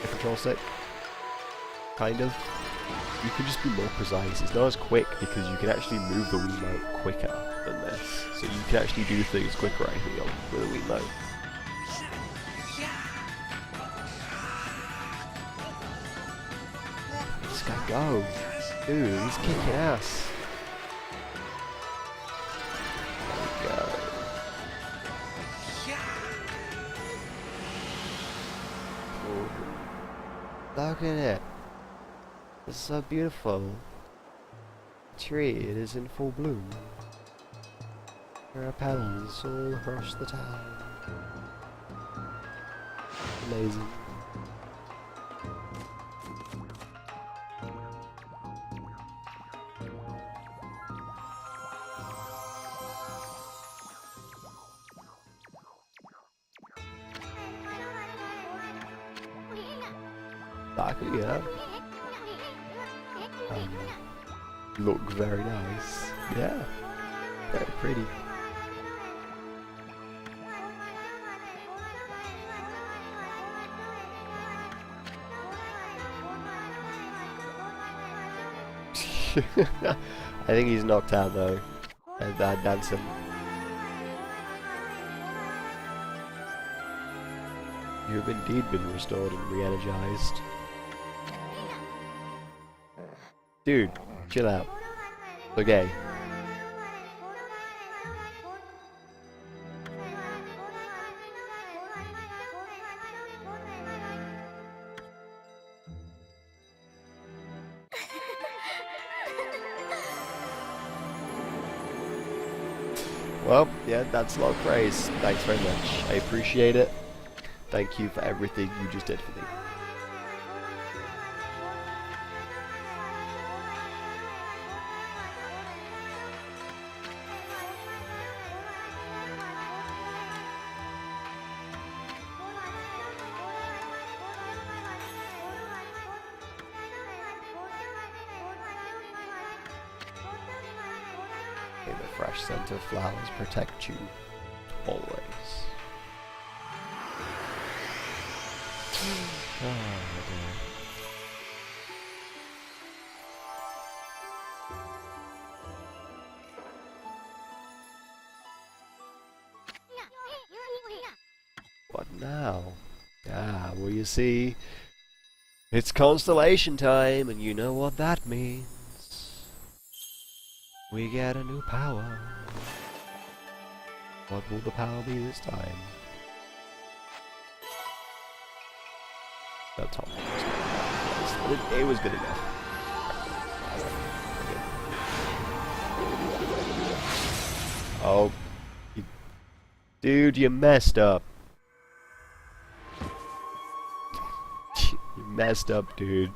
a control stick. Kind of. You can just be more precise. It's not as quick because you can actually move the Wiimote quicker than this. So you can actually do things quicker, I feel, with a Wiimote. This guy go. Dude, he's kicking ass. There we go. Ooh. Look at it. It's so beautiful. Tree, it is in full bloom. There are petals all across the town. Amazing. Baku, yeah. Look very nice. Yeah. Very pretty. I think he's knocked out though. And that dancing. You have indeed been restored and re-energized. Dude, chill out. Okay. Well, yeah, that's a lot of praise. Thanks very much. I appreciate it. Thank you for everything you just did for me. May the fresh scent of flowers protect you always. Oh, dear. What now? Ah, well, you see, it's constellation time, and you know what that means. We get a new power. What will the power be this time? That's all. It was good enough. Oh, dude, you messed up. You messed up, dude.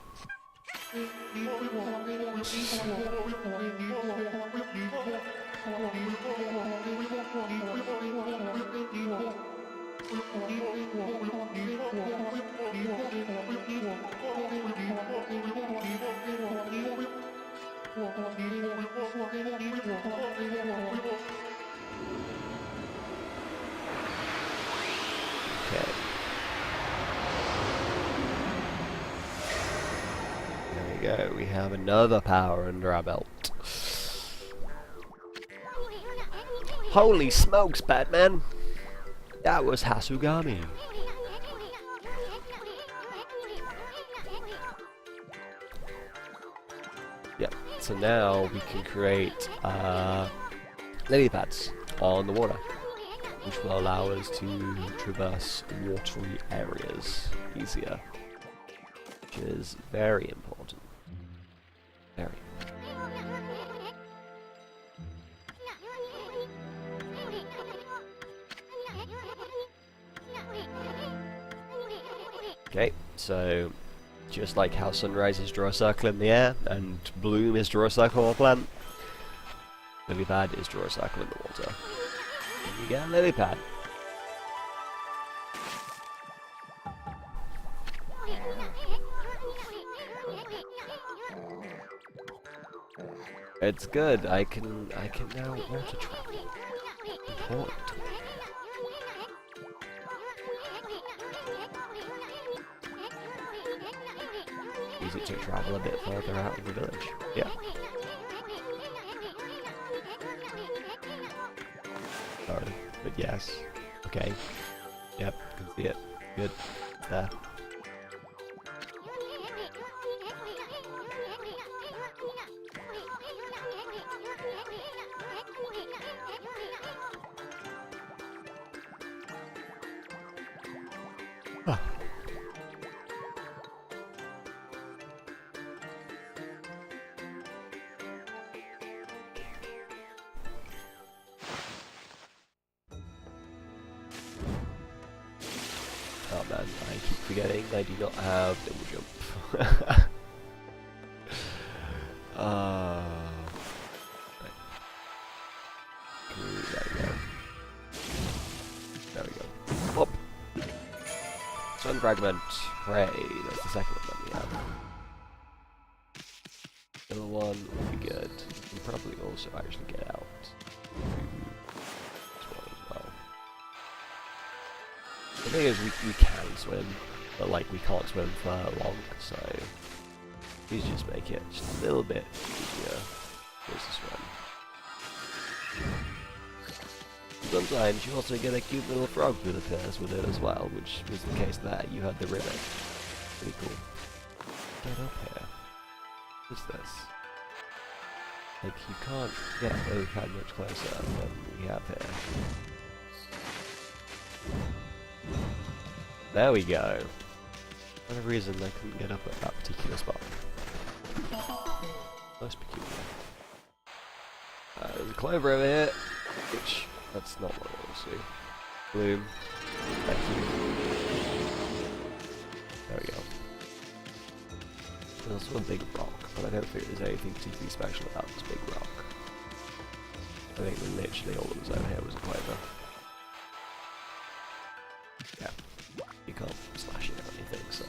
Okay. There we go. We have another power under our belt. Holy smokes, Batman! That was Hasugami. Yep, so now we can create lily pads on the water, which will allow us to traverse watery areas easier, which is very important. Very. Okay, so just like how sunrises draw a circle in the air and bloom is draw a circle on a plant, lily pad is draw a circle in the water. And you get a lily pad. It's good. I can now water travel. Important. Easy to travel a bit further out of the village. Yeah. Sorry, but yes. Okay. Yep, can see it. Good. There. Ah. Oh man, I keep forgetting I do not have double jump. There we go. There we go. Whoop! Sun fragment. Hooray! That's the second one that we have. The other one would be good. We can probably also actually get out. The thing is, we can swim, but like we can't swim for long, so we just make it just a little bit easier for us to swim. Sometimes you also get a cute little frog that appears with it as well, which was the case there. You had the ribbon. Pretty cool. Get up here. What's this? Like, you can't get really that much closer than we have here. There we go. For whatever reason, I couldn't get up at that particular spot. Most peculiar. There's a clover over here, which, that's not what I want to see. Bloom. Thank you. There we go. There's also a big rock, but I don't think there's anything particularly special about this big rock. I think literally all that was over here was a clover. Yeah. You can't slash it or anything, so...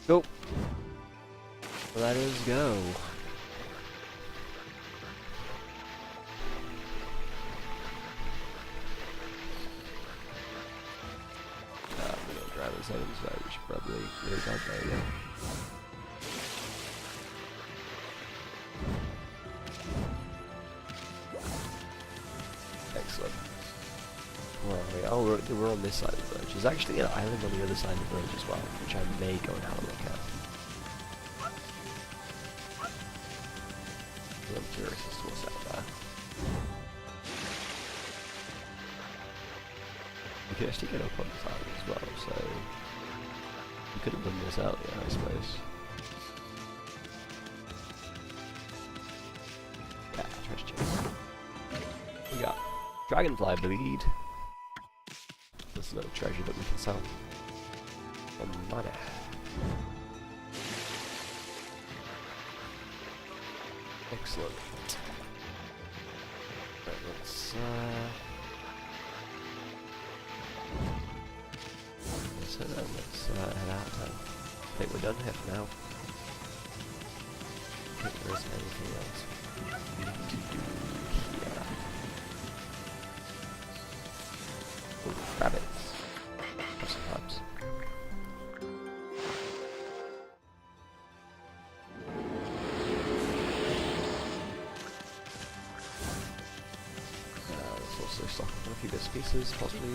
Go! Let us go! We're gonna drive this home, so we should probably move on there again. Excellent. Where are we? Oh, we're on this side of the village. There's actually an island on the other side of the village as well, which I may go and have a look at. I'm curious as to what's out there. We could actually get up on this island as well, so we could have done this earlier, I suppose. Yeah, treasure chest. We got dragonfly bleed. There's another treasure that we can sell. For money. Excellent. Right, let's head out. Let's head out. I think we're done here for now. I think there isn't anything else we need to do here. Ooh, rabbits. Have some herbs. Let's also stock up on a few bits and pieces, possibly.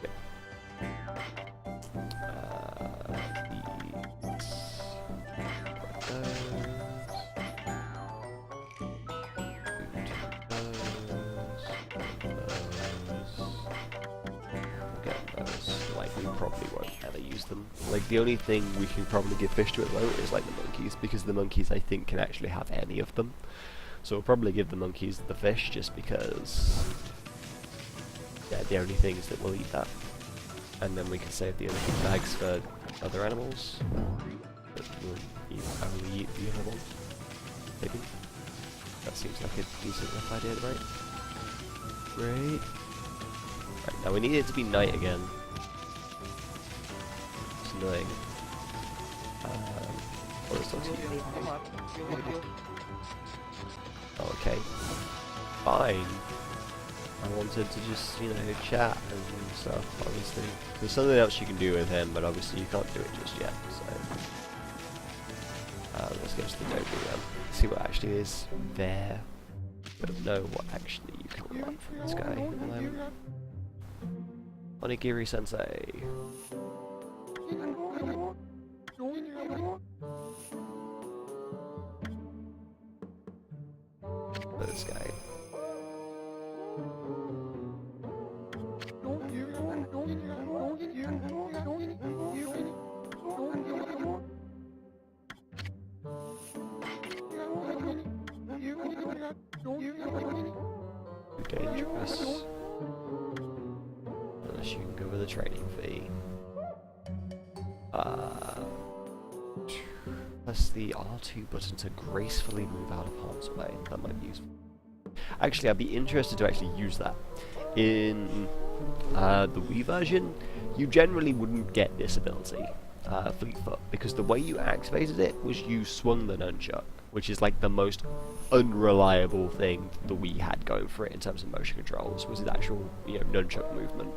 Yep. We probably won't ever use them. Like, the only thing we can probably give fish to at the moment is like the monkeys, because the monkeys I think can actually have any of them. So we'll probably give the monkeys the fish just because they're the only things that will eat that. And then we can save the other bags for other animals that will only eat the other one. Maybe. That seems like a decent enough idea, right? Great. Right, now we need it to be night again. Annoying. What is that? Oh, okay. Fine. I wanted to just, you know, chat and stuff, obviously. There's something else you can do with him, but obviously you can't do it just yet, so... let's go to the dojo then. See what actually is there. Don't know what actually you can unlock from this guy at the moment. Onigiri Sensei. This guy. Too dangerous. Yes, you can go with a training fee. Press the R2 button to gracefully move out of harm's way. That might be useful. Actually, I'd be interested to actually use that. In the Wii version, you generally wouldn't get this ability, Fleetfoot, because the way you activated it was you swung the nunchuck, which is like the most unreliable thing the Wii had going for it in terms of motion controls, was the actual, you know, nunchuck movement.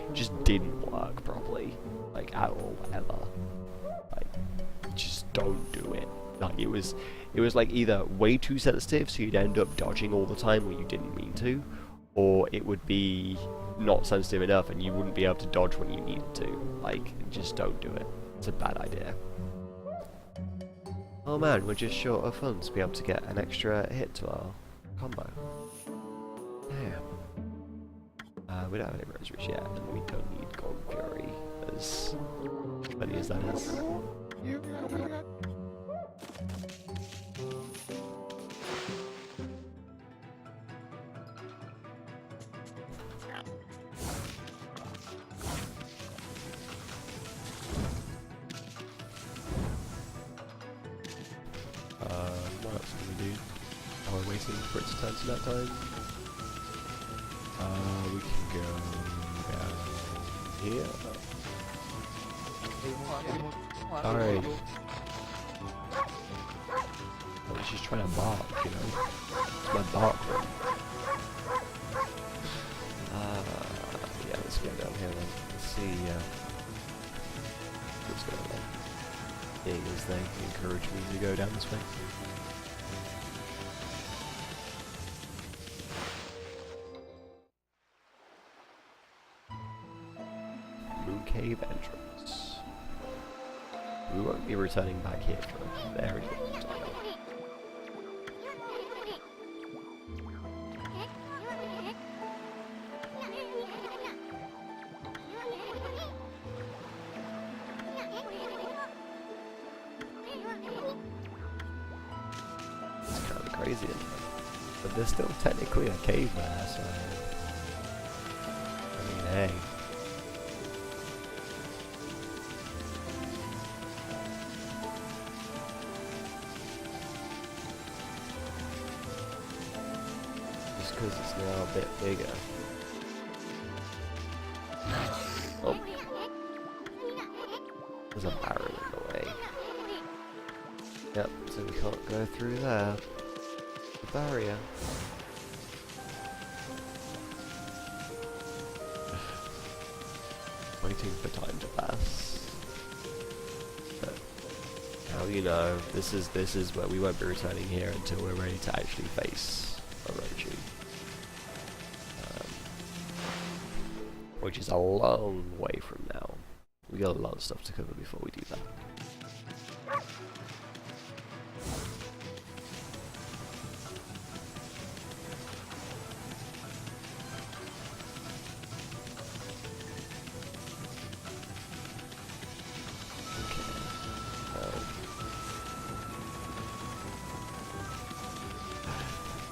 It just didn't work properly, like at all, ever. Like, just don't do it. Like it was like either way too sensitive, so you'd end up dodging all the time when you didn't mean to, or it would be not sensitive enough and you wouldn't be able to dodge when you needed to. Like, just don't do it. It's a bad idea. Oh man, we're just short of funds to be able to get an extra hit to our combo. Damn. We don't have any rosaries yet, and we don't need Golden Fury, as funny as that is. What else can we do? Are we waiting for it to turn to that time? We can go down here. Alright. Oh, she's trying to bark, you know. It's my bark room. Yeah, let's go down here then. Let's see, what's going on. Being as they encourage me to go down this way. Cave entrance. We won't be returning back here for a very long time. It's kind of crazy, isn't it? But there's still technically a cave there, so I mean, hey. Because it's now a bit bigger. Oh. There's a barrier in the way. Yep, so we can't go through there. The barrier. Waiting for time to pass. But how you know, this is where we won't be returning here until we're ready to actually face Orochi. Which is a long way from now. We got a lot of stuff to cover before we do that.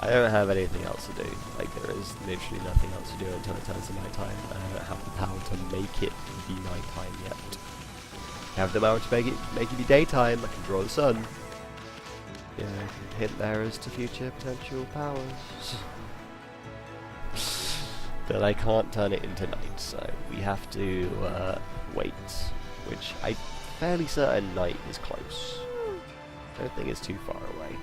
I don't have anything else to do. Like, there is literally nothing else to do until it turns to nighttime, and I don't have the power to make it be nighttime yet. I have the power to make it be daytime. I can draw the sun. Yeah, hint there as to future potential powers. But I can't turn it into night, so we have to wait. Which I'm fairly certain night is close. I don't think it's too far away.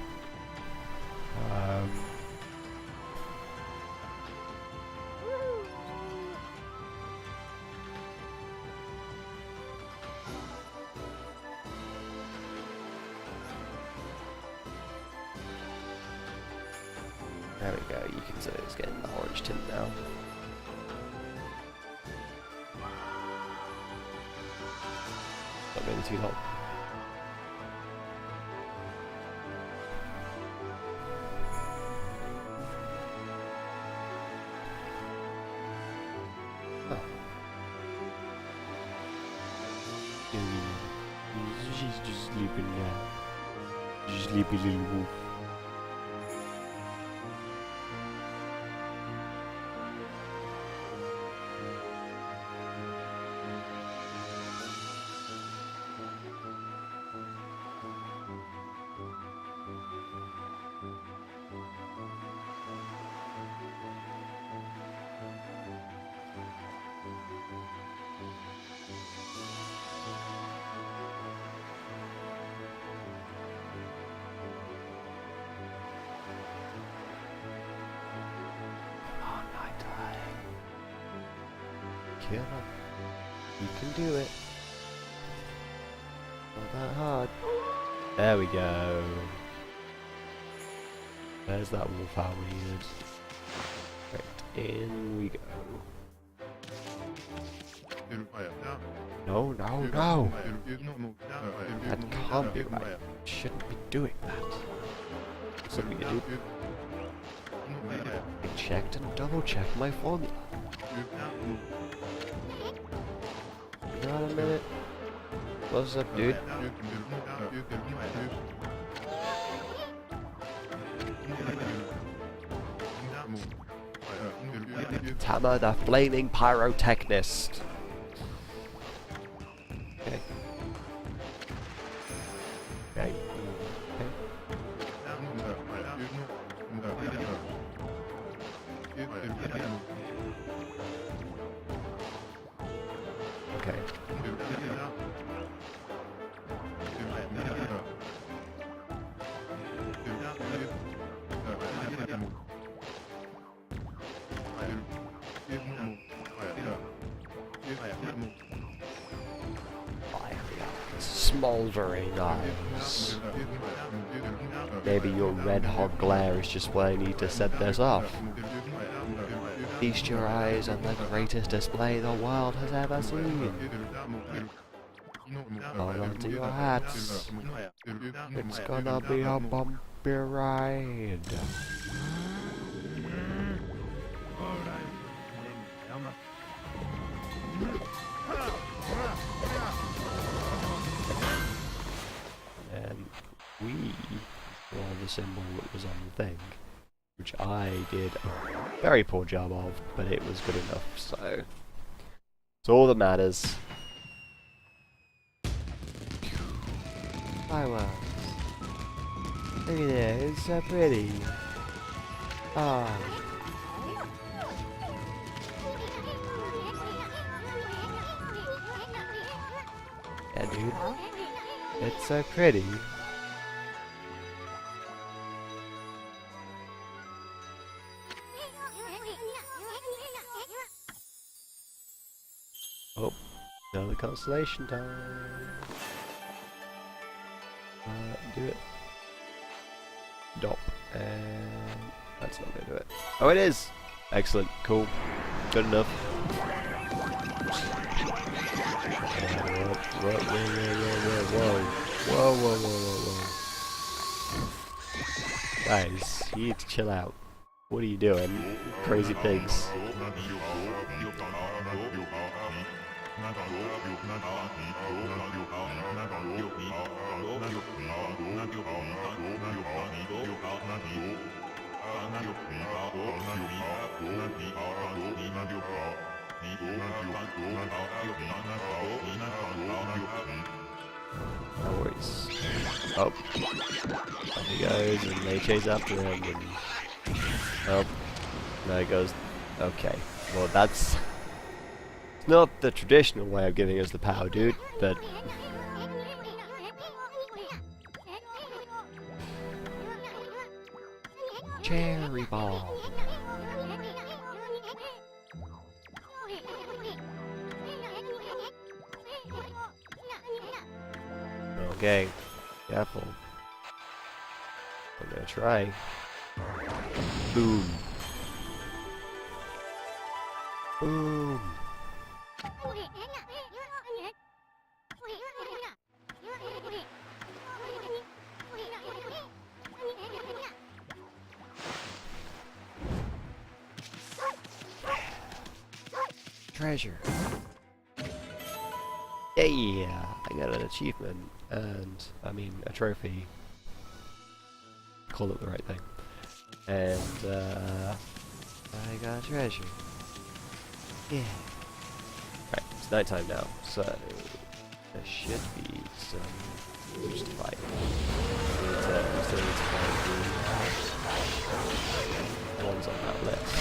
There we go, you can see it's getting the orange tint now. Not going too long. She's just sleeping now. She's sleepy little wolf. Get up. You can do it. Not that hard. There we go. There's that wolfhound we needed. Right, in we go. No, no, no! That can't be right. Shouldn't be doing that. So we do. I checked and double checked my formula. Hang on a minute. What's up, dude? Tama the Flaming Pyrotechnist. Okay. Okay. Okay. Smoldering eyes. Maybe your red hot glare is just where I need to set this off. Feast your eyes on the greatest display the world has ever seen. Hold on to your hats. It's gonna be a bumpy ride. And we saw the symbol that was on the thing, which I did a very poor job of, but it was good enough, so it's all that matters. Fireworks. Look at that, it's so pretty. Ah. Yeah, dude. It's so pretty. Oh, another constellation time. Do it. Dop. And that's not gonna do it. Oh, it is! Excellent. Cool. Good enough. Whoa. Guys, you need to chill out. What are you doing? Crazy pigs. No worries. Oh. Up he goes, and they chase after him, and... Oh. There he goes. Okay. Well, that's... not the traditional way of giving us the power, dude, but... Cherry bomb. Okay, careful. I'm gonna try. Boom. Boom. Treasure. Yeah, I got an achievement, and I mean a trophy. Call it the right thing. And I got a treasure. Yeah. Right, it's nighttime now, so there should be some who's to fight. We still need to find the ones on that list.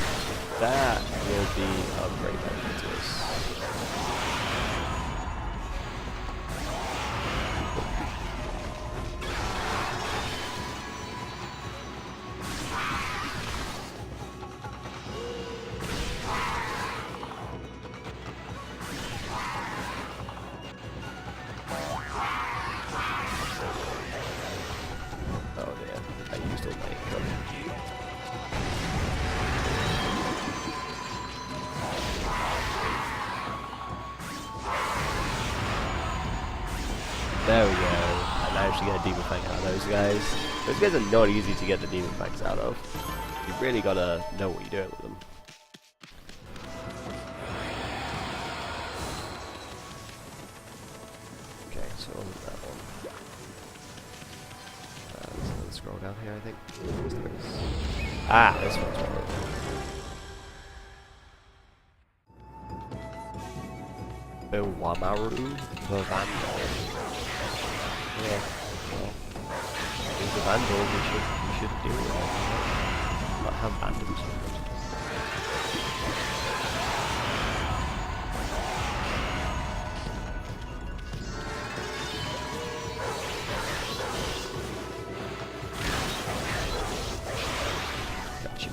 That will be a great benefit to us. There we go. I managed to get a Demon Fang out of those guys. Those guys are not easy to get the Demon Fangs out of. You really gotta know what you're doing with them. Okay, so on with that one. There's another scroll down here, I think. Ah, this one's one. Wamaru the Vandal. Yeah, well, he's a Vandal, we should deal with him. Might have Vandals. Gotcha.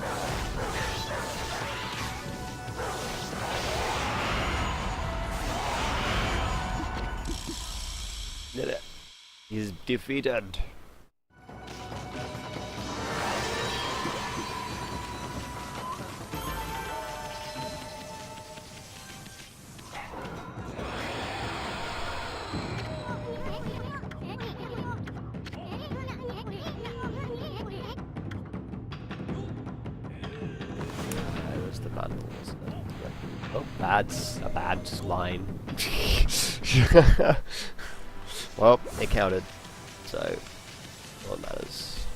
Did it. He's defeated. Was the vandal, wasn't it? Oh, that's a bad line. Well, it counted, so all that matters.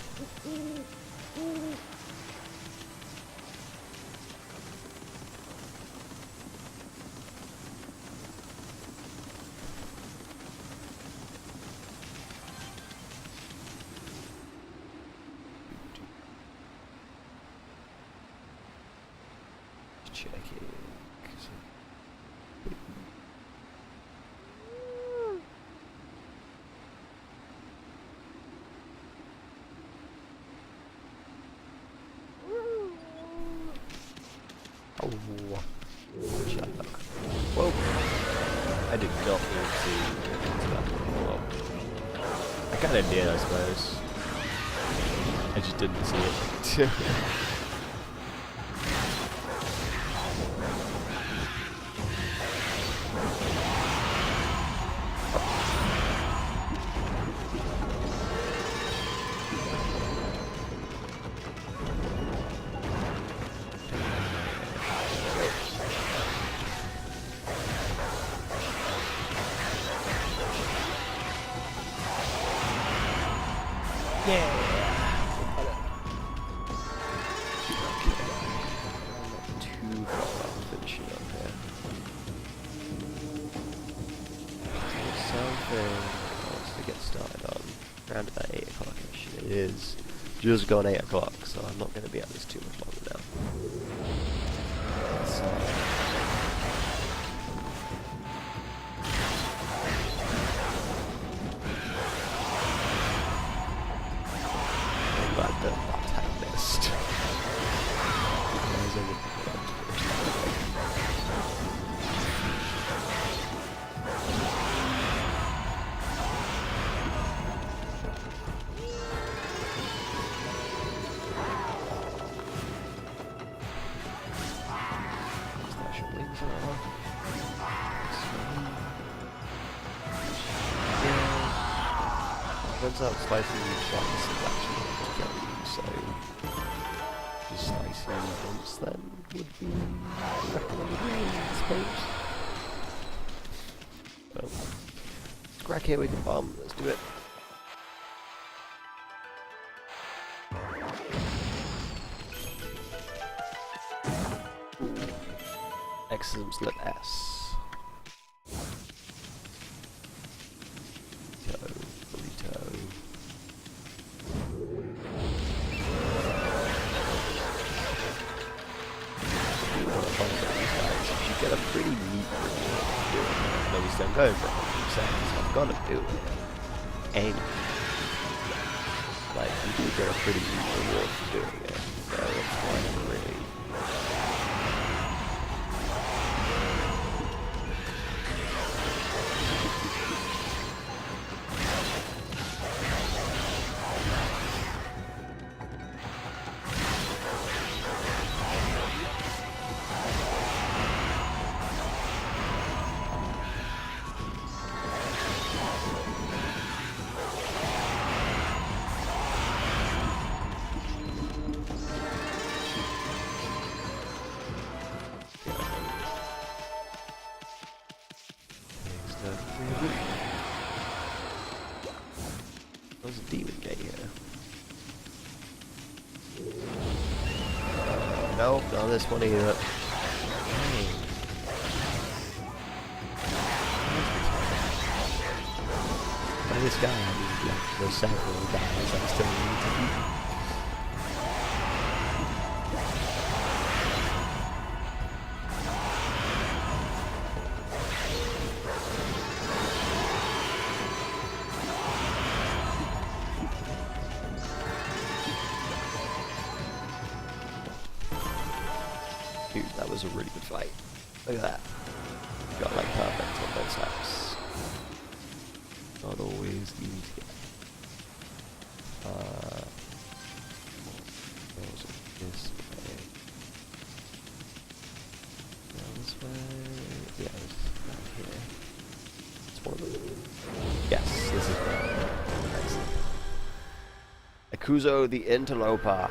Checking. Oh, shut up. Whoa. I did not mean to that. Well, I kind of did, I suppose. I just didn't see it. Yeah. Not too far off finishing up here. There's something else to get started on. Around about 8 o'clock-ish. It is just gone 8 o'clock, so I'm not going to be at this too much longer now. But the bot had missed. Turns out slicing once is actually not to kill you, so just slicing once then would be recommended, I suppose. Well, let's crack here with the bomb, let's do it. Exorcism slip S. Get a pretty neat reward. Obviously I'm going for 100%, so I've got to do it. And like you do get a pretty neat reward for doing it. So that's why I'm really There's a demon gate here. No, not this one either. By this guy, I mean, like, there's several guys I still need to beat. Dude, that was a really good fight. Look at that. Got like perfect on both sides. Not always easy to get. Was it this way? No, this way. Yeah, this is down here. It's one of them. Yes, this is one. Excellent. Akuzo the Interloper.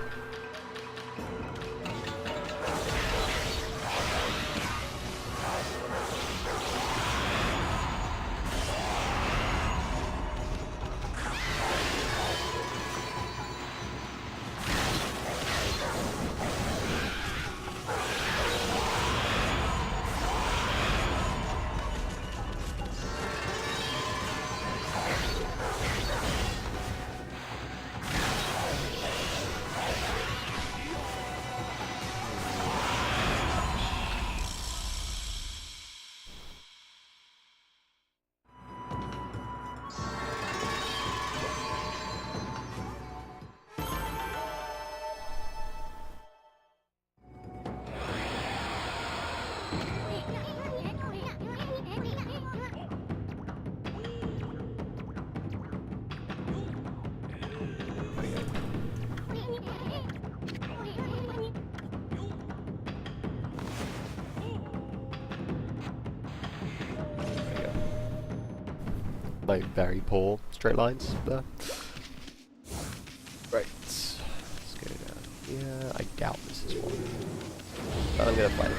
Like very poor straight lines there. Right, let's go down here. I doubt this is one. But I'm gonna find out.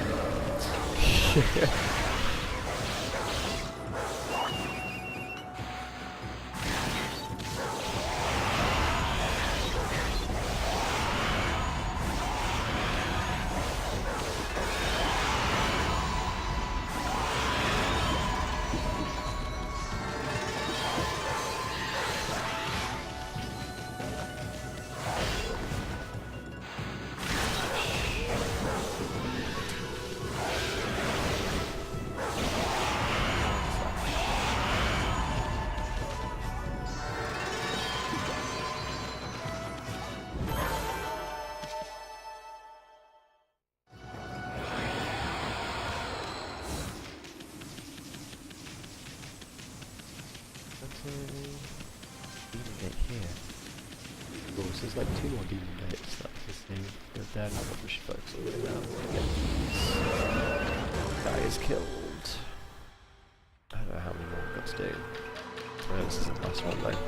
Demon gate here. Of course, there's like 2 more demon gates that I see. But they're not what we should focus on right now. Get these guys killed. I don't know how many more we've got to do. Well, this is the last one though.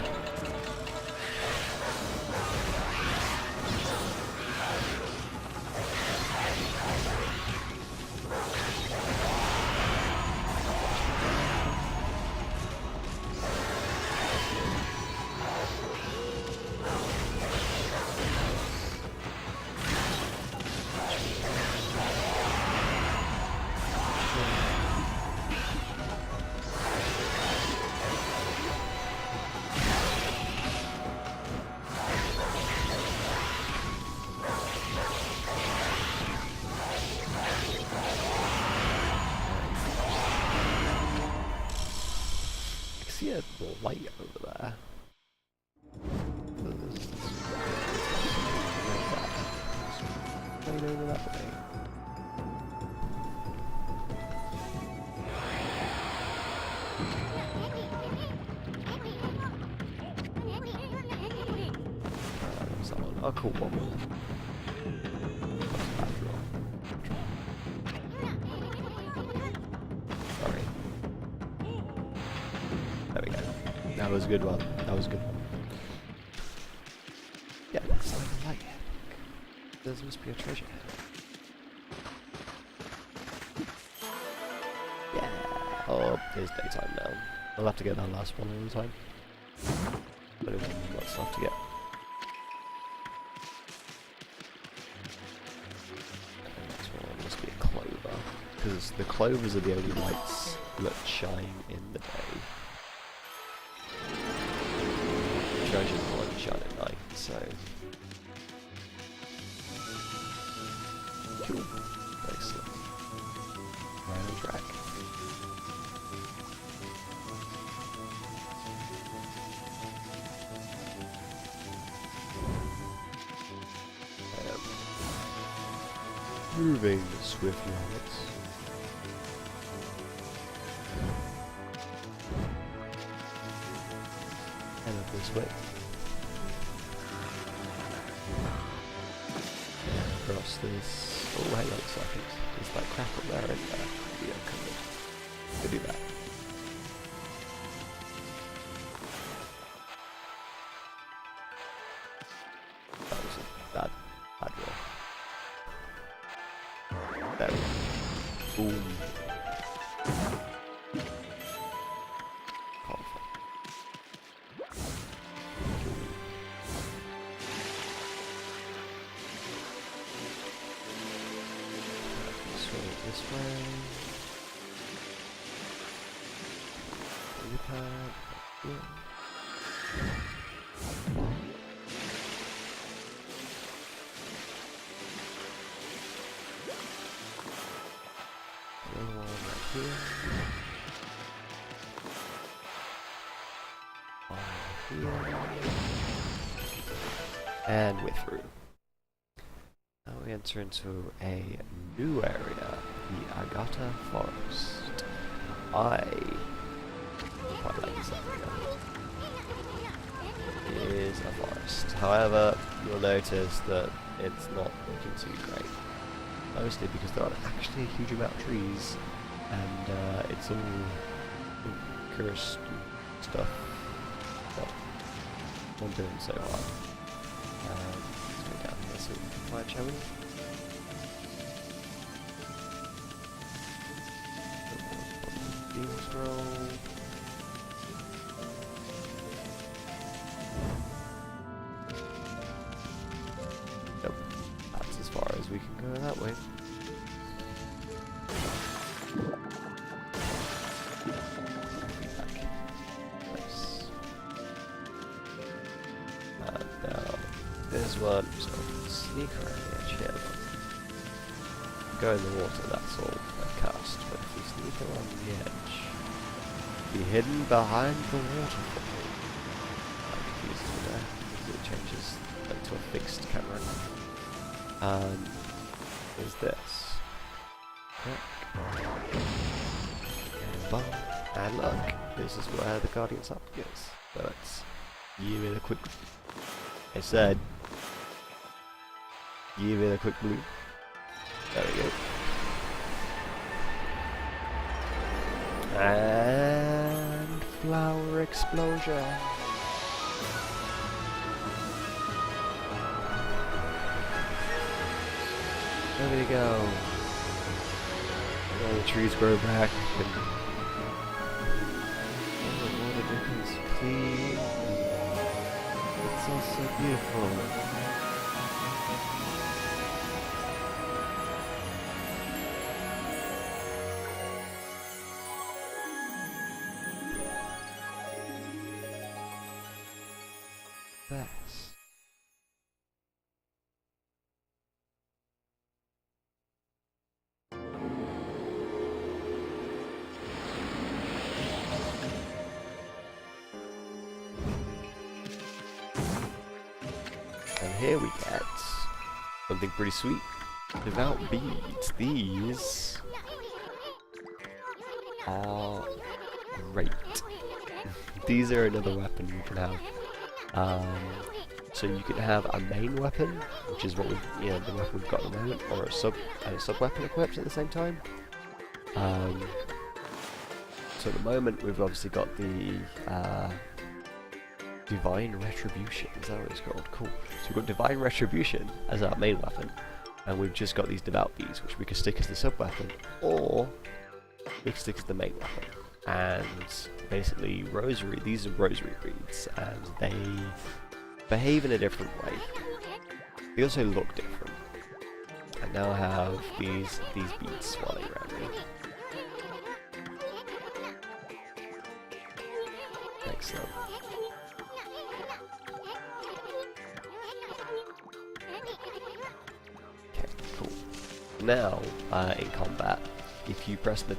See a light over there. Right over that way. Someone. Oh, cool. One more. Sorry. There we go. That was a good one. That was a good one. Yeah, that's like a light. There must be a treasure. Yeah. Oh, it's daytime now. I'll have to get that last one all the time. But it's not stuff to get. And the next one must be a clover, because the clovers are the only lights that shine in the day. Treasures only shine at night, so cool. Excellent. Right on track. Moving swiftly onwards. And up this way. Across this. Oh, hang on a second. There's that crackle there, isn't there? Be uncovered. Could do that. That was a bad roll. There we go. Boom. This way. Yeah. Another one right here. One here. And we're through. Now we enter into a new area, the Agata Forest. I quite like this area. It is a forest. However, you'll notice that it's not looking too great. Mostly because there aren't actually a huge amount of trees, and it's all cursed stuff. Well, I'm doing so hard. Let's go down here so we can find, shall we? Beam scroll. Nope. That's as far as we can go that way. Nice. And now there's one, so sneak around the edge here. Go in the water, that's all I cast, but if we sneak along the edge, be hidden behind the waterfall. I'm confused with that, because it changes like, to a fixed camera. Is this. And look, this is where the Guardian's up is. So let's give it a quick. I said, give it a quick blue. There we go. And flower explosion. There we go. All the trees grow back. And all the water becomes clean. It's all so beautiful. Best. And here we get something pretty sweet. Devout beads. These are great. These are another weapon you can have. So you can have a main weapon, which is what we've, the weapon we've got at the moment, or a sub weapon equipped at the same time. So at the moment we've obviously got the Divine Retribution. Is that what it's called? Cool. So we've got Divine Retribution as our main weapon, and we've just got these Devout Bees, which we can stick as the sub weapon, or which sticks to the main weapon. And basically, these are rosary beads, and they behave in a different way. They also look different. I now have these beads swirling around me. Excellent. Okay, cool. Now, in combat, if you press the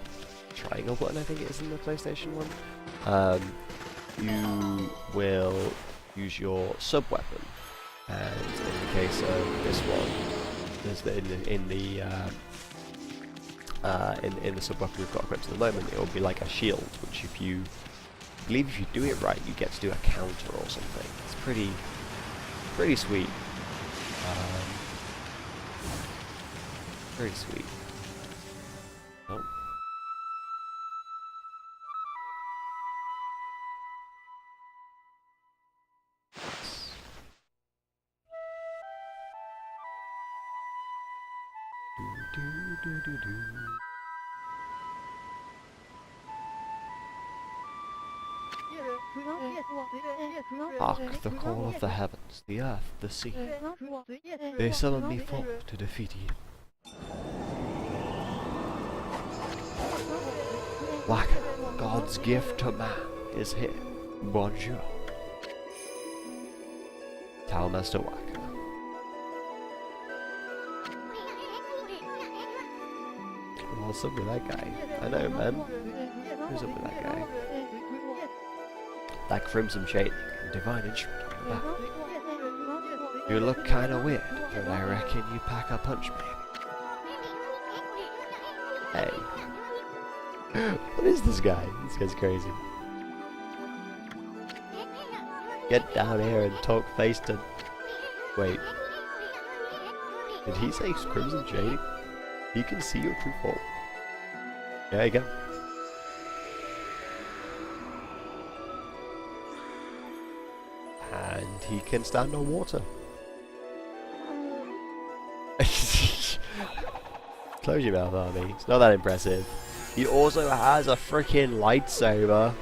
triangle button, I think it is in the PlayStation one, you will use your sub-weapon. And in the case of this one, there's in the sub-weapon we've got equipped at the moment, it will be like a shield, which I believe if you do it right, you get to do a counter or something. It's pretty sweet. Pretty sweet. Oh. Do. Hark the call of the heavens, the earth, the sea. They summon me forth to defeat you. Waka, God's gift to man, is here. Bonjour. Master Waka. What's up with that guy? I know, man. Who's up with that guy? That crimson shading and divine instrument on the back. You look kinda weird, but I reckon you pack a punch, baby. Hey. What is this guy? This guy's crazy. Get down here and talk face to... Wait. Did he say crimson shading? He can see your true form. There you go. And he can stand on water. Close your mouth, Army. It's not that impressive. He also has a freaking lightsaber.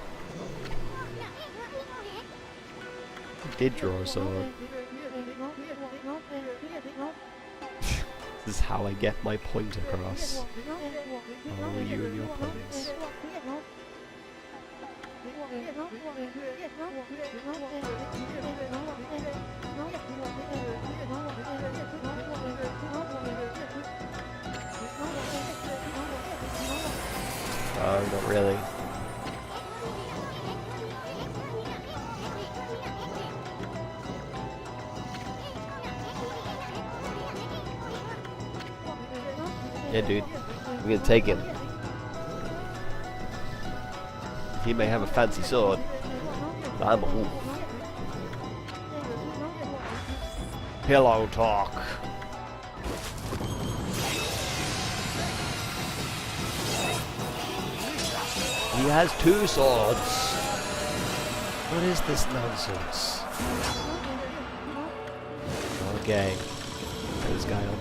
He did draw a sword. This is how I get my point across. Oh, you and your puns. Oh, not really. Yeah, dude. I'm gonna take him. He may have a fancy sword, but I'm a wolf. Pillow talk. He has two swords. What is this nonsense? Okay. Put this guy on.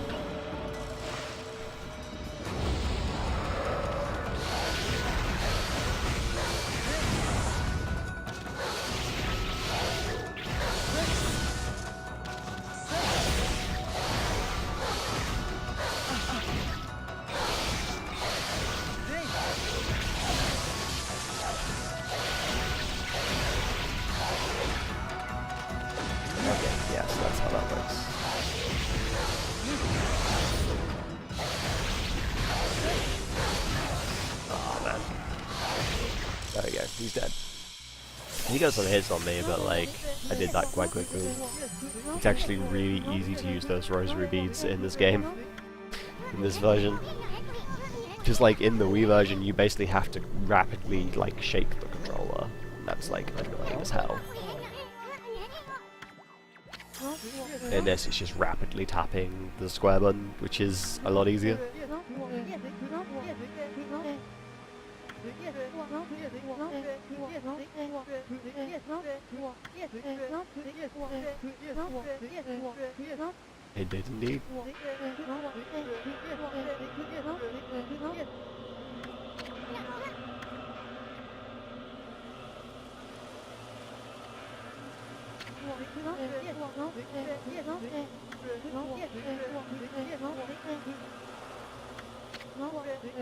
There we go, he's dead. He got some hits on me, but like, I did that quite quickly. It's actually really easy to use those rosary beads in this game, in this version. Because like in the Wii version, you basically have to rapidly like shake the controller. That's like annoying as hell. In this, it's just rapidly tapping the square button, which is a lot easier. It did indeed.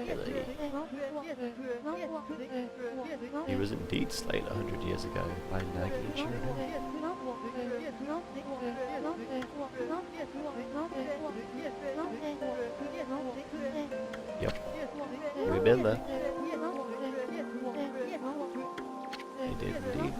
Really? He was indeed slain 100 years ago by Nagi and Shuriken. Yep. We've been there. He did indeed.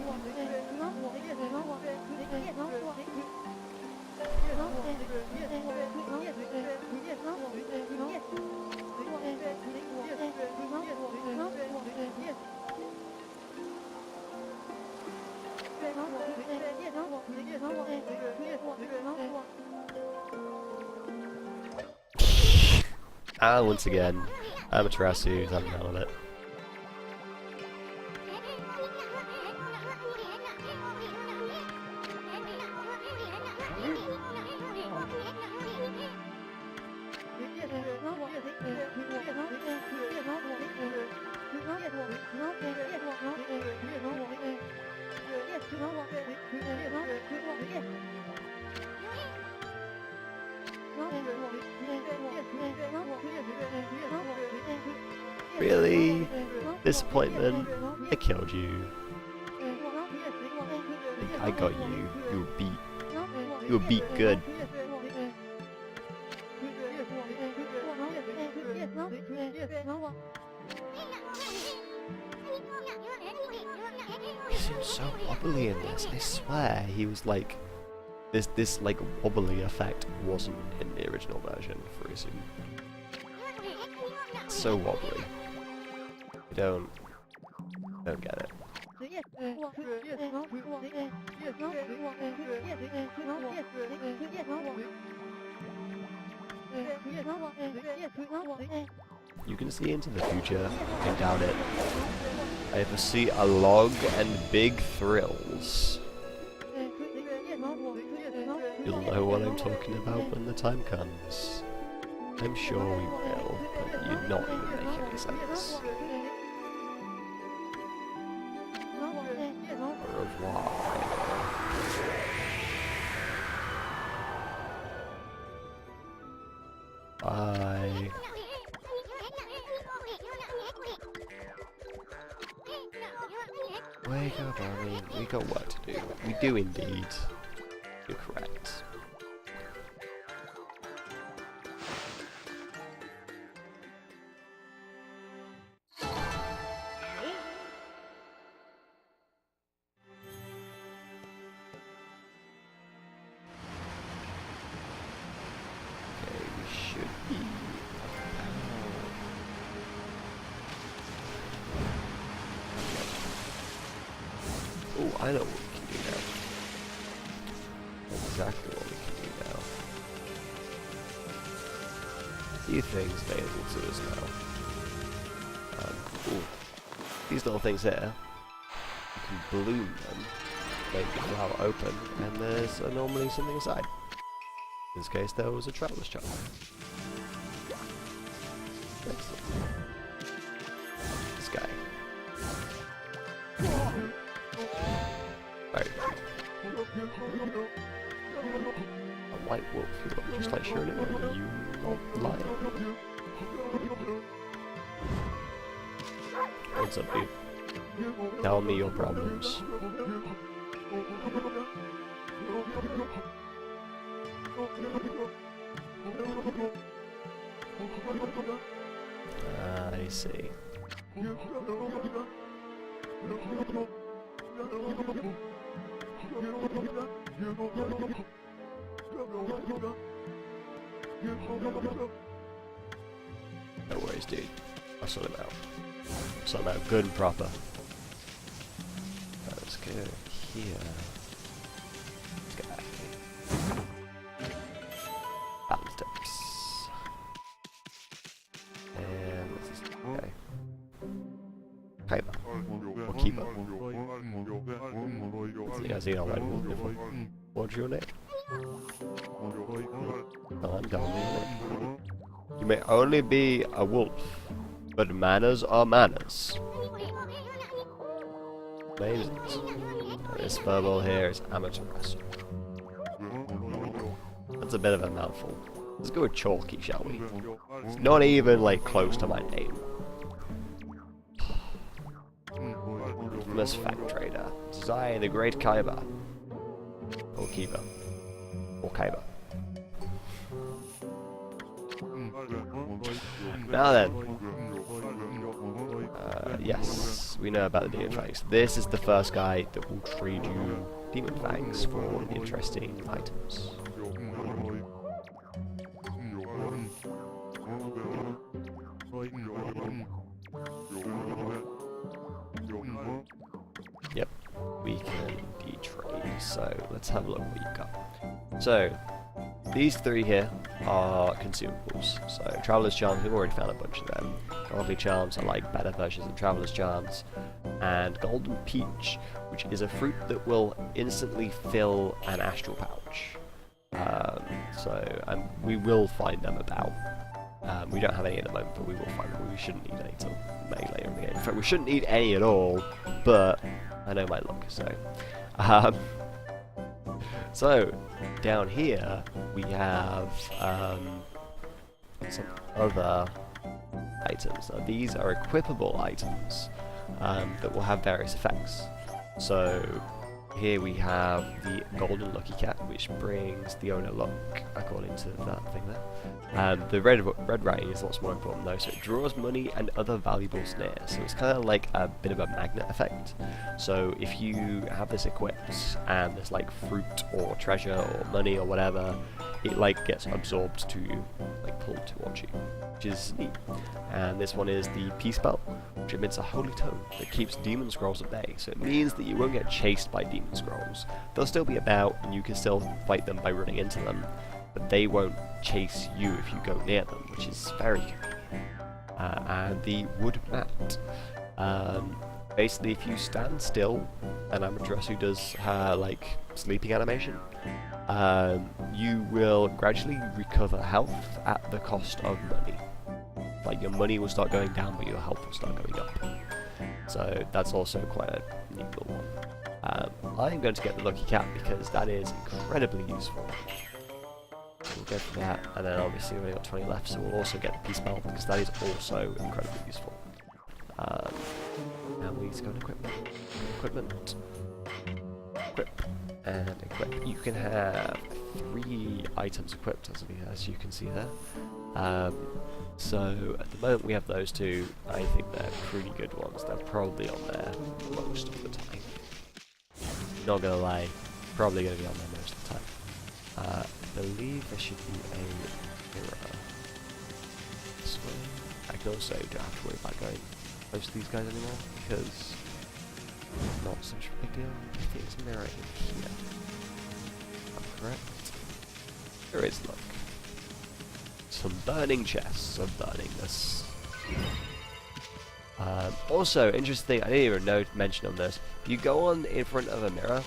And once again, Amaterasu is having none of it. Really? Disappointment? I killed you. I got you. You were beat. You were beat good. He seems so wobbly in this. I swear he was like this like wobbly effect wasn't in the original version for Izum. It's so wobbly. I don't get it. You can see into the future. I doubt it. I foresee a log and big thrills. You'll know what I'm talking about when the time comes. I'm sure we will, but you're not even making any sense. Au revoir. Bye. Wake up, Army. We got work to do. We do indeed. You're correct. Oh, I know what we can do now. Exactly what we can do now. A few things available to us now. Ooh. These little things here, you can bloom them, make the flower open, and there's normally something inside. In this case, there was a traveler's charm. Excellent. This guy. Right. A white wolf, you look just like Shuriken, you not lying. What's up, dude? Tell me your problems. I see. No worries, dude. I'll sort him out. Sort him out good and proper. Let's go here. Let's go back here. Balance tips. And let's just okay. Kaiba. Or Kiba. Yeah, I've seen all that before. What's your name? Oh, I'm telling you. You may only be a wolf, but manners are manners. Amazing. This furball here is amateur wrestling. That's a bit of a mouthful. Let's go with Chalky, shall we? It's not even like close to my name. Infamous Fact Trader. Zai the Great Kaiba. Or Kiba. Or Kaiba. Now then. Yes, we know about the Demon Fangs. This is the first guy that will trade you Demon Fangs for interesting items. Yep, we can de-trade, so let's have a look what you've got. So, these three here are consumables. So, Traveler's Charms, we've already found a bunch of them. Godly Charms are like better versions of Traveler's Charms. And Golden Peach, which is a fruit that will instantly fill an astral pouch. We will find them about. We don't have any at the moment, but we will find them. We shouldn't need any till May later in the game. In fact, we shouldn't need any at all, but I know my luck, so... So, down here, we have some other items. Now, these are equipable items that will have various effects. So, here we have the Golden Lucky Cat, which brings the owner luck, according to that thing there. The red writing is lots more important though, so it draws money and other valuables near. So it's kind of like a bit of a magnet effect. So if you have this equipped and there's like fruit or treasure or money or whatever, it like gets absorbed to you, like pulled towards you, which is neat. And this one is the Peace Belt, which emits a holy tone that keeps demon scrolls at bay. So it means that you won't get chased by demon scrolls. They'll still be about and you can still fight them by running into them, but they won't chase you if you go near them, which is very convenient. And the wood mat. Basically, if you stand still, an amateur who does her like sleeping animation, you will gradually recover health at the cost of money. Like your money will start going down, but your health will start going up. So that's also quite a neat little one. I'm going to get the Lucky Cat because that is incredibly useful. We'll go for that, and then obviously we've only got 20 left, so we'll also get the Peace Belt because that is also incredibly useful. And we need to go to equipment. Equipment. Equip. And equip. You can have 3 items equipped, as you can see there. So at the moment we have those 2. I think they're pretty good ones. They're probably on there most of the time. Not gonna lie, probably gonna be on there most of the time. I believe there should be a mirror this way. I can also don't have to worry about going close to these guys anymore because it's not such a big deal. I think there's a mirror in here. I'm correct. There is, look. Some burning chests of burningness. Also, interesting thing, I didn't even mention on this. If you go on in front of a mirror,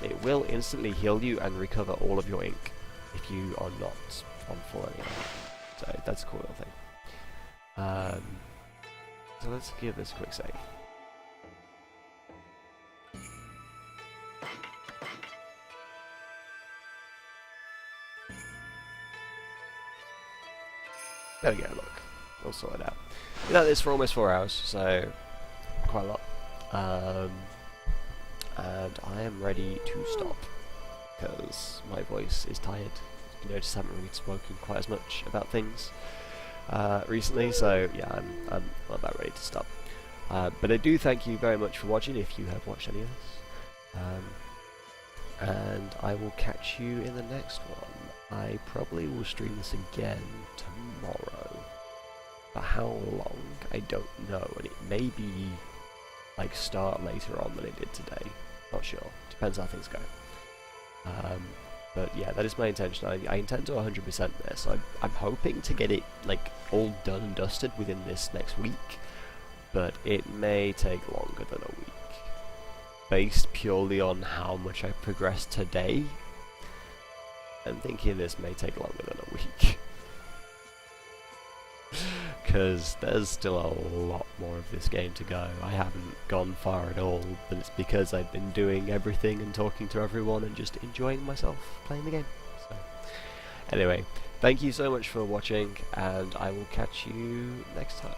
it will instantly heal you and recover all of your ink if you are not on full anyway. So that's a cool little thing. So let's give this a quick save. There we go, look. We'll sort it out. We've done this for almost 4 hours, so quite a lot. And I am ready to stop because my voice is tired. You notice I haven't really spoken quite as much about things recently, so yeah, I'm about ready to stop. But I do thank you very much for watching if you have watched any of this. And I will catch you in the next one. I probably will stream this again tomorrow. But how long, I don't know, and it may be like start later on than it did today. Not sure. Depends how things go. But yeah, that is my intention. I intend to 100% this. I'm hoping to get it like all done and dusted within this next week, but it may take longer than a week, based purely on how much I progressed today. I'm thinking this may take longer than a week. because there's still a lot more of this game to go. I haven't gone far at all, but it's because I've been doing everything and talking to everyone and just enjoying myself playing the game. So, anyway, thank you so much for watching, and I will catch you next time.